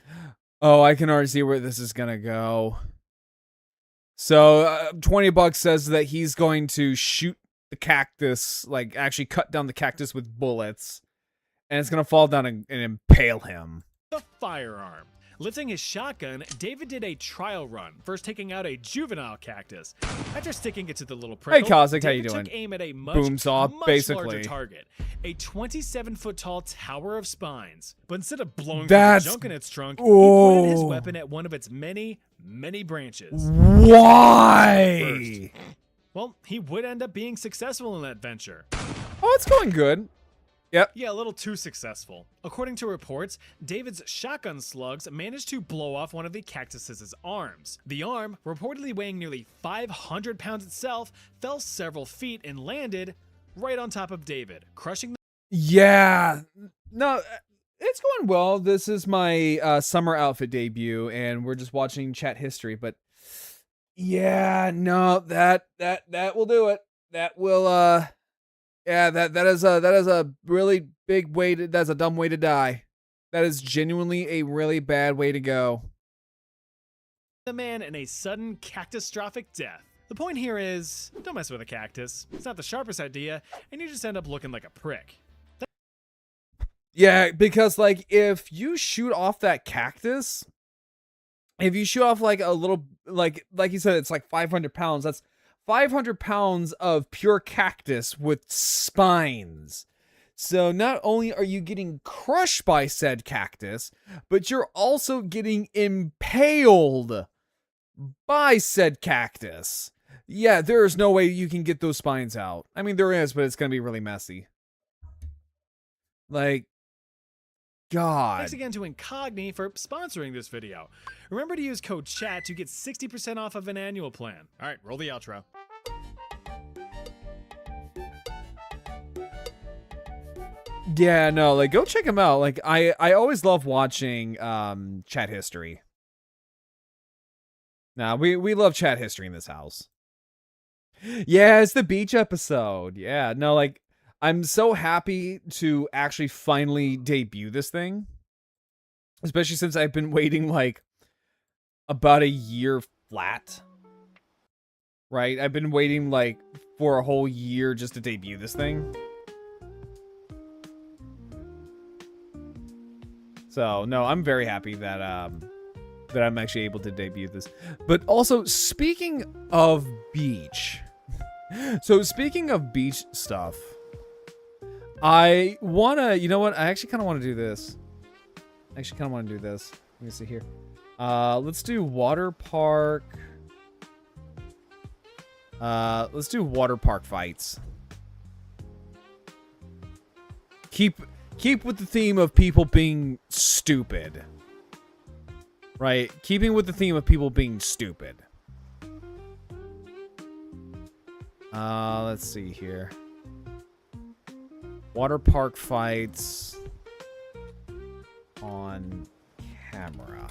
Oh, I can already see where this is gonna go. So, $20 says that he's going to shoot the cactus, like actually cut down the cactus with bullets, and it's gonna fall down and impale him. The firearm. Lifting his shotgun, David did a trial run, first taking out a juvenile cactus. After sticking it to the little prickle, Hey, Cosmic, how you David doing? took aim at a Boom saw, much basically. larger target, a 27-foot-tall tower of spines. But instead of blowing That's- the junk in its trunk, he pointed his Oh. weapon at one of its many, many branches. Why? Well, he would end up being successful in that venture. Oh, it's going good. Yep. Yeah, a little too successful. According to reports, David's shotgun slugs managed to blow off one of the cactus's arms. The arm, reportedly weighing nearly 500 pounds itself, fell several feet and landed right on top of David, crushing the Yeah. No, it's going well. This is my summer outfit debut, and we're just watching chat history. But yeah, no, that will do it. That will yeah, that is a really big way to. That's a dumb way to die. That is genuinely a really bad way to go. the man in a sudden catastrophic death. The point here is, don't mess with a cactus. It's not the sharpest idea, and you just end up looking like a prick. Yeah, because like if you shoot off that cactus, if you shoot off like a little, like you said, it's like 500 pounds. That's 500 pounds of pure cactus with spines. So not only are you getting crushed by said cactus, but you're also getting impaled by said cactus. Yeah, there is no way you can get those spines out. I mean, there is, but it's going to be really messy. Like, God. Thanks again to Incogni for sponsoring this video. Remember to use code CHAT to get 60% off of an annual plan. All right, roll the outro. Yeah, no, like go check him out. Like I always love watching chat history. Nah, we love chat history in this house. Yeah, it's the beach episode. Yeah, no, like I'm so happy to actually finally debut this thing. Especially since I've been waiting like about a year flat. Right? I've been waiting like for a whole year just to debut this thing. So, no, I'm very happy that that I'm actually able to debut this. But also, speaking of beach. So, speaking of beach stuff, I want to, you know what? I actually kind of want to do this. Let me see here. Let's do water park. Let's do water park fights. Keep with the theme of people being stupid. Right? Keeping with the theme of people being stupid. Let's see here. Water park fights on camera.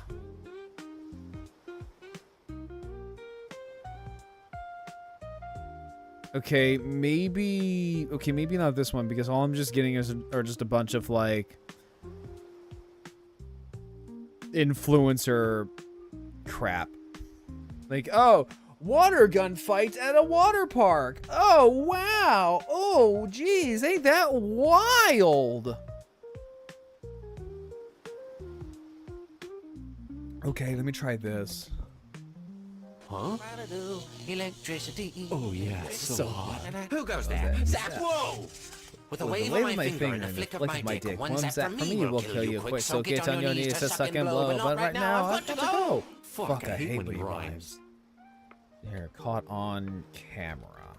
Okay, maybe not this one, because all I'm just getting are just a bunch of like influencer crap. Like, oh, water gun fight at a water park. Oh, wow. Oh, geez, ain't that wild? Okay, let me try this. Huh? Electricity. Oh yeah, so hot. Who goes there? Zap! Whoa! With a wave of my finger and a flick of my dick, one zap from me will kill you quick. So get on your knees to suck and blow. But right now, I've got to go. Fuck, I hate when he rhymes. Here, caught on camera.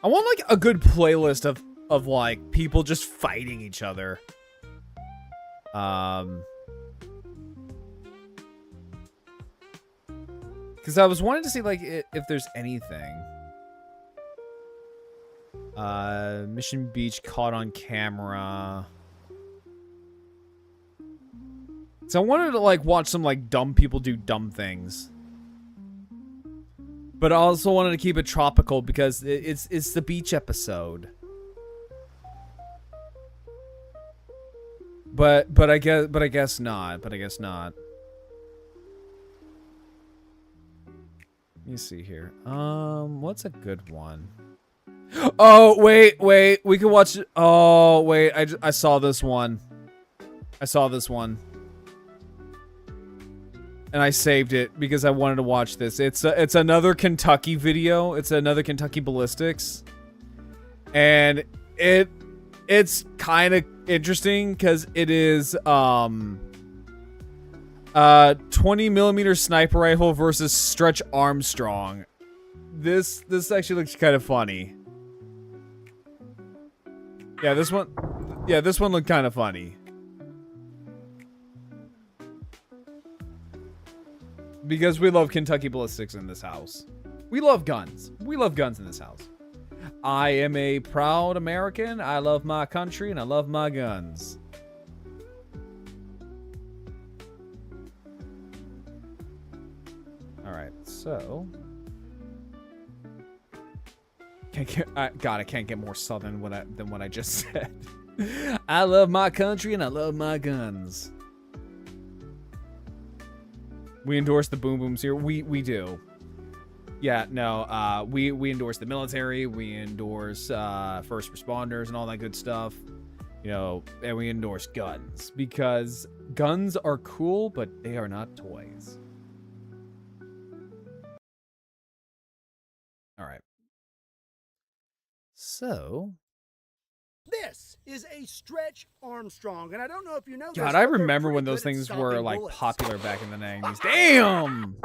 I want like a good playlist of like people just fighting each other. Because I was wanting to see like if there's anything. Mission Beach caught on camera. So I wanted to like watch some like dumb people do dumb things. But I also wanted to keep it tropical because it's the beach episode. But I guess not. Let me see here. What's a good one? Oh, wait. We can watch it. Oh, wait. I saw this one. And I saved it because I wanted to watch this. It's another Kentucky video. It's another Kentucky ballistics. And it's kind of interesting because it is 20mm sniper rifle versus Stretch Armstrong. This actually looks kind of funny. Yeah, this one looked kind of funny. Because we love Kentucky ballistics in this house. We love guns. We love guns in this house. I am a proud American. I love my country and I love my guns. Alright, so... I can't get more southern than what I just said. I love my country and I love my guns. We endorse the boom booms here. We do. Yeah, no, we endorse the military, we endorse first responders and all that good stuff. You know, and we endorse guns because guns are cool, but they are not toys. All right. So, this is a Stretch Armstrong, and I don't know if you know. God, I remember when those things were like popular back in the 90s. Damn.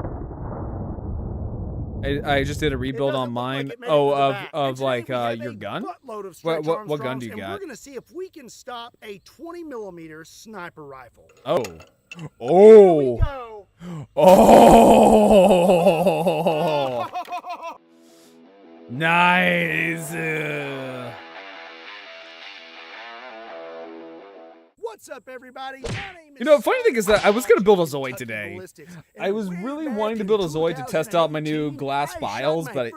I just did a rebuild on mine. Of like your gun. What gun do you got? We're gonna see if we can stop a 20mm sniper rifle. Oh. Nice. What's up, everybody? My name is You know, funny thing is that I was going to build a Zoid today. I was really wanting to build a Zoid to test out my new glass vials, but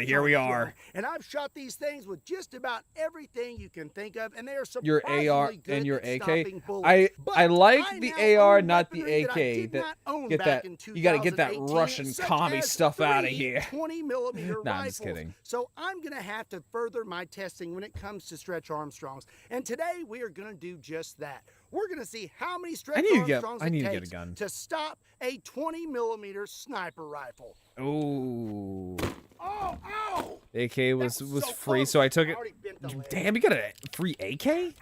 here we are. And I've shot these things with just about everything you can think of, and they are your surprisingly AR good and your at AK. stopping bullets. I like But the I now AR, own not the weaponry that I AK. did not own Get back that. in You got to get that 2018, Russian such commie as stuff out of 3 here. 20mm Nah, I'm just rifles. kidding. So I'm gonna have to further my testing when it comes to Stretch Armstrongs, and today we are gonna do just that. We're gonna see how many Stretch Armstrongs I need to it get a takes gun to stop a 20mm sniper rifle. Ooh. Oh, ow! AK was so free, close. so I took I it. already bent the leg. Damn, you got a free AK?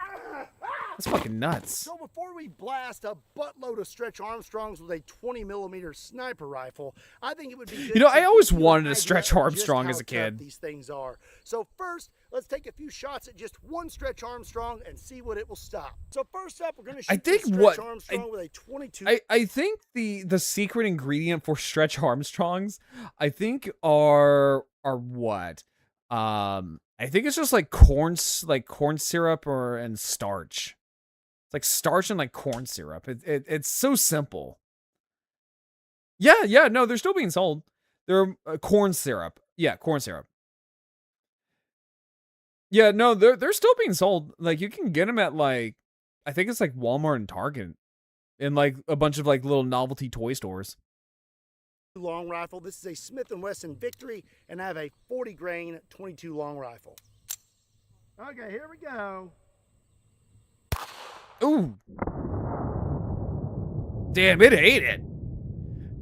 That's fucking nuts. So before we blast a buttload of Stretch Armstrongs with a 20mm sniper rifle, I think it would be good. You know, to I always give you wanted an a idea Stretch of Armstrong just as a how tough kid. These things are. So first, let's take a few shots at just one Stretch Armstrong and see what it will stop. So first up, we're going to shoot think Stretch what- Armstrong with a 22. I think the secret ingredient for Stretch Armstrongs, I think are what? I think it's just like corn syrup and starch. It's like starch and like corn syrup. It's so simple. Yeah, no, they're still being sold. They're corn syrup. Yeah, corn syrup. Yeah, no, they're still being sold. Like you can get them at like, I think it's like Walmart and Target, and like a bunch of like little novelty toy stores. Long rifle. This is a Smith & Wesson Victory, and I have a 40 grain 22 long rifle. Okay, here we go. Ooh. Damn, it ate it.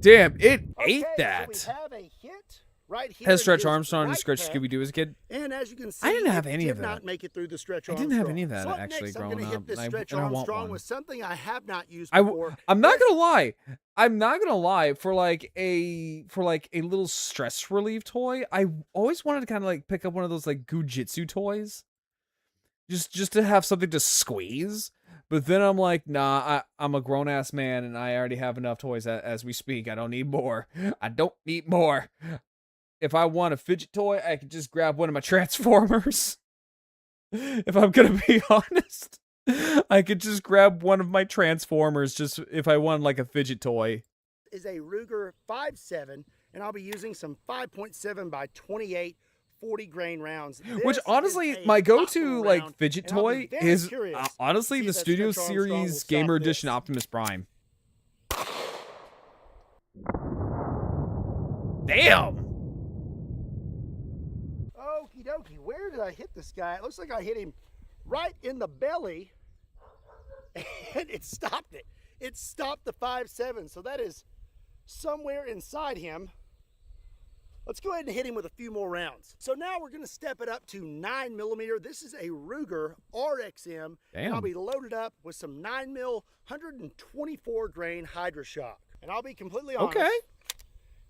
Damn, it ate Okay, that. so we have a hit right here. Has in Stretch his Armstrong and right Stretch pec. Scooby-Doo as a kid? And as you can see, I didn't have it any of did that. not make it through the Stretch I Armstrong. didn't have any of that So up actually next, I'm growing gonna hit up, this and Stretch I want Armstrong one. with something I have not used I'm before. not gonna lie. I'm not gonna lie. For like a little stress relief toy, I always wanted to kind of like pick up one of those like Gujitsu toys, just to have something to squeeze. But then I'm like, nah, I'm a grown ass man, and I already have enough toys as we speak. I don't need more. I don't need more. If I want a fidget toy, I could just grab one of my Transformers. If I'm gonna be honest, I could just grab one of my Transformers just if I want like a fidget toy. Is a Ruger 5.7, and I'll be using some 5.7 by 28 40 grain rounds. Which This honestly, is a my hospital go-to like round, fidget and I'll be toy very is curious honestly to the see if that Studio Stretch Armstrong will Series stop Gamer this. Edition Optimus Prime. Damn! Okie dokie, where did I hit this guy? It looks like I hit him right in the belly, and it stopped it. It stopped the 5.7, so that is somewhere inside him. Let's go ahead and hit him with a few more rounds. So now we're gonna step it up to 9mm. This is a Ruger RXM. And I'll Damn. be loaded up with some 9mm 124 grain Hydra Shock. And I'll be completely honest, Okay.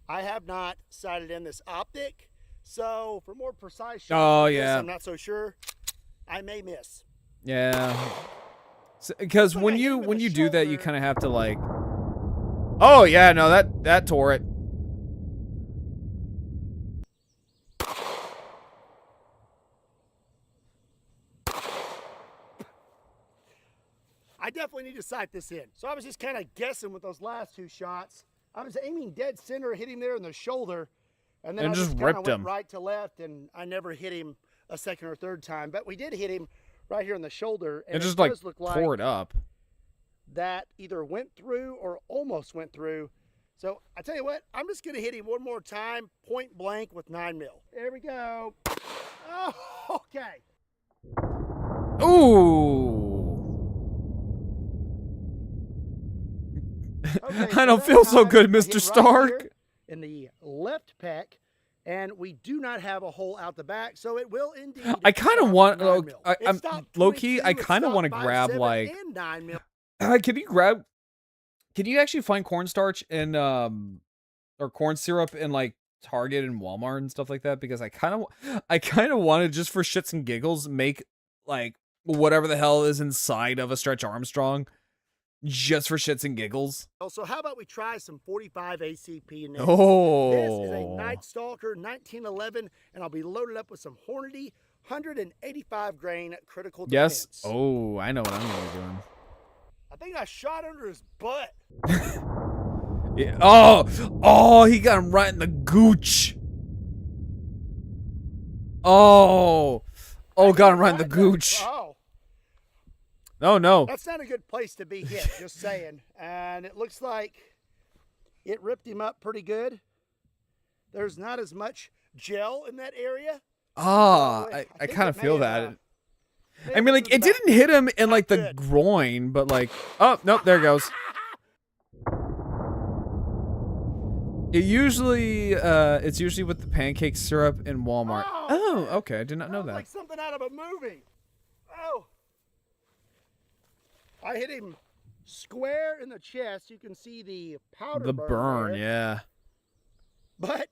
I have not sighted in this optic. So for more precise shots, Oh, like this, yeah. I'm not so sure. I may miss. Yeah. Because But when I hit you him in the do that, you shoulder. kind of have to like. Oh yeah, no, that tore it. I definitely need to sight this in. So I was just kind of guessing with those last two shots. I was aiming dead center, hit him there in the shoulder, and then And I just kinda ripped went him. right to left, and I never hit him a second or third time. But we did hit him right here in the shoulder, and It just like does look like tore it up. that either went through or almost went through. So I tell you what, I'm just gonna hit him one more time, point blank with 9mm. There we go. Oh, okay. Ooh. Okay, I don't that feel so time good, I hit Mr. right Stark. here in the left pec, and we do not have a hole out the back, so it will indeed. I kind of stop want. at 9mm. It I'm stopped low key. 22, I it kind of want to stopped grab 5.7 like. and 9mm. Can you grab? Can you actually find cornstarch and or corn syrup in like Target and Walmart and stuff like that? Because I kind of wanted just for shits and giggles make like whatever the hell is inside of a Stretch Armstrong, just for shits and giggles. So how about we try some 45 ACP next? Oh, This is a Night Stalker 1911, and I'll be loaded up with some Hornady 185 grain critical yes. defense. Oh, I know what I'm gonna be doing. I think I shot under his butt. Yeah. Oh, he got him right in the gooch. Oh, got him right in the gooch. Oh, Oh no. that's not a good place to be hit, just saying. And it looks like it ripped him up pretty good. There's not as much gel in that area. Ah, I I think kind it of may feel have, that. may I have mean, like, hit it the back. didn't hit him in, like, the good. groin, but, like... Oh, nope, there it goes. It's usually with the pancake syrup in Walmart. Oh, okay, I did not know Sounds that. like something out of a movie. Oh. I hit him square in the chest. You can see the powder The burn burn, there. yeah. But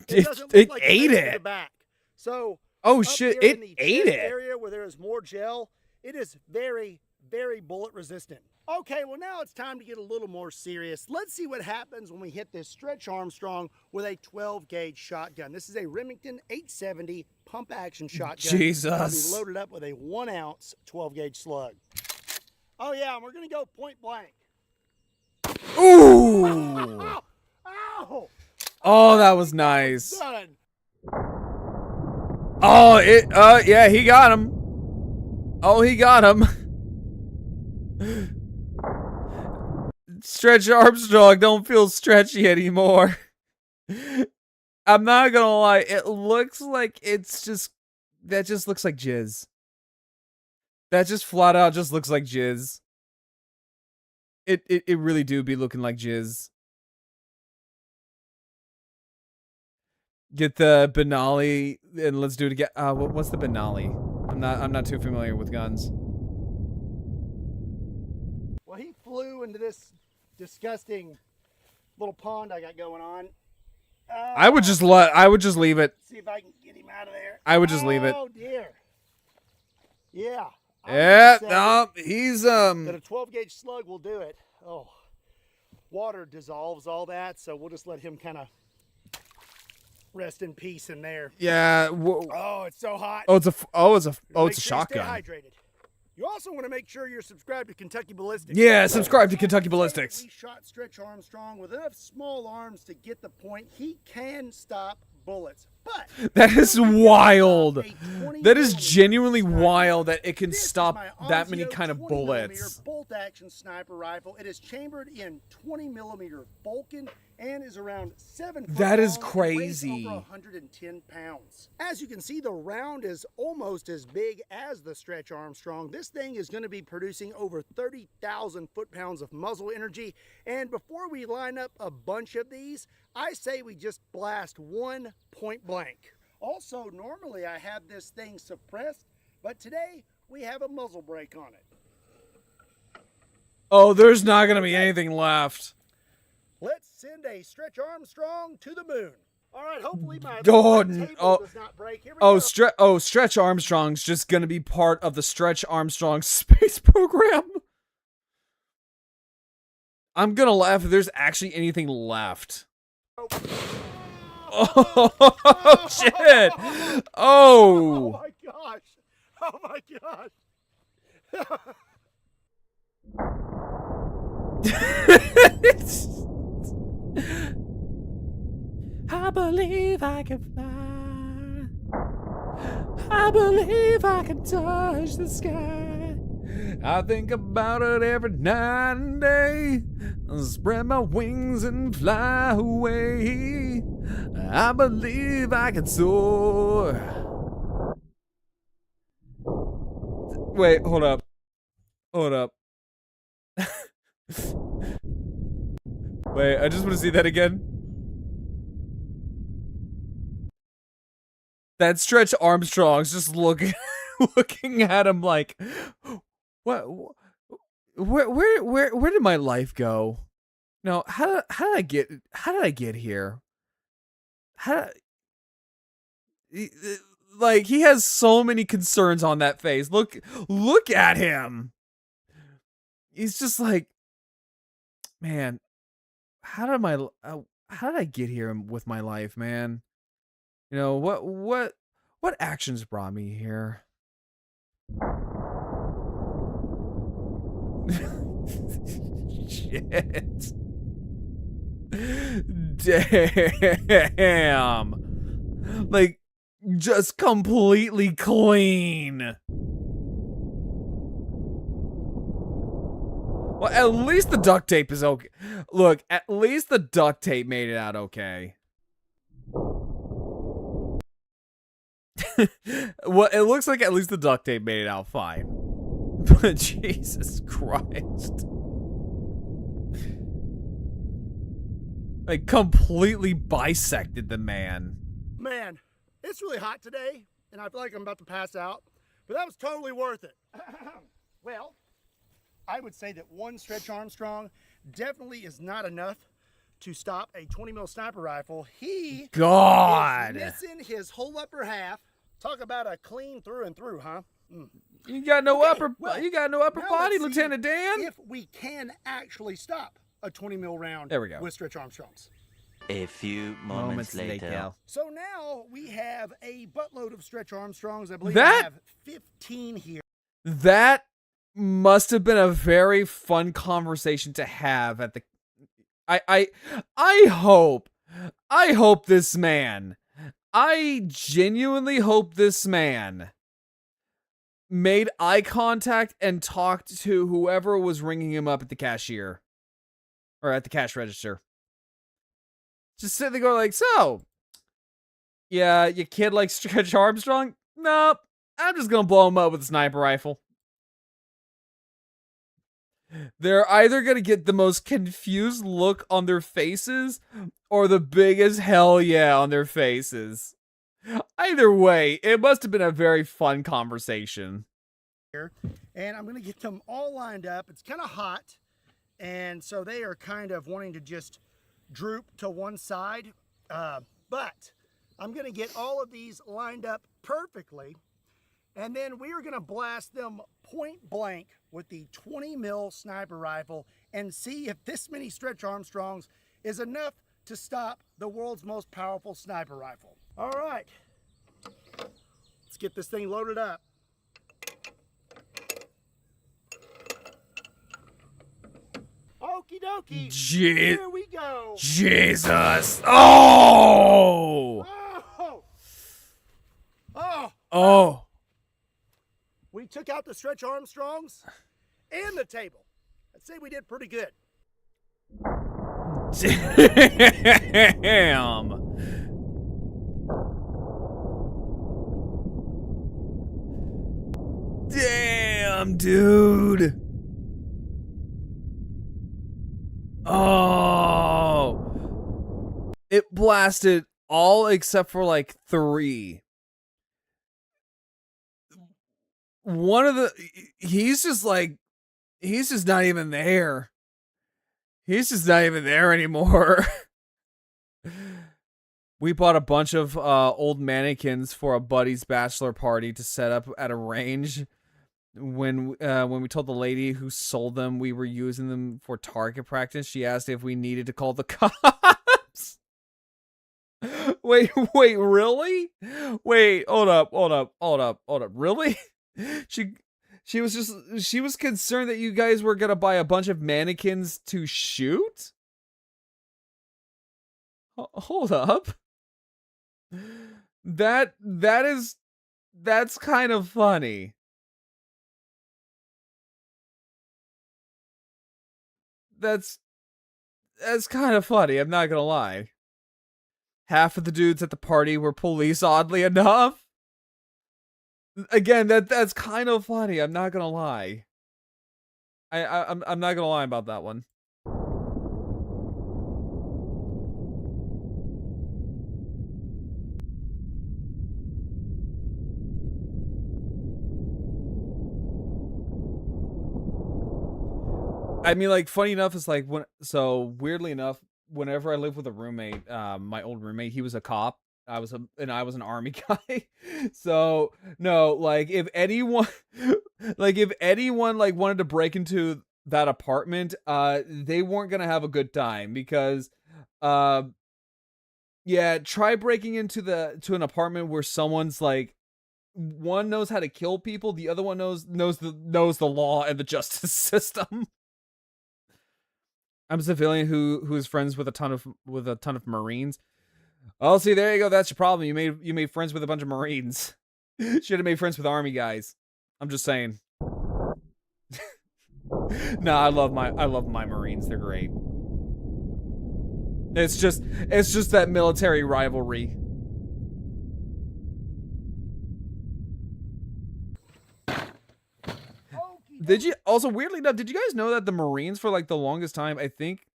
It doesn't look like ate made to the it. back. So Oh, up shit, here it in the ate chest it. area where there is more gel, it is very, very bullet resistant. Okay, well now it's time to get a little more serious. Let's see what happens when we hit this Stretch Armstrong with a 12 gauge shotgun. This is a Remington 870 pump action shotgun. Jesus. I'll be loaded up with a 1 ounce 12 gauge slug. Oh yeah, and we're gonna go point blank. Ooh! Ow! Ow! Oh, that was nice. Done. Oh, yeah, he got him. Oh, he got him. Stretch Armstrong don't feel stretchy anymore. I'm not gonna lie, it looks like that just looks like jizz. That just flat out just looks like jizz. It really do be looking like jizz. Get the Benali and let's do it again. What's the Benali? I'm not too familiar with guns. Well, he flew into this disgusting little pond I got going on. I would just leave it. See if I can get him out of there. I would just leave it. Oh dear. Yeah. Yeah, no, he's That a 12 gauge slug will do it. Oh, water dissolves all that, so we'll just let him kind of rest in peace in there. yeah. Oh, it's so hot. It's a Make sure you shotgun. Stay hydrated. You also want to make sure you're subscribed to Kentucky Ballistics. Yeah, subscribe to Kentucky Ballistics. We shot Stretch Armstrong with enough small arms to get the point. He can stop bullets, but That is wild. a 20 That is millimeter genuinely sniper wild that it can This is stop my that many Onsio kind of 20 millimeter bullets. bolt action sniper rifle. It is chambered in 20 millimeter Vulcan and is around 7 foot That is long and weighs crazy. over 110 pounds. As you can see, the round is almost as big as the Stretch Armstrong. This thing is going to be producing over 30,000 foot-pounds of muzzle energy. And before we line up a bunch of these, I say we just blast one point blank. Also, normally I have this thing suppressed, but today we have a muzzle brake on it. Oh, there's not gonna be anything left. Let's send a Stretch Armstrong to the moon. All right, hopefully my Oh, table oh, does not break. Here we go. Stretch Armstrong's just gonna be part of the Stretch Armstrong space program. I'm gonna laugh if there's actually anything left. Oh, shit! Oh Oh! my gosh! Oh my gosh! I believe I can fly. I believe I can touch the sky. I think about it every night and day. Spread my wings and fly away. I believe I can soar. Wait, hold up. Hold up. Wait, I just want to see that again. That Stretch Armstrong's just looking at him like, what? Where did my life go? No, how did I get here? Like, he has so many concerns on that face. Look at him. He's just like, man, how did I get here with my life, man? You know, what actions brought me here? Shit. Damn. Like, just completely clean. Well, at least the duct tape is okay. Look, at least the duct tape made it out okay. Well, it looks like at least the duct tape made it out fine. But Jesus Christ. Like, completely bisected the man. Man, it's really hot today, and I feel like I'm about to pass out, but that was totally worth it. Well, I would say that one Stretch Armstrong definitely is not enough to stop a 20 mil sniper rifle. He God. is missing his whole upper half. Talk about a clean through and through, huh? You got no Okay, upper well, upper now body, let's see Lieutenant Dan. if we can actually stop a 20 mil round There we go. with Stretch Armstrongs. A few moments later. So now we have a buttload of Stretch Armstrongs. I believe That- I have 15 here. That must have been a very fun conversation to have at the I hope this man, I genuinely hope this man made eye contact and talked to whoever was ringing him up at the cashier or at the cash register. Just sitting there going like, so, yeah, your kid likes Stretch Armstrong? Nope, I'm just gonna blow him up with a sniper rifle. They're either going to get the most confused look on their faces, or the biggest hell yeah on their faces. Either way, it must have been a very fun conversation. And I'm going to get them all lined up. It's kind of hot, and so they are kind of wanting to just droop to one side. But I'm going to get all of these lined up perfectly, and then we are going to blast them point blank with the 20 mil sniper rifle and see if this many Stretch Armstrongs is enough to stop the world's most powerful sniper rifle. All right, let's get this thing loaded up. Okie dokie, here we go. Jesus. Oh! Oh. We took out the Stretch Armstrongs and the table. I'd say we did pretty good. Damn. Damn, dude. Oh. It blasted all except for like 3. One of the, he's just not even there. He's just not even there anymore. We bought a bunch of old mannequins for a buddy's bachelor party to set up at a range. When we told the lady who sold them we were using them for target practice, she asked if we needed to call the cops. Wait, really? Wait, hold up. Really? She was concerned that you guys were gonna buy a bunch of mannequins to shoot? Hold up. That's kind of funny. That's kind of funny, I'm not gonna lie. Half of the dudes at the party were police, oddly enough. Again, that's kind of funny, I'm not gonna lie. I'm not gonna lie about that one. I mean, like, funny enough, it's like, weirdly enough, whenever I lived with a roommate, my old roommate, he was a cop. I was an army guy. So, no, like, if anyone like wanted to break into that apartment, they weren't gonna have a good time because, yeah, try breaking into an apartment where someone's like, one knows how to kill people, the other one knows the law and the justice system. I'm a civilian who is friends with a ton of Marines. Oh, see, there you go. That's your problem. You made friends with a bunch of Marines. Should have made friends with Army guys. I'm just saying. No, I love my Marines. They're great. It's just that military rivalry. Did you also, weirdly enough, did you guys know that the Marines for like the longest time, I think,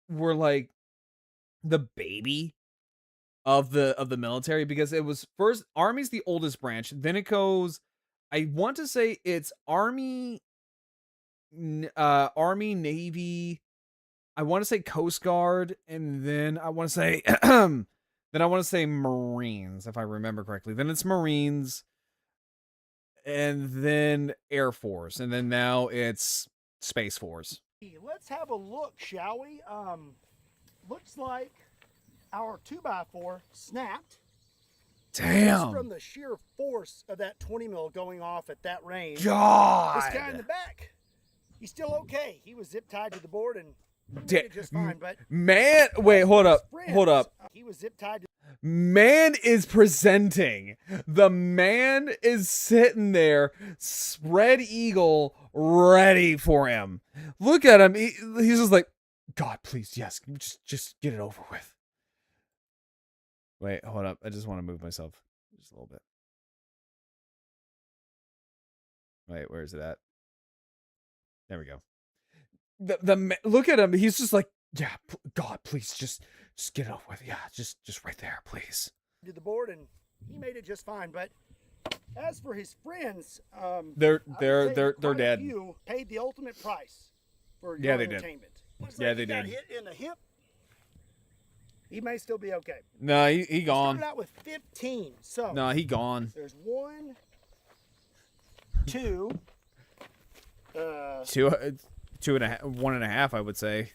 were like the baby of the military? Because it was first, Army's the oldest branch, then it goes, I want to say it's Army, Navy, I want to say Coast Guard, and then I want to say Marines, if I remember correctly. Then it's Marines, and then Air Force, and then now it's Space Force. Let's have a look, shall we? Looks like our 2x4 snapped. Damn. Just from the sheer force of that 20 mil going off at that range. God. This guy in the back, he's still okay. He was zip tied to the board and did it just fine. But man, wait, hold up. He was zip tied to. Man is presenting. The man is sitting there, spread eagle, ready for him. Look at him. He's just like, God, please, yes, just get it over with. Wait, hold up. I just want to move myself just a little bit. Wait, where is it at? There we go. Look at him. He's just like, Yeah, God, please just get it over with. Yeah, just right there, please. Did the board and he made it just fine. But as for his friends, They're quite a dead. few paid the ultimate price for Yeah, your they did. entertainment. Looks Yeah, like they he got did. hit in the hip. He may still be okay. No, he He gone. started out with 15. So No, he gone. there's 1, 2, Two and a half, 1.5, I would say.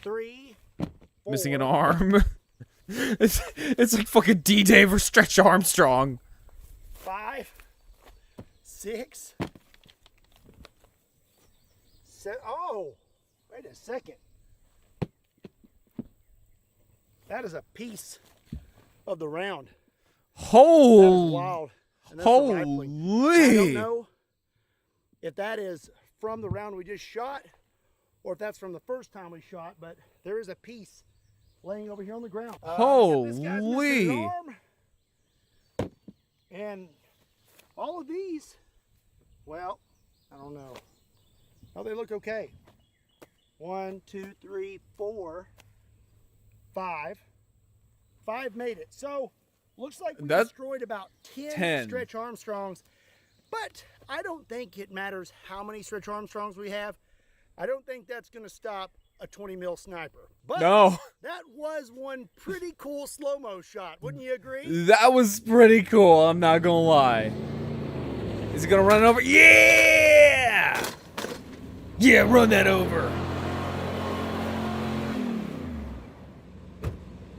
3, 4, Missing an arm. it's like fucking D-Day for Stretch Armstrong. 5, 6, 7. Oh, wait a second. That is a piece of the round. That is Holy. wild. And that's the rifling. I don't Holy. know if that is from the round we just shot or if that's from the first time we shot, but there is a piece laying over here on the ground. This guy's missing an Holy. arm. And all of these, well, I don't know. Oh, they look okay. 1, 2, 3, 4, 5. 5 made it. So, looks like we That's destroyed about 10 10. Stretch Armstrongs. But I don't think it matters how many Stretch Armstrongs we have. I don't think that's going to stop a 20 mil sniper. But No. that was one pretty cool slow-mo shot. Wouldn't you agree? That was pretty cool, I'm not gonna lie. Is he gonna run it over? Yeah! Yeah, run that over.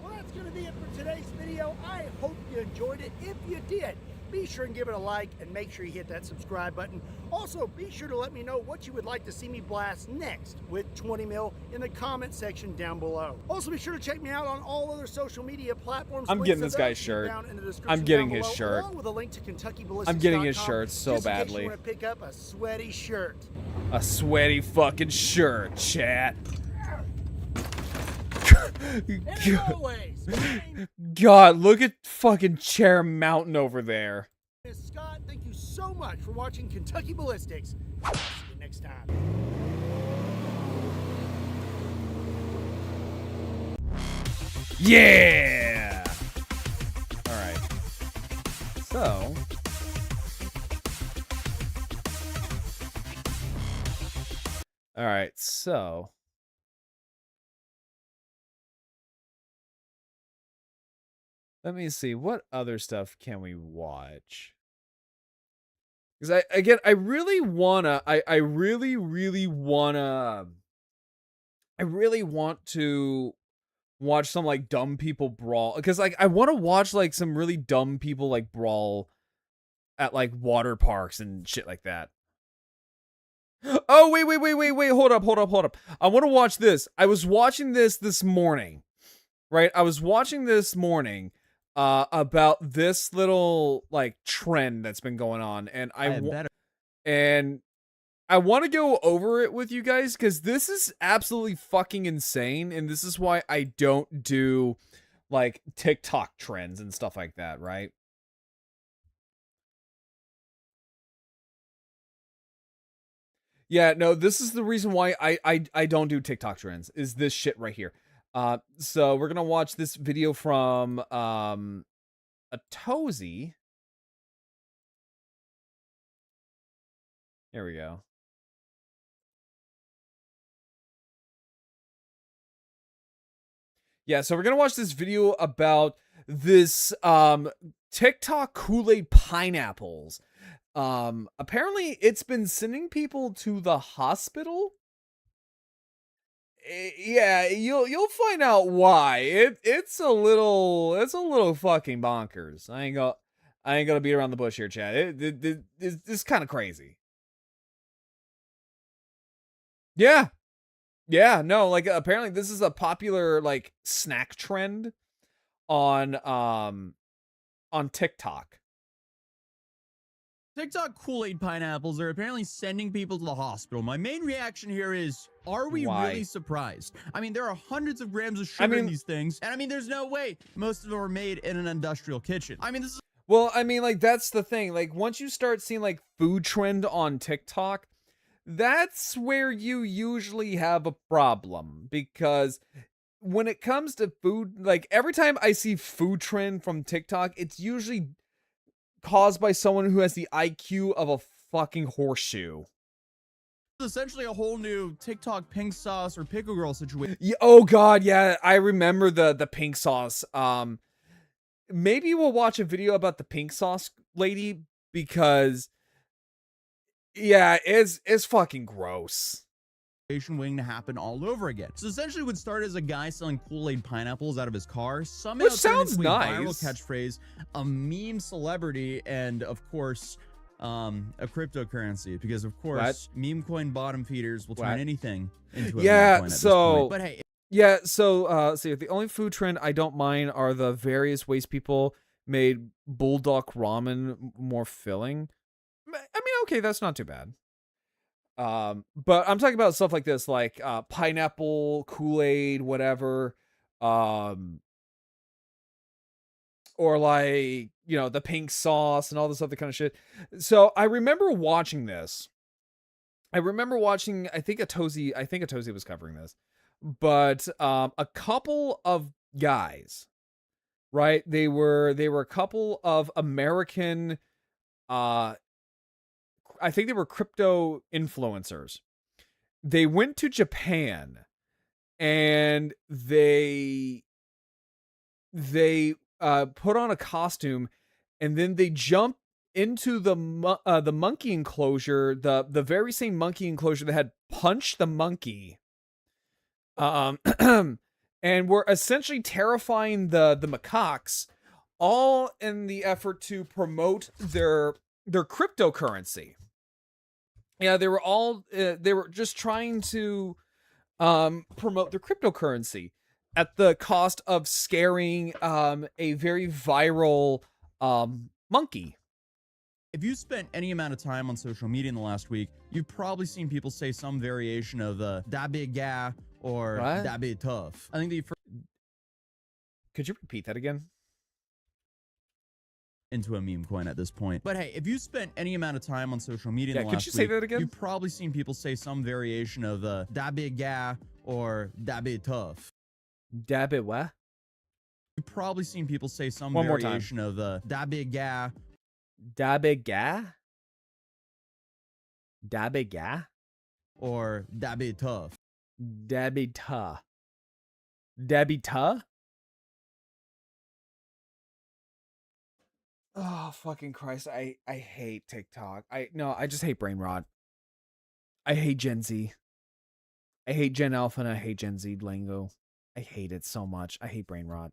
Well, that's going to be it for today's video. I hope you enjoyed it. If you did, be sure and give it a like and make sure you hit that subscribe button. Also, be sure to let me know what you would like to see me blast next with 20 mil in the comment section down below. Also, be sure to check me out on all other social media platforms. I'm Links getting to this guy's those shirt. down in the description I'm getting down his below, shirt. along with a link to KentuckyBallistics.com, I'm getting his shirt so just in case badly. you want to pick up a sweaty shirt. A sweaty fucking shirt, chat. And as always, my name God, look at fucking Chair Mountain over there. is Scott. Thank you so much for watching Kentucky Ballistics. I'll see you next time. Yeah! Alright. So. Alright, so. Let me see. What other stuff can we watch? Because I really wanna, I really want to watch some like dumb people brawl. Because like I want to watch like some really dumb people like brawl at like water parks and shit like that. Oh wait! Hold up! I want to watch this. I was watching this morning, right? I was watching this morning. About this little like trend that's been going on, and I want to go over it with you guys because this is absolutely fucking insane, and this is why I don't do like TikTok trends and stuff like that, right? Yeah, no, this is the reason why I don't do TikTok trends, is this shit right here. So we're gonna watch this video from a Tozy. Here we go. Yeah, so we're gonna watch this video about this TikTok Kool-Aid pineapples. Apparently it's been sending people to the hospital. Yeah, you'll find out why. It's a little fucking bonkers. I ain't gonna beat around the bush here, Chad. It's kind of crazy. Yeah, no, like apparently this is a popular like snack trend on TikTok. TikTok Kool-Aid pineapples are apparently sending people to the hospital. My main reaction here is, are we Why? really surprised? I mean, there are hundreds of grams of sugar in mean- these things. And I mean, there's no way most of them are made in an industrial kitchen. I mean, this is Well, I mean, like, that's the thing. Like, once you start seeing, like, food trend on TikTok, that's where you usually have a problem, because when it comes to food, like every time I see food trend from TikTok, it's usually caused by someone who has the IQ of a fucking horseshoe. It's essentially a whole new TikTok pink sauce or pickle girl situation. Yeah, oh god, yeah, I remember the pink sauce. Maybe we'll watch a video about the pink sauce lady, because yeah, it's fucking gross. Waiting to happen all over again. So essentially what started as a guy selling Kool-Aid pineapples out of his car somehow Which turned sounds into a nice. viral catchphrase, a meme celebrity, and of course a cryptocurrency, because of course meme coin bottom feeders will turn anything into a meme coin at this point. But hey, yeah, so see, the only food trend I don't mind are the various ways people made bulldog ramen more filling. I mean, okay, that's not too bad. But I'm talking about stuff like this, like pineapple, Kool-Aid, whatever. Or like, you know, the pink sauce and all this other kind of shit. So I remember watching this. I think Atozy was covering this. But a couple of guys, right? They were a couple of American I think they were crypto influencers. They went to Japan and they put on a costume, and then they jump into the monkey enclosure, the very same monkey enclosure that had Punch the Monkey. And were essentially terrifying the macaques, all in the effort to promote their cryptocurrency. Yeah, they were just trying to promote their cryptocurrency at the cost of scaring a very viral monkey. if you spent any amount of time on social media in the last week, you've probably seen people say some variation of that big guy or that big tough. I think the Could you repeat that again? Into a meme coin at this point. But hey, if you spent any amount of time on social media in the could last you say week, that again? you've probably seen people say some variation of that big guy or that big tough. That big what? You've probably seen people say some One more time. variation of that big guy. Da big guy? Da big guy? Or that big tough. Dabby ta. Dabby ta? Oh, fucking Christ. I hate TikTok. I just hate brain rot. I hate Gen Z. I hate Gen Alpha and I hate Gen Z lingo. I hate it so much. I hate brain rot.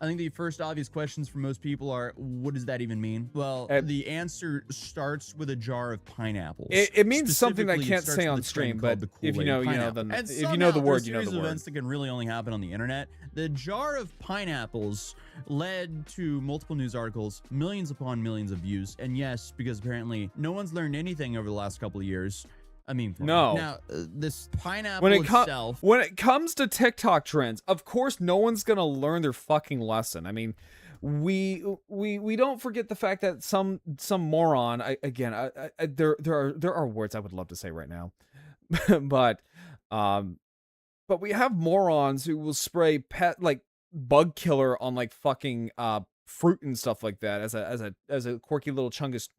I think the first obvious questions for most people are, what does that even mean? Well, the answer starts with a jar of pineapples. It means something that I Specifically, it can't starts say on with a stream, trend but called if you know, Kool-Aid you know pineapple. the And if you know somehow, the word, through you know a series the of word. events that can really only happen on the internet. The jar of pineapples led to multiple news articles, millions upon millions of views, and yes, because apparently no one's learned anything over the last couple of years. I mean, No. Now, this pineapple itself. When it comes to TikTok trends, of course, no one's gonna learn their fucking lesson. I mean, we don't forget the fact that some moron. There are words I would love to say right now, but we have morons who will spray bug killer on like fucking fruit and stuff like that as a quirky little chungus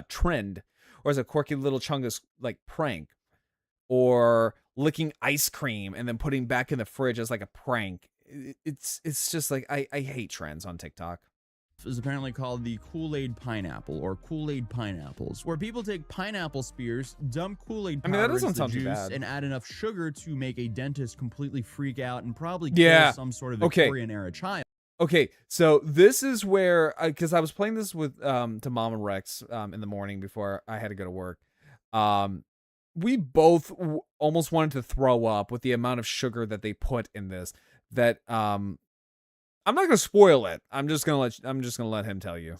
trend, or as a quirky little chungus like prank, or licking ice cream and then putting back in the fridge as like a prank. It's just like I hate trends on TikTok. Is apparently called the Kool-Aid pineapple or Kool-Aid pineapples, where people take pineapple spears, dump Kool-Aid powder that into doesn't the sound too juice, bad. and add enough sugar to make a dentist completely freak out and probably kill some sort of Victorian era child. Okay, so this is where, because I was playing this with to Mama Rex in the morning before I had to go to work. We both almost wanted to throw up with the amount of sugar that they put in this. That I'm not gonna spoil it. I'm just gonna let him tell you.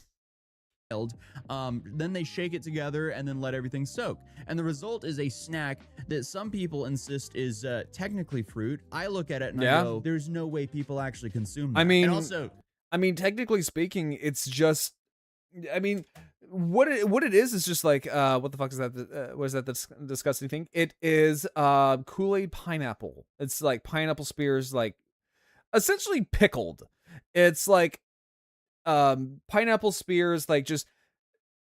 Then they shake it together and then let everything soak, and the result is a snack that some people insist is technically fruit. I look at it and I go, there's no way people actually consume that. I mean, and also, technically speaking, it's just, what it is just like what the fuck is that? What is that? This disgusting thing? It is Kool-Aid pineapple. It's like pineapple spears, like essentially pickled. It's like pineapple spears, like just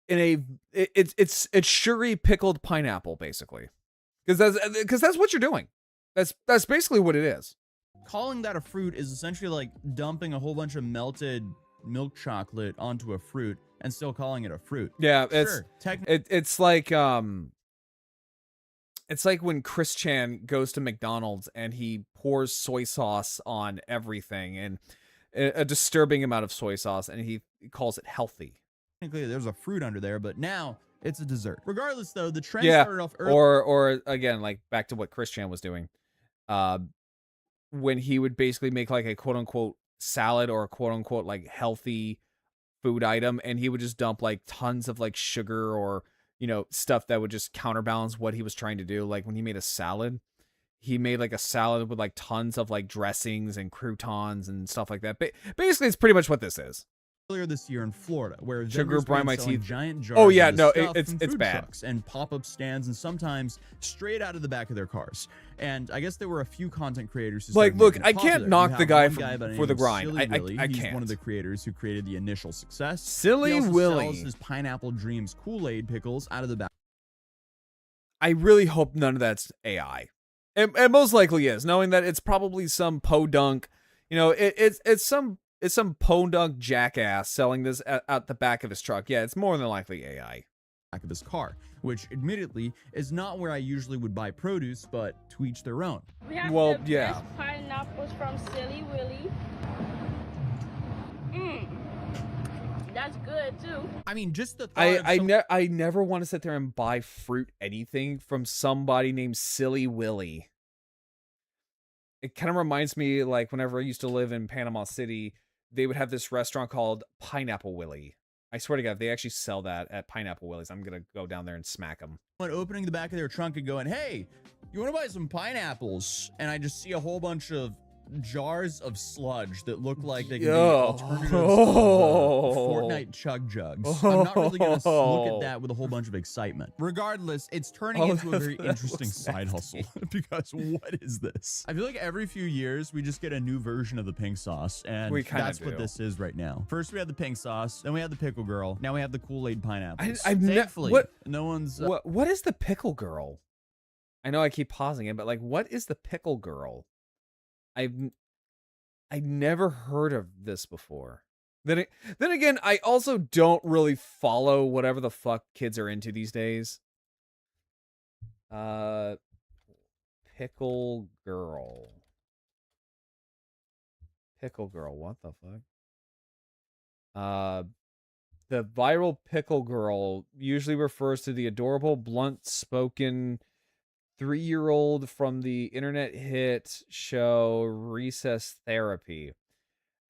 in a it's sugary pickled pineapple basically, because that's what you're doing. That's basically what it is. Calling that a fruit is essentially like dumping a whole bunch of melted milk chocolate onto a fruit and still calling it a fruit. Yeah, Sure, it's like when Chris Chan goes to McDonald's and he pours soy sauce on everything, and a disturbing amount of soy sauce, and he calls it healthy. Technically, there's a fruit under there, but now it's a dessert. Regardless, though, the trend started off early. Or again, like back to what Chris Chan was doing, when he would basically make like a quote unquote salad or a quote unquote like healthy food item, and he would just dump like tons of like sugar or, you know, stuff that would just counterbalance what he was trying to do. Like when he made a salad, he made like a salad with like tons of like dressings and croutons and stuff like that. Basically, it's pretty much what this is. Earlier this year in Florida, where sugar brine my teeth, giant jars. Oh yeah, of no, stuff it's from food bad. Trucks and pop-up stands, and sometimes straight out of the back of their cars. And I guess there were a few content creators who like, started look, making it I can't popular. knock You the have guy one by the for the name of grind. Silly I Willy. can't. He's one of the creators who created the initial success. Silly he also Willy sells his Pineapple Dreams Kool-Aid pickles out of the back. I really hope none of that's AI. And most likely is, knowing that it's probably some podunk, you know, it's some podunk jackass selling this out the back of his truck. Yeah, it's more than likely AI. Back of his car, which admittedly is not where I usually would buy produce, but to each their own. We have Well, the yeah. best pineapples from Silly Willy. That's good too. I mean, just the thought I never want to sit there and buy fruit anything from somebody named Silly Willy. It kind of reminds me, like, whenever I used to live in Panama City, they would have this restaurant called Pineapple Willy. I swear to God, they actually sell that at Pineapple Willy's. I'm going to go down there and smack them. opening the back of their trunk and going, hey, you want to buy some pineapples? And I just see a whole bunch of jars of sludge that look like they can be alternatives to Fortnite chug jugs. I'm not really going to look at that with a whole bunch of excitement. Regardless, it's turning into a very interesting side hustle because what is this? I feel like every few years we just get a new version of the pink sauce, and that's what this is right now. First we had the pink sauce, then we had the pickle girl, now we have the Kool-Aid pineapples. Thankfully, no one's what is the pickle girl? I know I keep pausing it, but like, what is the pickle girl? I've never heard of this before. Then again, I also don't really follow whatever the fuck kids are into these days. Pickle girl. Pickle girl, what the fuck? The viral pickle girl usually refers to the adorable, blunt-spoken 3-year-old from the internet hit show Recess Therapy.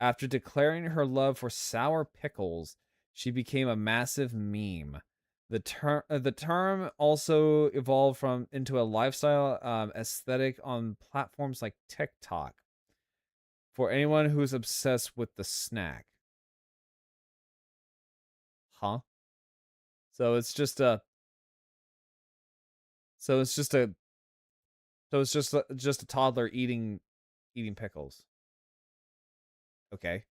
After declaring her love for sour pickles, she became a massive meme. The term also evolved into a lifestyle aesthetic on platforms like TikTok for anyone who's obsessed with the snack. Huh? So it's just a toddler eating pickles. Okay.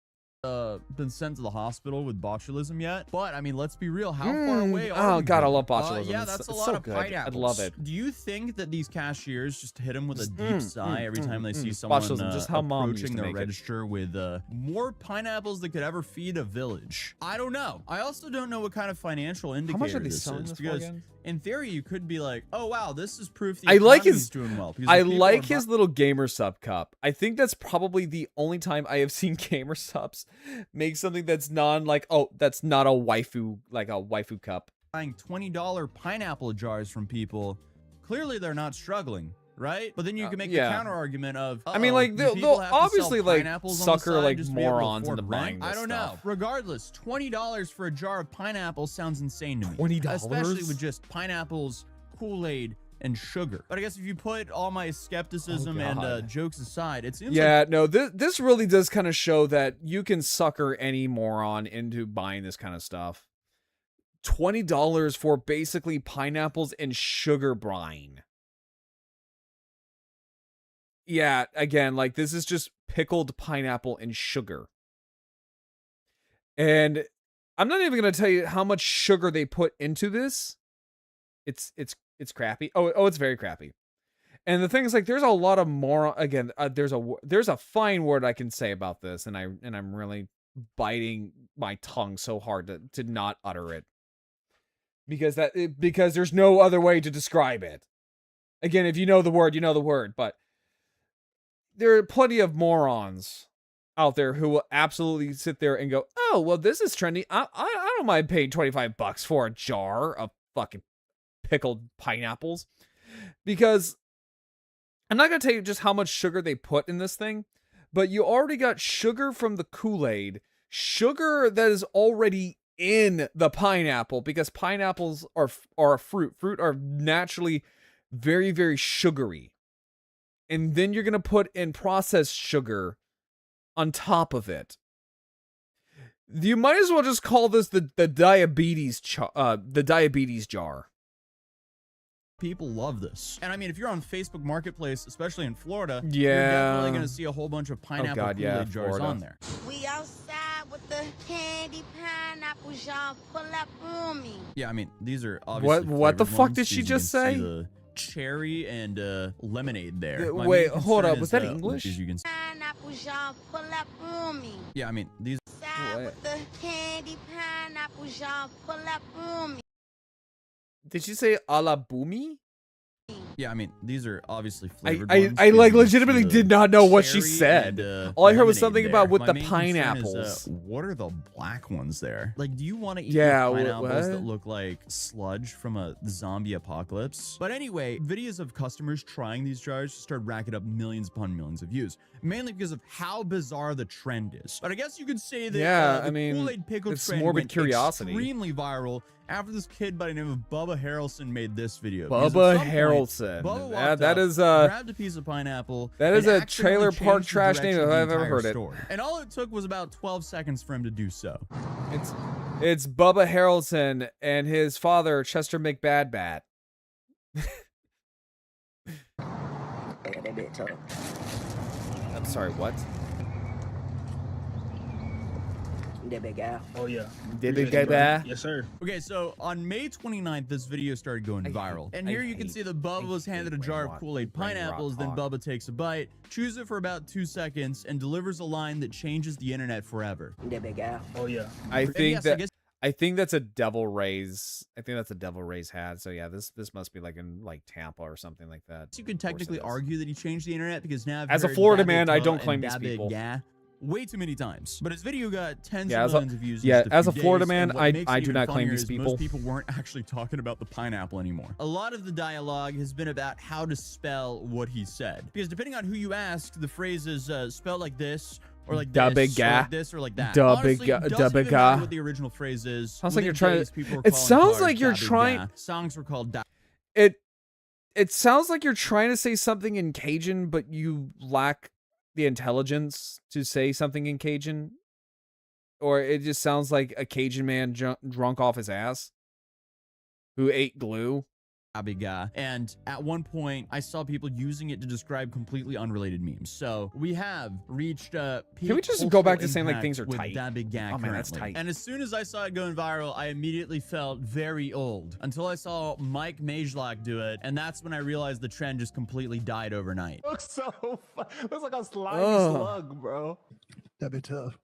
Been sent to the hospital with botulism yet, but I mean, let's be real, how far away are we? Oh god, I love botulism. Yeah, that's a lot so of good. pineapples. I love it. Do you think that these cashiers just hit them with a deep sigh every time they see someone just how mom used approaching to their make it. register with more pineapples that could ever feed a village? I don't know. I also don't know what kind of financial indicator How much are they this selling is, this for because again? in theory you could be like, oh wow, this is proof the I like economy's his doing well. I like his little gamer sub cup. I think that's probably the only time I have seen gamer subs make something that's that's not a waifu, like a waifu cup. Buying $20 pineapple jars from people. Clearly they're not struggling, right? But then you can make the counter argument of, I mean, like, they'll have to obviously sell like pineapples on the sucker side like just to be able to morons afford into rent? buying this I don't know. stuff. Regardless, $20 for a jar of pineapples sounds insane to me. $20? Especially with just pineapples, Kool-Aid, and sugar. But I guess if you put all my skepticism and jokes aside, it seems no, this really does kind of show that you can sucker any moron into buying this kind of stuff. $20 for basically pineapples and sugar brine. Yeah, again, like this is just pickled pineapple and sugar. And I'm not even going to tell you how much sugar they put into this. It's crappy. Oh, it's very crappy. And the thing is, like, there's a lot of more. Again, there's a fine word I can say about this, and I'm really biting my tongue so hard to not utter it, because there's no other way to describe it. Again, if you know the word, you know the word. But there are plenty of morons out there who will absolutely sit there and go, "Oh, well, this is trendy. I don't mind paying $25 for a jar of fucking pickled pineapples," because I'm not going to tell you just how much sugar they put in this thing, but you already got sugar from the Kool-Aid, sugar that is already in the pineapple, because pineapples are a fruit. Fruit are naturally very, very sugary. And then you're going to put in processed sugar on top of it. You might as well just call this the diabetes jar. People love this. And I mean, if you're on Facebook Marketplace, especially in Florida, yeah, you're definitely going to see a whole bunch of pineapple Kool-Aid jars on there. We outside with the candy pineapple jar. Pull up on me. Yeah, I mean, these are obviously what the fuck ones. did she You just can see say? the cherry and lemonade there. Wait, hold up. Was that English? As you can see. Pineapple jar. Pull up on me. Yeah, I mean, these. Outside with the candy pineapple jar. Pull up on me. Did she say a la boomy? Yeah, I mean, these are obviously flavored I ones. like legitimately did not know what she said. And, all I heard was something there. about with My the main concern is, pineapples. what are the black ones there? Like, do you want to eat what? pineapples that look like sludge from a zombie apocalypse? But anyway, videos of customers trying these jars started racking up millions upon millions of views, mainly because of how bizarre the trend is. But I guess you could say that the I mean, Kool-Aid pickle it's trend morbid went curiosity. extremely viral after this kid by the name of Bubba Harrelson made this video. Bubba Harrelson. That is grabbed a piece of pineapple. That is and a trailer accidentally park changed the trash name direction if of the I've ever entire heard it. store. And all it took was about 12 seconds for him to do so. It's Bubba Harrelson and his father Chester McBadbat. I'm sorry, what? Oh yeah. Yes, sir. Okay, so on May 29th, this video started going viral. And here you can see that Bubba was handed a jar of Kool-Aid pineapples, then Bubba takes a bite, chews it for about 2 seconds, and delivers a line that changes the internet forever. Oh yeah. I think that's a Devil Rays. I think that's a Devil Rays hat. So yeah, this must be like in like Tampa or something like that. You could technically argue that he changed the internet because now as a Florida man, I don't claim these people. Way too many times. But his video got tens of millions of views. Yeah, in as a few Florida days, man, and what I makes do it not even claim funnier these is people. Most people weren't actually talking about the pineapple anymore. A lot of the dialogue has been about how to spell what he said. Because depending on who you ask, the phrase is spelled like this, or like this, or like this, or like that. Honestly, it doesn't even matter what the original phrase is. Sounds like you're Within trying days, to. It sounds like you're trying. Songs were called. It sounds like you're trying to say something in Cajun, but you lack the intelligence to say something in Cajun. Or it just sounds like a Cajun man drunk off his ass who ate glue. And at one point, I saw people using it to describe completely unrelated memes. So we have reached Can we just go back to saying like things are with tight? Oh man, that's tight. And as soon as I saw it going viral, I immediately felt very old until I saw Mike Majlock do it, and that's when I realized the trend just completely died overnight. Looks like a slimy slug, bro. That'd be tough.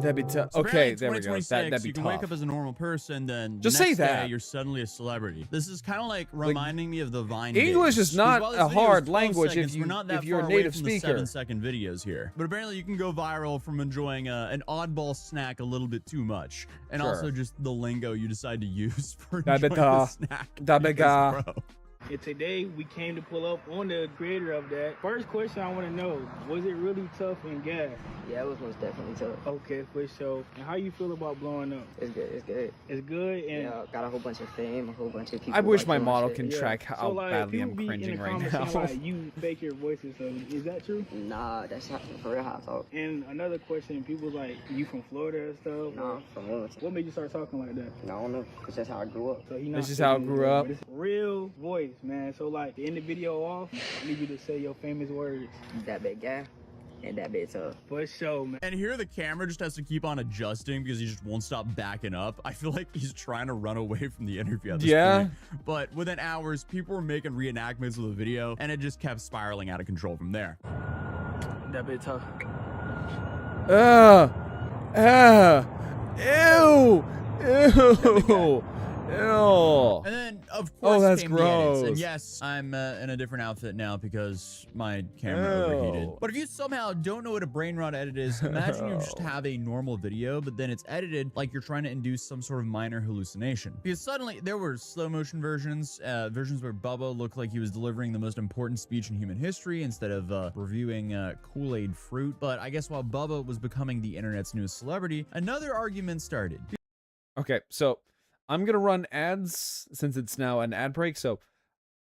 That'd be tough. So okay, there we go. That'd be you tough. can wake up as a normal person, then just the say next that day, you're suddenly a celebrity. This is kind of like reminding me of the Vine English days. is not While this a video is hard 12 language seconds, if we're not that you're a far away native from the speaker. 7-second videos here. But apparently you can go viral from enjoying an oddball snack a little bit too much, and also just the lingo you decide to use for enjoying the snack. Dabega. And today we came to pull up on the creator of that. First question I want to know, was it really tough in gas? Yeah, it was most definitely tough. Okay, for sure. And how you feel about blowing up? It's good. It's good. It's good. And yeah, got a whole bunch of fame, a whole bunch of people. I wish my doing model shit. can track how so, like, badly I'm people be cringing in the right comments now. saying, like, you fake your voices, so is that true? Nah, that's not for real how I talk. And another question, people like, you from Florida and stuff? Nah, from Wilmington. What made you start talking like that? I don't know, because that's how I grew up. So he That's just how I grew up. Real voice, man. So like, to end the video off, I need you to say your famous words. That big guy. And that bit tough. For sure, man. And here the camera just has to keep on adjusting because he just won't stop backing up. I feel like he's trying to run away from the interview at this point. But within hours, people were making reenactments of the video, and it just kept spiraling out of control from there. That bit tough. Ew! Ew! Ew! And then, of course, that's came the edits. gross. And yes, I'm in a different outfit now because my camera overheated. But if you somehow don't know what a brain rot edit is, imagine you just have a normal video, but then it's edited like you're trying to induce some sort of minor hallucination. Because suddenly there were slow motion versions, versions where Bubba looked like he was delivering the most important speech in human history instead of reviewing Kool-Aid fruit. But I guess while Bubba was becoming the internet's newest celebrity, another argument started. Okay, so I'm gonna run ads since it's now an ad break. So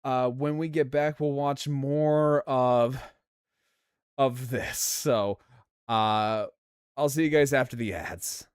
when we get back, we'll watch more of this. So I'll see you guys after the ads.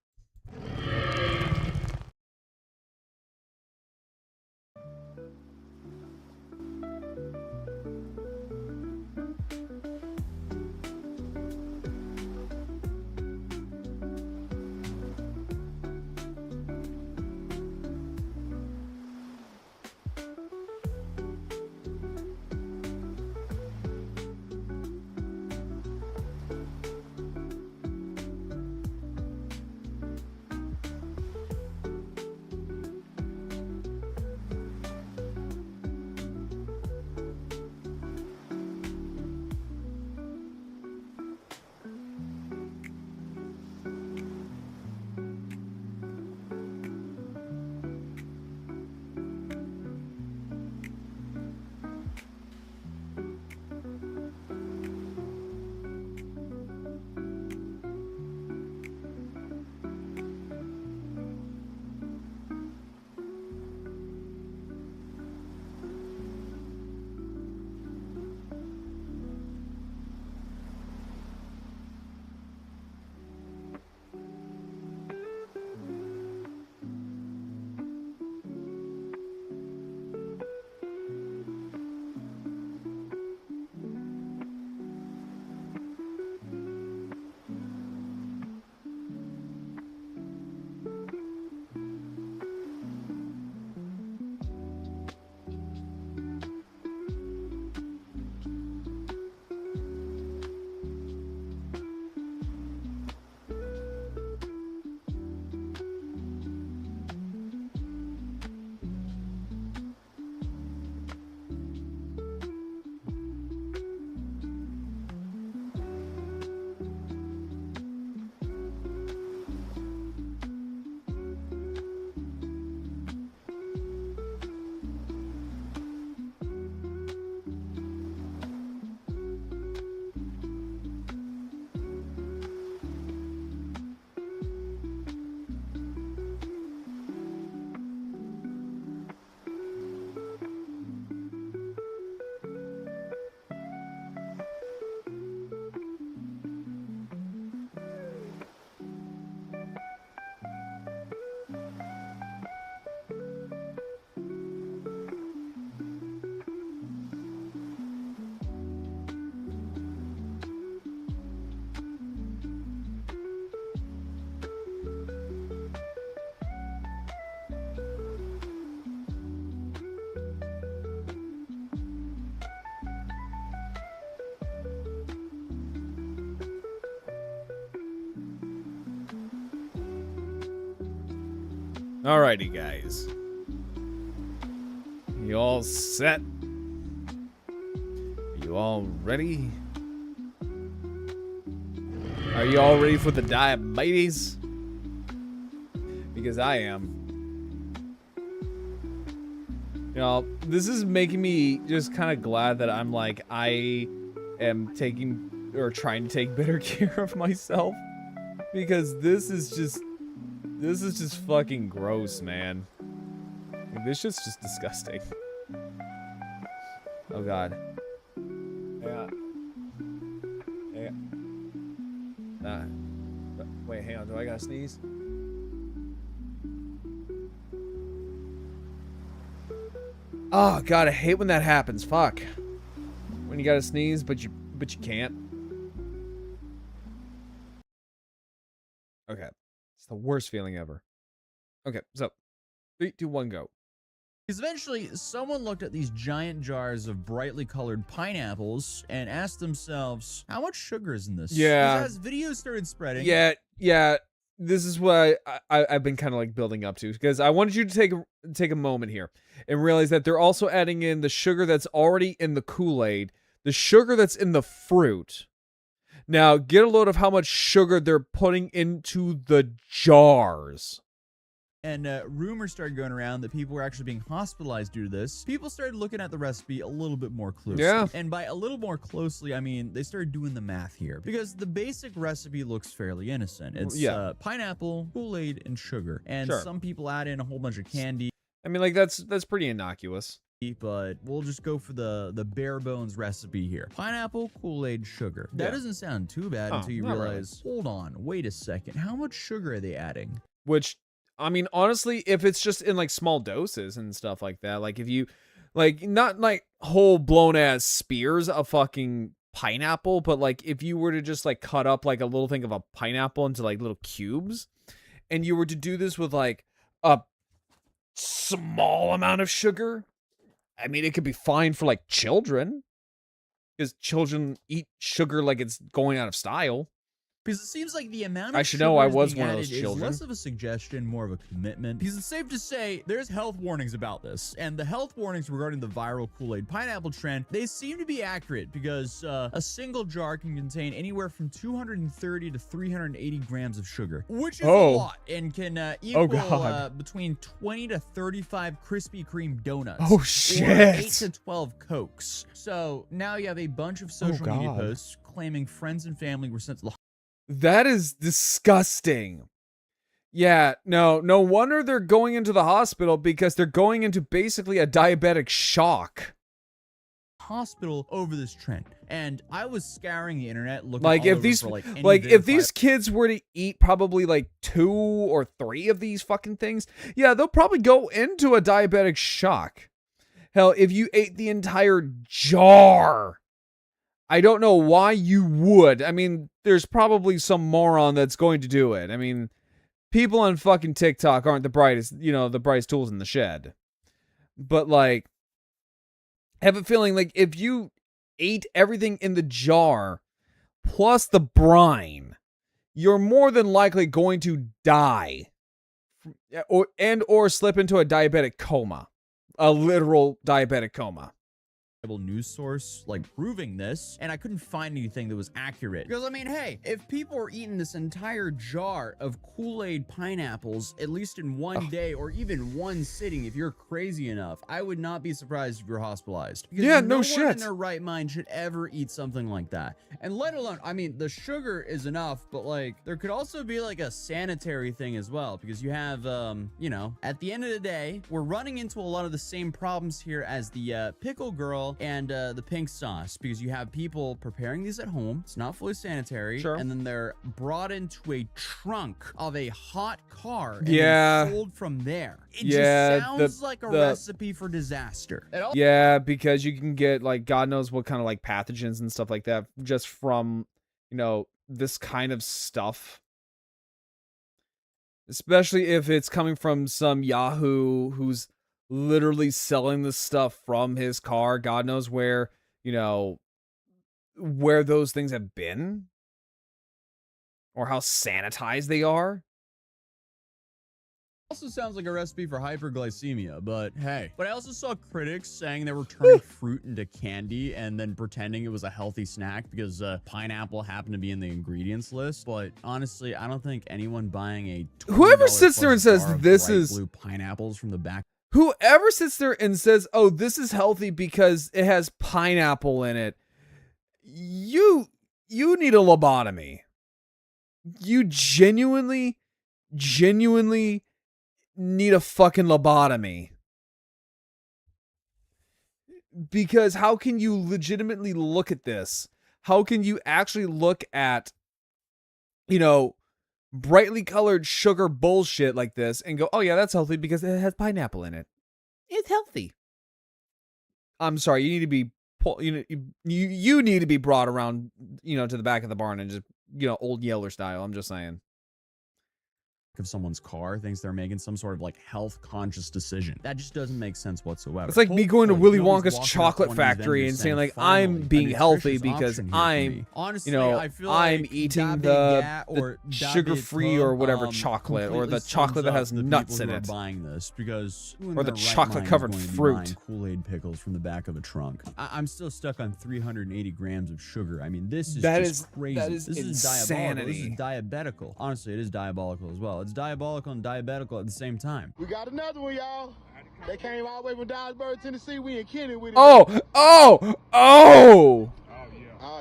Alrighty, guys. You all set? You all ready? Are you all ready for the diabetes? Because I am. You know, this is making me just kind of glad that I'm like, I am taking or trying to take better care of myself, because this is just fucking gross, man. Like, this shit's just disgusting. Oh god. Yeah. Yeah. Wait, hang on. Do I gotta sneeze? Oh god, I hate when that happens. Fuck. When you gotta sneeze, but you can't. Okay. It's the worst feeling ever. Okay, so 3, 2, 1, go. Because eventually, someone looked at these giant jars of brightly colored pineapples and asked themselves, how much sugar is in this? Yeah. As videos started spreading. Yeah. This is what I've been kind of like building up to, because I wanted you to take a moment here and realize that they're also adding in the sugar that's already in the Kool-Aid, the sugar that's in the fruit. Now, get a load of how much sugar they're putting into the jars. And rumors started going around that people were actually being hospitalized due to this. People started looking at the recipe a little bit more closely. Yeah. And by a little more closely, I mean, they started doing the math here. Because the basic recipe looks fairly innocent. It's pineapple, Kool-Aid, and sugar. And some people add in a whole bunch of candy. I mean, like, that's pretty innocuous. But we'll just go for the bare bones recipe here. Pineapple, Kool-Aid, sugar. That doesn't sound too bad until you realize, hold on, wait a second. How much sugar are they adding? Which, I mean, honestly, if it's just in like small doses and stuff like that, like if you, like, not like whole blown ass spears of fucking pineapple, but like if you were to just like cut up like a little thing of a pineapple into like little cubes, and you were to do this with like a small amount of sugar, I mean, it could be fine for like children, because children eat sugar like it's going out of style. Because it seems like the amount of I should know I was being one of those added children. is less of a suggestion, more of a commitment. Because it's safe to say there's health warnings about this, and the health warnings regarding the viral Kool-Aid pineapple trend, they seem to be accurate, because a single jar can contain anywhere from 230 to 380 grams of sugar, which is a lot, and can equal between 20 to 35 Krispy Kreme donuts. Oh shit! Or 8 to 12 Cokes. So now you have a bunch of social media posts claiming friends and family were sent to the That is disgusting. Yeah, no wonder they're going into the hospital, because they're going into basically a diabetic shock. Hospital over this trend. And I was scouring the internet looking like all if over these for, like, any if these kids were to eat probably like 2 or 3 of these fucking things, yeah, they'll probably go into a diabetic shock. Hell, if you ate the entire jar, I don't know why you would. I mean, there's probably some moron that's going to do it. I mean, people on fucking TikTok aren't the brightest, the brightest tools in the shed. But like, I have a feeling like if you ate everything in the jar plus the brine, you're more than likely going to die or slip into a diabetic coma, a literal diabetic coma. News source like proving this, and I couldn't find anything that was accurate. Because I mean, hey, if people were eating this entire jar of Kool-Aid pineapples at least in one day or even one sitting, if you're crazy enough, I would not be surprised if you're hospitalized. Because no one in their right mind should ever eat something like that. And let alone, I mean, the sugar is enough, but like there could also be like a sanitary thing as well, because you have at the end of the day, we're running into a lot of the same problems here as the pickle girl and the pink sauce, because you have people preparing these at home. It's not fully sanitary, and then they're brought into a trunk of a hot car and then sold from there. It just sounds like a recipe for disaster. Yeah, because you can get like God knows what kind of like pathogens and stuff like that just from this kind of stuff, especially if it's coming from some Yahoo who's literally selling the stuff from his car. God knows where, where those things have been or how sanitized they are. Also sounds like a recipe for hyperglycemia, but hey. But I also saw critics saying they were turning fruit into candy and then pretending it was a healthy snack because pineapple happened to be in the ingredients list. But honestly, I don't think anyone buying a whoever sits there and says this is blue pineapples from the back Whoever sits there and says, "Oh, this is healthy because it has pineapple in it," you need a lobotomy. You genuinely need a fucking lobotomy. Because how can you legitimately look at this? How can you actually look at, brightly colored sugar bullshit like this and go, "Oh yeah, that's healthy because it has pineapple in it. It's healthy." I'm sorry, you need to be you need to be brought around, to the back of the barn and just, old Yeller style. I'm just saying. Of someone's car thinks they're making some sort of like health conscious decision. That just doesn't make sense whatsoever. It's like me going to Willy Wonka's chocolate factory and saying like, "I'm being healthy because I'm, honestly, I feel I'm like eating the sugar-free or whatever chocolate, or the chocolate that has nuts in it, buying this because or the chocolate-covered fruit, Kool-Aid pickles from the back of a trunk." I'm still stuck on 380 grams of sugar. I mean, this is just crazy. That is this insanity. This is diabetical. Honestly, it is diabolical as well. It's diabolical and diabetical at the same time. We got another one, y'all. They came all the way from Dyersburg, Tennessee. We in Kenny with it. Oh,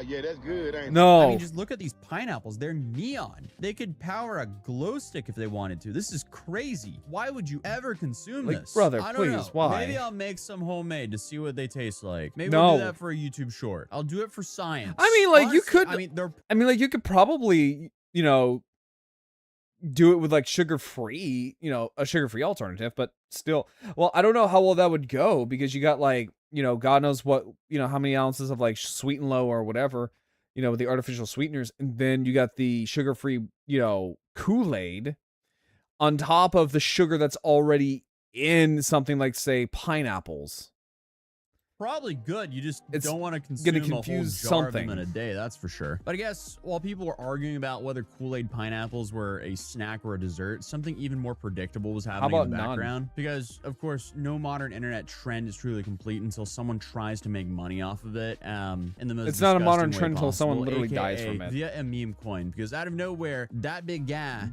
yeah, that's good, ain't it? no. I mean, just look at these pineapples. They're neon. They could power a glow stick if they wanted to. This is crazy. Why would you ever consume this? Brother, I don't please, know. why? Maybe I'll make some homemade to see what they taste like. Maybe No. I'll do that for a YouTube short. I'll do it for science. I mean, like, you Honestly, could. they're You could probably, do it with like sugar-free, a sugar-free alternative, but still, well, I don't know how well that would go because you got like, God knows what, how many ounces of like sweet and low or whatever, with the artificial sweeteners. And then you got the sugar-free, Kool-Aid on top of the sugar that's already in something like, say, pineapples. probably good. You just It's don't want to consume gonna a whole confuse jar of them something. in a day, that's for sure. But I guess while people were arguing about whether Kool-Aid pineapples were a snack or a dessert, something even more predictable was happening in the about none? background. Because, of course, no modern internet trend is truly complete until someone tries to make money off of it in the most It's not a modern disgusting way trend until someone possible, literally dies aka from it. via a meme coin. Because out of nowhere, that big guy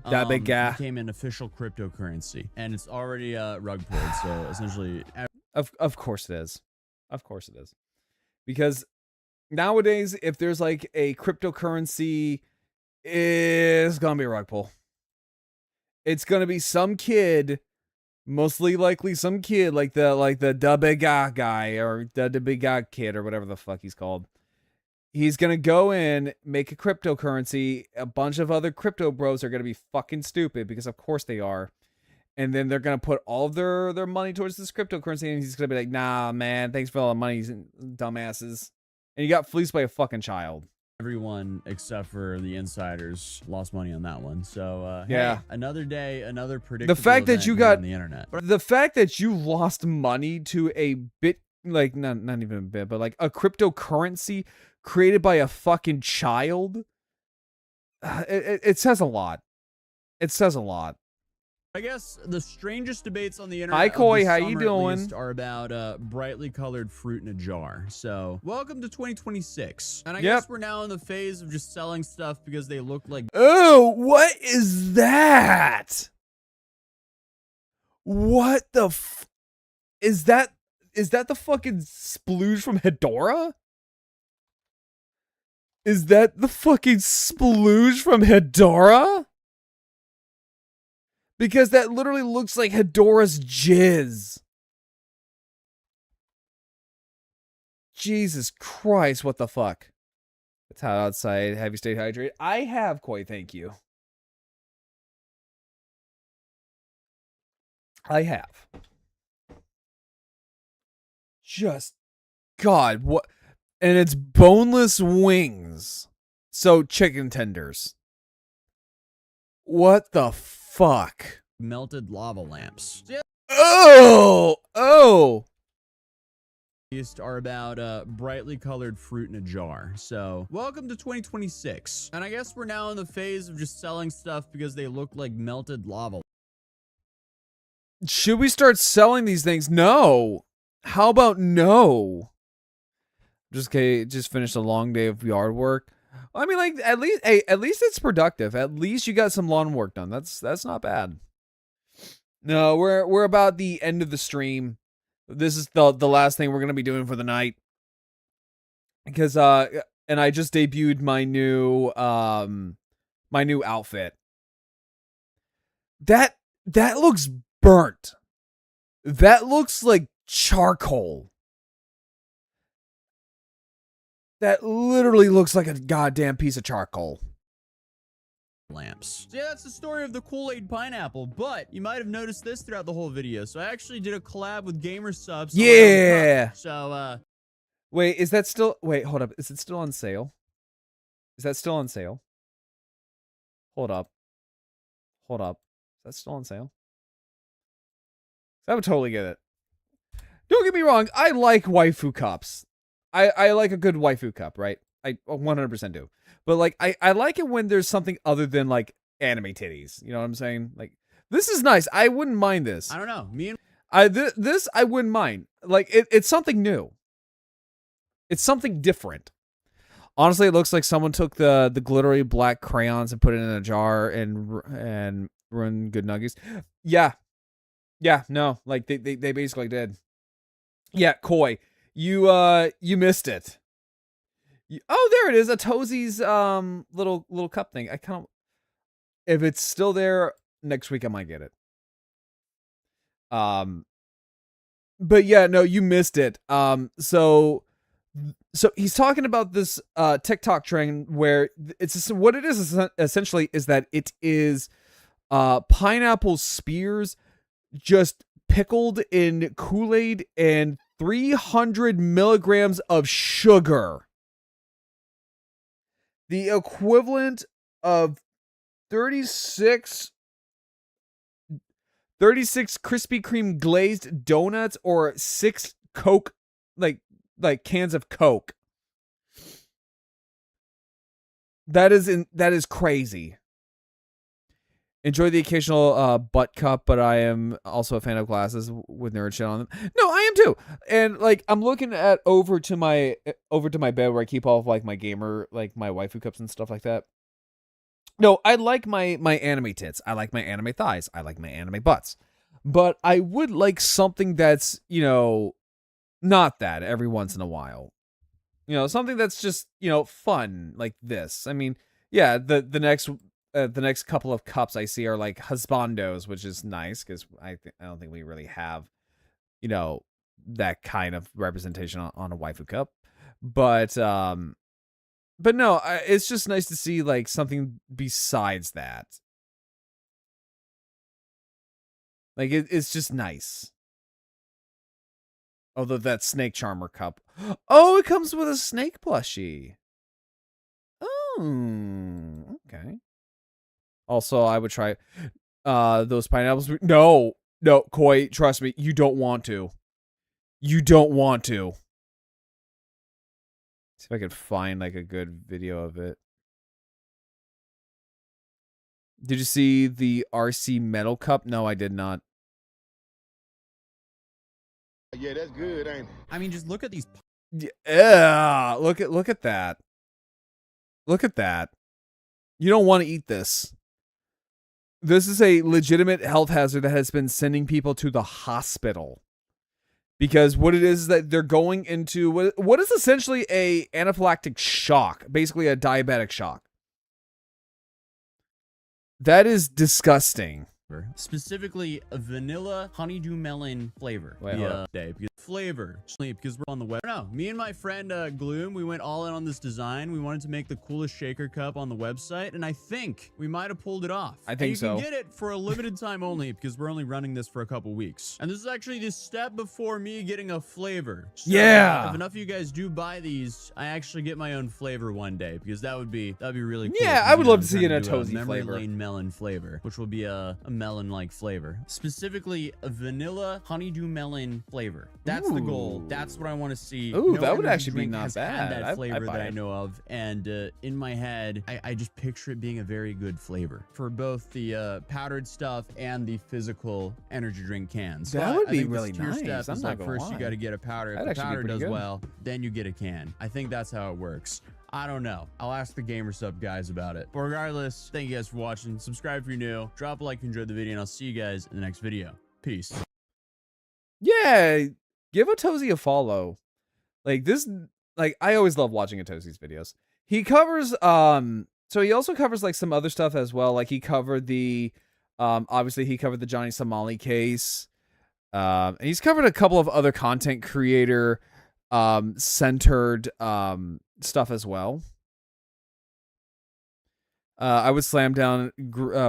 became an official cryptocurrency. And it's already rug pulled, so essentially... Of course it is. Of course it is. Because nowadays, if there's like a cryptocurrency, it's gonna be a rug pull. It's gonna be some kid, mostly likely some kid like the Da Big guy or the Big kid or whatever the fuck he's called. He's gonna go in, make a cryptocurrency. A bunch of other crypto bros are gonna be fucking stupid because of course they are. And then they're going to put all of their money towards this cryptocurrency. And he's going to be like, "Nah, man, thanks for all the money, dumbasses." And you got fleeced by a fucking child. Everyone except for the insiders lost money on that one. So, yeah. Hey, another day, another predictable The fact that event you here got on the internet. the fact that you lost money to a bit, like, not even a bit, but like a cryptocurrency created by a fucking child. It says a lot. It says a lot. I guess the strangest debates on the internet Hi, Koi. of the How summer, you at doing? least, are about brightly colored fruit in a jar. So, welcome to 2026. And I guess we're now in the phase of just selling stuff because they look like... Oh, what is that? What the is that the fucking splooge from Hedora? Is that the fucking splooge from Hedora? Because that literally looks like Hedora's jizz. Jesus Christ, what the fuck? It's hot outside. Have you stayed hydrated? I have, Koi, thank you. I have. Just, God, what? And it's boneless wings. So, chicken tenders. What the fuck? melted lava lamps. Oh! Are about brightly colored fruit in a jar. So, welcome to 2026. And I guess we're now in the phase of just selling stuff because they look like melted lava. Should we start selling these things? No. How about no? Just finished a long day of yard work. I mean, like, at least it's productive. At least you got some lawn work done. That's not bad. No, we're about the end of the stream. This is the last thing we're gonna be doing for the night. Because and I just debuted my new outfit. That looks burnt. That looks like charcoal. That literally looks like a goddamn piece of charcoal. Lamps. So yeah, that's the story of the Kool-Aid pineapple, but you might have noticed this throughout the whole video. So I actually did a collab with Gamer Subs. Yeah. So wait, is that still hold up. Is it still on sale? Is that still on sale? Hold up. Is that still on sale? I would totally get it. Don't get me wrong, I like waifu cups. I like a good waifu cup, right? I 100% do. But like I like it when there's something other than like anime titties. You know what I'm saying? Like this is nice. I wouldn't mind this. I don't know. This I wouldn't mind. Like it's something new. It's something different. Honestly, it looks like someone took the glittery black crayons and put it in a jar and ruined good nuggies. Yeah. Yeah, no. Like they basically did. Yeah, Koi. You missed it. Oh, there it is. A Toesi's little cup thing. I can't. If it's still there next week, I might get it. But yeah, no, you missed it. So he's talking about this TikTok trend where it's what it is essentially is that it is pineapple spears just pickled in Kool-Aid and 300 milligrams of sugar. The equivalent of 36 Krispy Kreme glazed donuts or 6 Coke, like cans of Coke. That is crazy. Enjoy the occasional butt cup, but I am also a fan of glasses with nerd shit on them. No, I am too. And like I'm looking at over to my bed where I keep all of like my gamer, like my waifu cups and stuff like that. No, I like my anime tits. I like my anime thighs. I like my anime butts. But I would like something that's, you know, not that every once in a while. You know, something that's just, you know, fun like this. I mean, yeah, the next couple of cups I see are like husbandos, which is nice because I don't think we really have, you know, that kind of representation on a waifu cup. But no, it's just nice to see like something besides that. Like it's just nice. Although that snake charmer cup. Oh, it comes with a snake plushie. Oh, okay. Also, I would try those pineapples. No, Koi, trust me, you don't want to. You don't want to. See if I could find like a good video of it. Did you see the RC metal cup? No, I did not. Yeah, that's good, ain't it? I mean, just look at these. Yeah, look at that. Look at that. You don't want to eat this. This is a legitimate health hazard that has been sending people to the hospital. Because what it is that they're going into what is essentially a anaphylactic shock, basically a diabetic shock. That is disgusting. Specifically a vanilla honeydew melon flavor. Wait, Flavor because we're on the web. No, me and my friend Gloom, we went all in on this design. We wanted to make the coolest shaker cup on the website, and I think we might have pulled it off. I think so. You can get it for a limited time only because we're only running this for a couple weeks. And this is actually the step before me getting a flavor. So, yeah. If enough of you guys do buy these, I actually get my own flavor one day because that'd be really cool. Yeah, I would love to see a Tozy flavor. Lane melon flavor, which will be a melon-like flavor. Specifically a vanilla honeydew melon flavor. That's the goal. That's what I want to see. Ooh, no that would energy actually be drink not has bad. had that flavor that I it. know of, and in my head, I just picture it being a very good flavor for both the powdered stuff and the physical energy drink cans. That But would I be think really this tier nice. Step I'm is not like gonna first lie. you got to get a powder. If That'd the actually be powder pretty does good. well, then you get a can. I think that's how it works. I don't know. I'll ask the GamerSub guys about it. But regardless, thank you guys for watching. Subscribe if you're new. Drop a like if you enjoyed the video, and I'll see you guys in the next video. Peace. Yeah, give Atozy a follow. Like this, like I always love watching Atozy's videos. He covers, so he also covers like some other stuff as well. Like he covered the, obviously he covered the Johnny Somali case. And he's covered a couple of other content creator, centered, stuff as well. I would slam down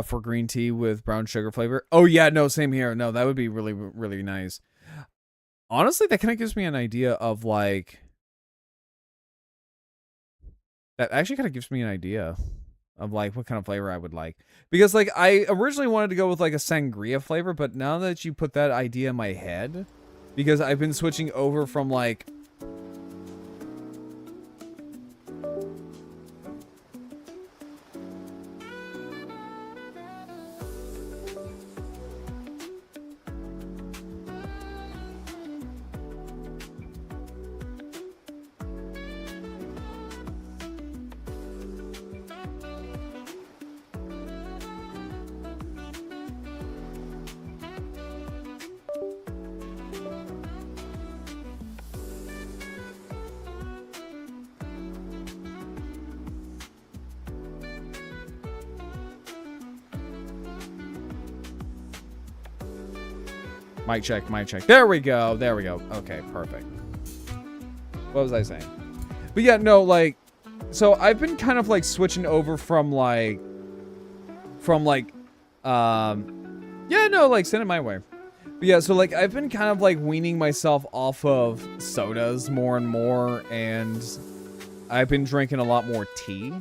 for green tea with brown sugar flavor. Oh yeah, no, same here. No, that would be really, really nice. Honestly, that kind of gives me an idea of like, that actually kind of gives me an idea of like what kind of flavor I would like. Because like I originally wanted to go with like a sangria flavor, but now that you put that idea in my head, because I've been switching over from like, mic check, mic check. There we go. There we go. Okay, perfect. What was I saying? But yeah, no, like, so I've been kind of like switching over from like, yeah, no, like send it my way. But yeah, so like I've been kind of like weaning myself off of sodas more and more, and I've been drinking a lot more tea.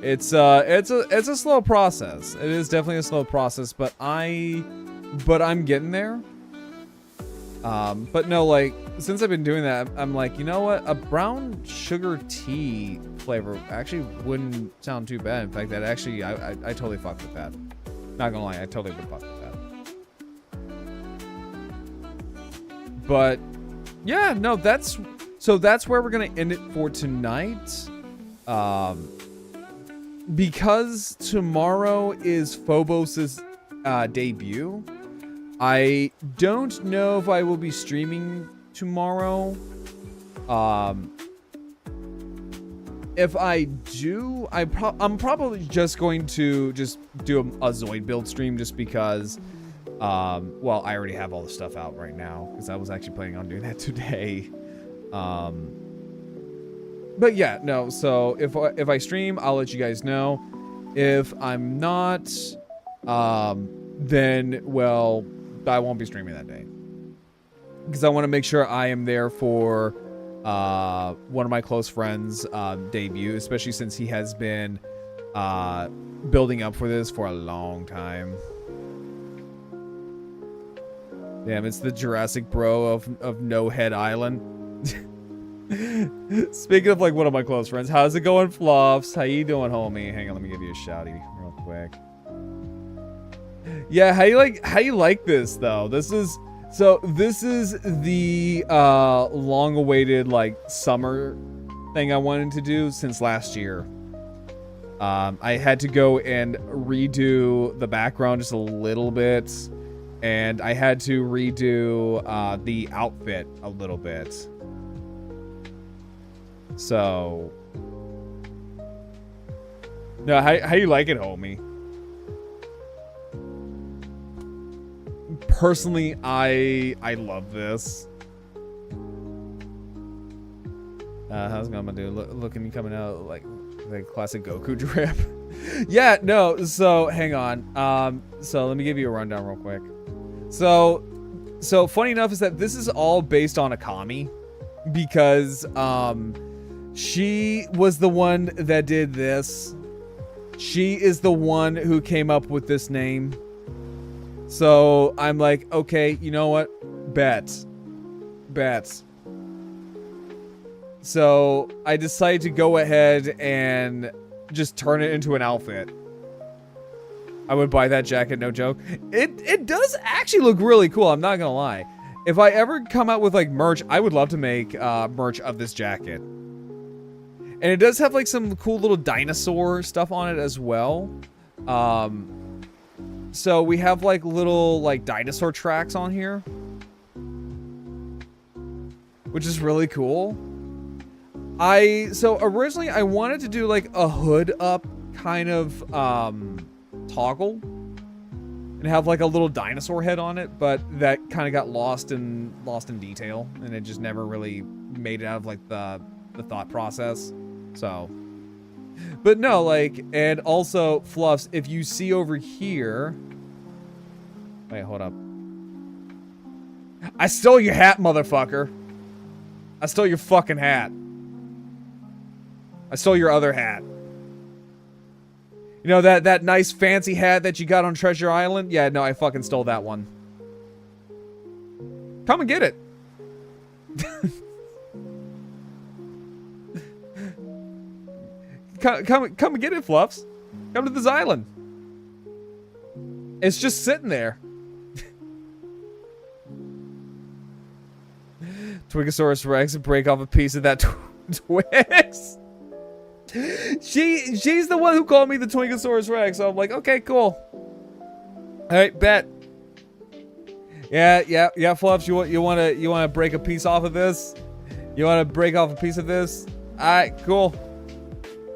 It's a slow process. It is definitely a slow process, but I'm getting there. But no, like, since I've been doing that, I'm like, you know what? A brown sugar tea flavor actually wouldn't sound too bad. In fact, that actually, I totally fuck with that. Not gonna lie, I totally would fuck with that. But, yeah, no, that's where we're gonna end it for tonight. Because tomorrow is Phobos's debut, I don't know if I will be streaming tomorrow. If I do, I'm probably just going to just do a Zoid build stream, just because, well, I already have all the stuff out right now, because I was actually planning on doing that today. But yeah, no, so if I stream, I'll let you guys know. If I'm not, then, well, I won't be streaming that day, because I want to make sure I am there for one of my close friends' debut, especially since he has been building up for this for a long time. Damn, it's the Jurassic Bro of No Head Island. Speaking of like one of my close friends, how's it going, Floffs? How you doing, homie? Hang on, let me give you a shouty real quick. Yeah, how you like this though? This is the long-awaited like summer thing I wanted to do since last year. I had to go and redo the background just a little bit, and I had to redo the outfit a little bit. So, no, how you like it, homie? Personally, I love this. How's it going, my dude? Looking coming out like classic Goku drip. Yeah, no. So hang on. So let me give you a rundown real quick. So funny enough is that this is all based on Akami, because she was the one that did this. She is the one who came up with this name. So I'm like, okay, you know what? Bets. So I decided to go ahead and just turn it into an outfit. I would buy that jacket, no joke. It does actually look really cool, I'm not gonna lie. If I ever come out with like merch, I would love to make merch of this jacket. And it does have like some cool little dinosaur stuff on it as well. So we have like little like dinosaur tracks on here, which is really cool. So originally I wanted to do like a hood up kind of toggle and have like a little dinosaur head on it, but that kind of got lost in detail, and it just never really made it out of like the thought process. So, but no, like, and also Fluffs, if you see over here, wait, hold up. I stole your hat, motherfucker. I stole your fucking hat. I stole your other hat. You know that nice fancy hat that you got on Treasure Island? Yeah, no, I fucking stole that one. Come and get it. Come and get it, Fluffs. Come to this island. It's just sitting there. Twinkosaurus Rex, break off a piece of that Twix. She's the one who called me the Twinkosaurus Rex. So I'm like, okay, cool. All right, bet. Yeah, Fluffs. You want to break a piece off of this? You want to break off a piece of this? All right, cool.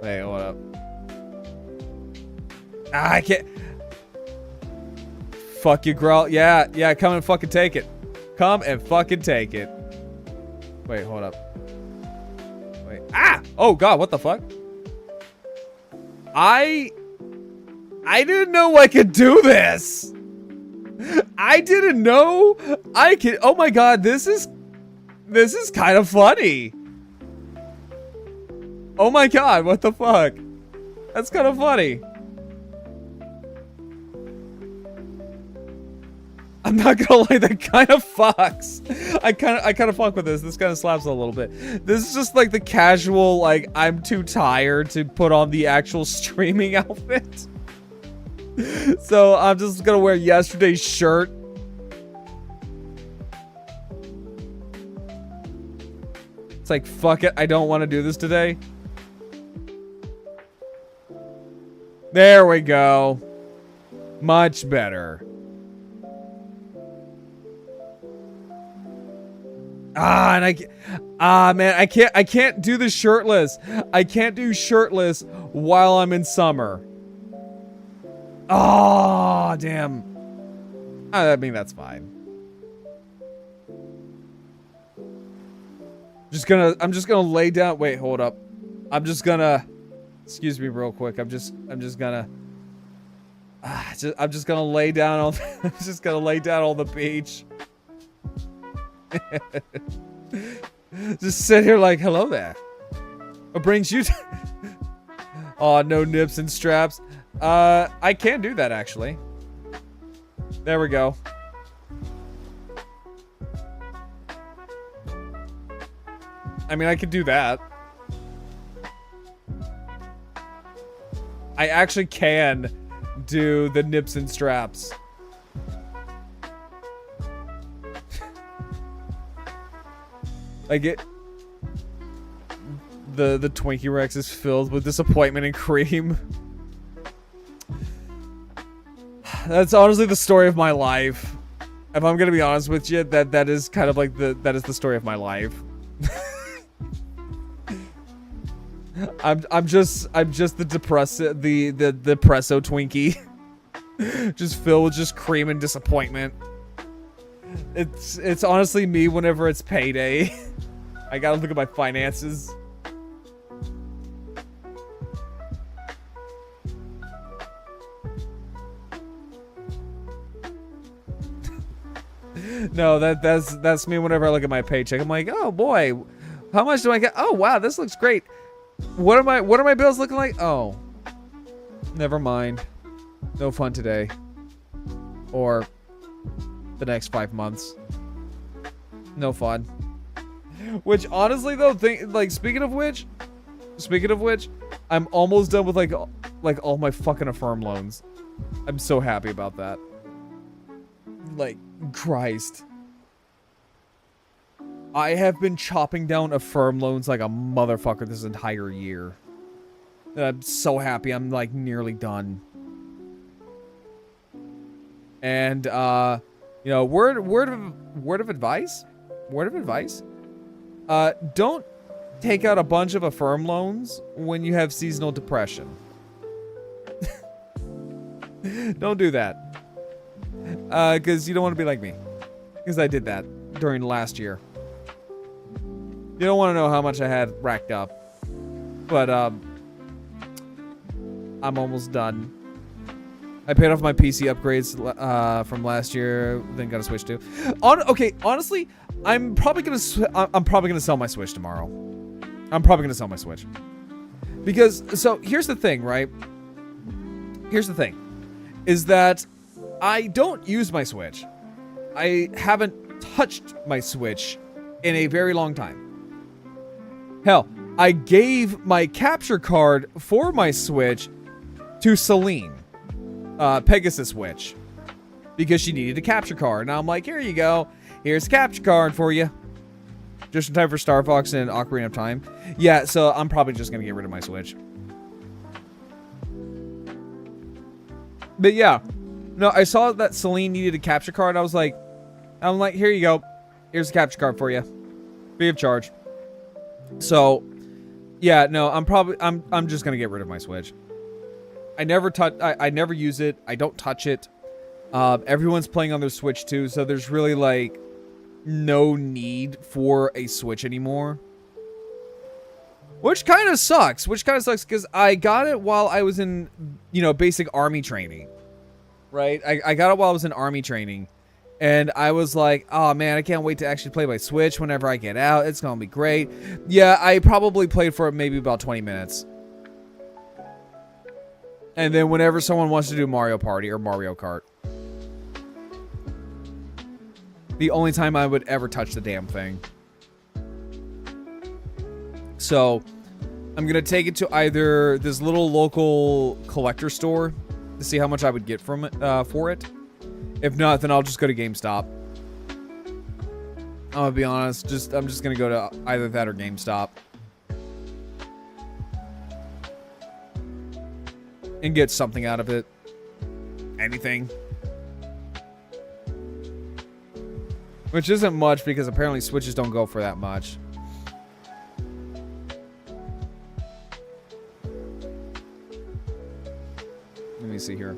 Wait, hold up. I can't. Fuck you, girl. Yeah, come and fucking take it. Come and fucking take it. Wait, hold up. Wait. Ah! Oh god, what the fuck? I didn't know I could do this. I didn't know I could. Oh my god, this is kind of funny. Oh my god, what the fuck? That's kind of funny. I'm not gonna lie, that kind of fucks. I kind of fuck with this. This kind of slaps a little bit. This is just like the casual, like, I'm too tired to put on the actual streaming outfit. So I'm just gonna wear yesterday's shirt. It's like, fuck it, I don't want to do this today. There we go. Much better. Man, I can't do the shirtless. I can't do shirtless while I'm in summer. Oh, damn. I mean, that's fine. I'm just gonna lay down. Wait, hold up. I'm just gonna. Excuse me, real quick. I'm just gonna. I'm just gonna lay down on. I'm just gonna lay down on the beach. Just sit here like, hello there. What brings you to oh, no nips and straps. I can do that, actually. There we go. I mean, I could do that. I actually can do the nips and straps. Like it, the Twinkie Rex is filled with disappointment and cream. That's honestly the story of my life. If I'm gonna be honest with you, that is kind of like that is the story of my life. I'm just the depresso Twinkie. Just filled with just cream and disappointment. It's honestly me whenever it's payday. I gotta look at my finances. No, that's me whenever I look at my paycheck. I'm like, oh boy, how much do I get? Oh wow, this looks great. What are my bills looking like? Oh, never mind. No fun today. Or the next 5 months. No fun. Which honestly though, speaking of which, I'm almost done with like all my fucking Affirm loans. I'm so happy about that. Like, Christ. I have been chopping down Affirm loans like a motherfucker this entire year. I'm so happy. I'm like nearly done. And you know, word of advice. Don't take out a bunch of Affirm loans when you have seasonal depression. Don't do that. Because you don't want to be like me. Because I did that during last year. You don't want to know how much I had racked up. But, I'm almost done. I paid off my PC upgrades from last year, then got a Switch too. Okay, honestly, I'm probably gonna sell my Switch tomorrow. I'm probably gonna sell my Switch. Because, so, here's the thing, right? Here's the thing. Is that I don't use my Switch. I haven't touched my Switch in a very long time. Hell, I gave my capture card for my Switch to Celine, Pegasus Witch, because she needed a capture card. Now I'm like, here you go. Here's a capture card for you. Just in time for Star Fox and Ocarina of Time. Yeah, so I'm probably just going to get rid of my Switch. But yeah, no, I saw that Celine needed a capture card. I'm like, here you go. Here's a capture card for you. Free of charge. So, yeah, no, I'm just gonna get rid of my Switch. I never use it. I don't touch it. Everyone's playing on their Switch too, so there's really like no need for a Switch anymore. Which kind of sucks. Because I got it while I was in, you know, basic army training. Right? I got it while I was in army training. And I was like, oh man, I can't wait to actually play my Switch whenever I get out. It's going to be great. Yeah, I probably played for maybe about 20 minutes. And then whenever someone wants to do Mario Party or Mario Kart. The only time I would ever touch the damn thing. So, I'm going to take it to either this little local collector store to see how much I would get from it, for it. If not, then I'll just go to GameStop. I'm gonna be honest, I'm just gonna go to either that or GameStop. And get something out of it. Anything. Which isn't much because apparently Switches don't go for that much. Let me see here.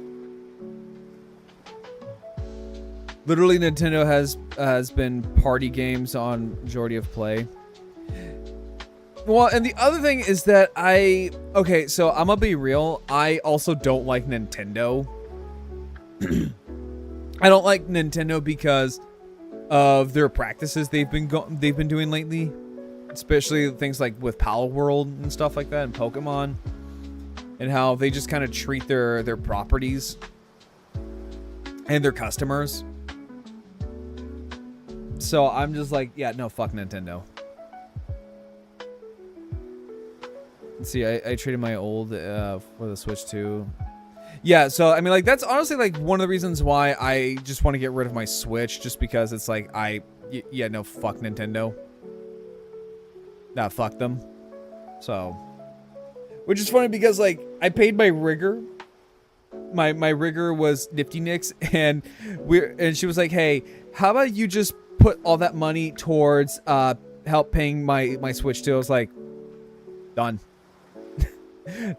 Literally, Nintendo has been party games on majority of play. Well, and the other thing is that okay, so I'm gonna be real. I also don't like Nintendo. I don't like Nintendo because of their practices they've been doing lately, especially things like with Pal World and stuff like that, and Pokemon, and how they just kind of treat their properties and their customers. So I'm just like, yeah, no, fuck Nintendo. Let's see, I traded my old for the Switch too. Yeah, so I mean, like, that's honestly like one of the reasons why I just want to get rid of my Switch, just because it's like yeah, no, fuck Nintendo. Nah, fuck them. So, which is funny because like I paid my rigger. My rigger was Nifty Nicks, and she was like, hey, how about you just put all that money towards help paying my Switch too. I was like, done.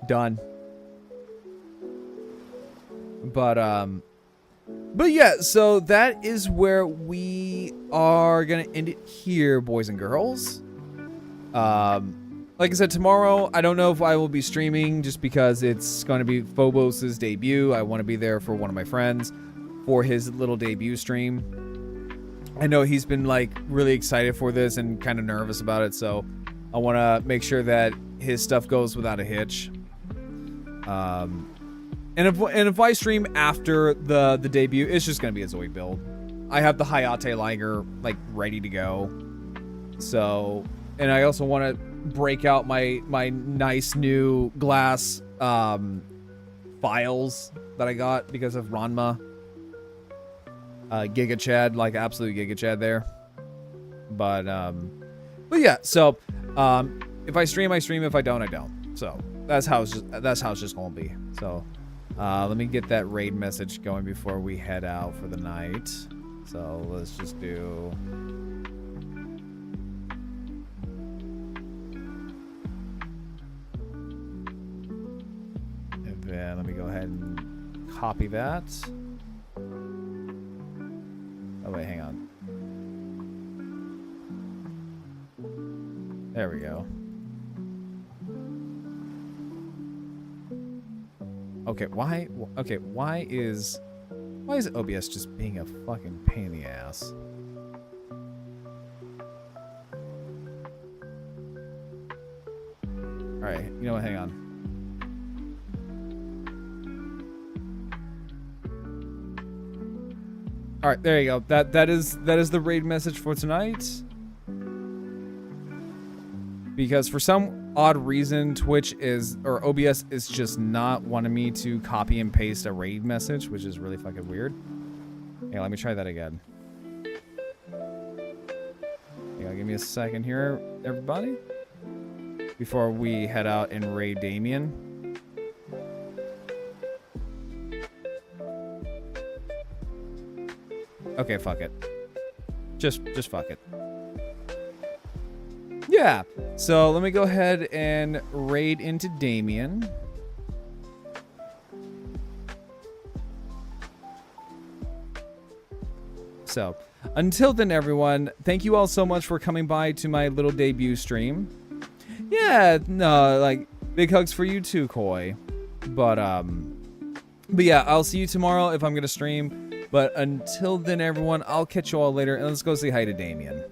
Done. But yeah, so that is where we are gonna end it here, boys and girls. Like I said, tomorrow I don't know if I will be streaming just because it's going to be Phobos's debut. I want to be there for one of my friends for his little debut stream. I know he's been like really excited for this and kind of nervous about it, so I want to make sure that his stuff goes without a hitch. And if I stream after the debut, it's just gonna be a Zoe build. I have the Hayate Liger like ready to go. So, and I also want to break out my nice new glass files that I got because of Ranma. Giga Chad, like absolute Giga Chad there. But yeah. So if I stream, I stream. If I don't, I don't. So that's how it's just gonna be. So let me get that raid message going before we head out for the night. So let's just do. And then let me go ahead and copy that. Oh wait, hang on. There we go. Okay, why is OBS just being a fucking pain in the ass? Alright, you know what, hang on. Alright, there you go. That is the raid message for tonight. Because for some odd reason, OBS is just not wanting me to copy and paste a raid message, which is really fucking weird. Yeah, let me try that again. Yeah, give me a second here, everybody. Before we head out and raid Damien. Okay, fuck it. Just fuck it. Yeah, so let me go ahead and raid into Damien. So, until then, everyone, thank you all so much for coming by to my little debut stream. Yeah, no, like, big hugs for you too, Koi. But yeah, I'll see you tomorrow if I'm gonna stream. But until then, everyone, I'll catch you all later, and let's go say hi to Damien.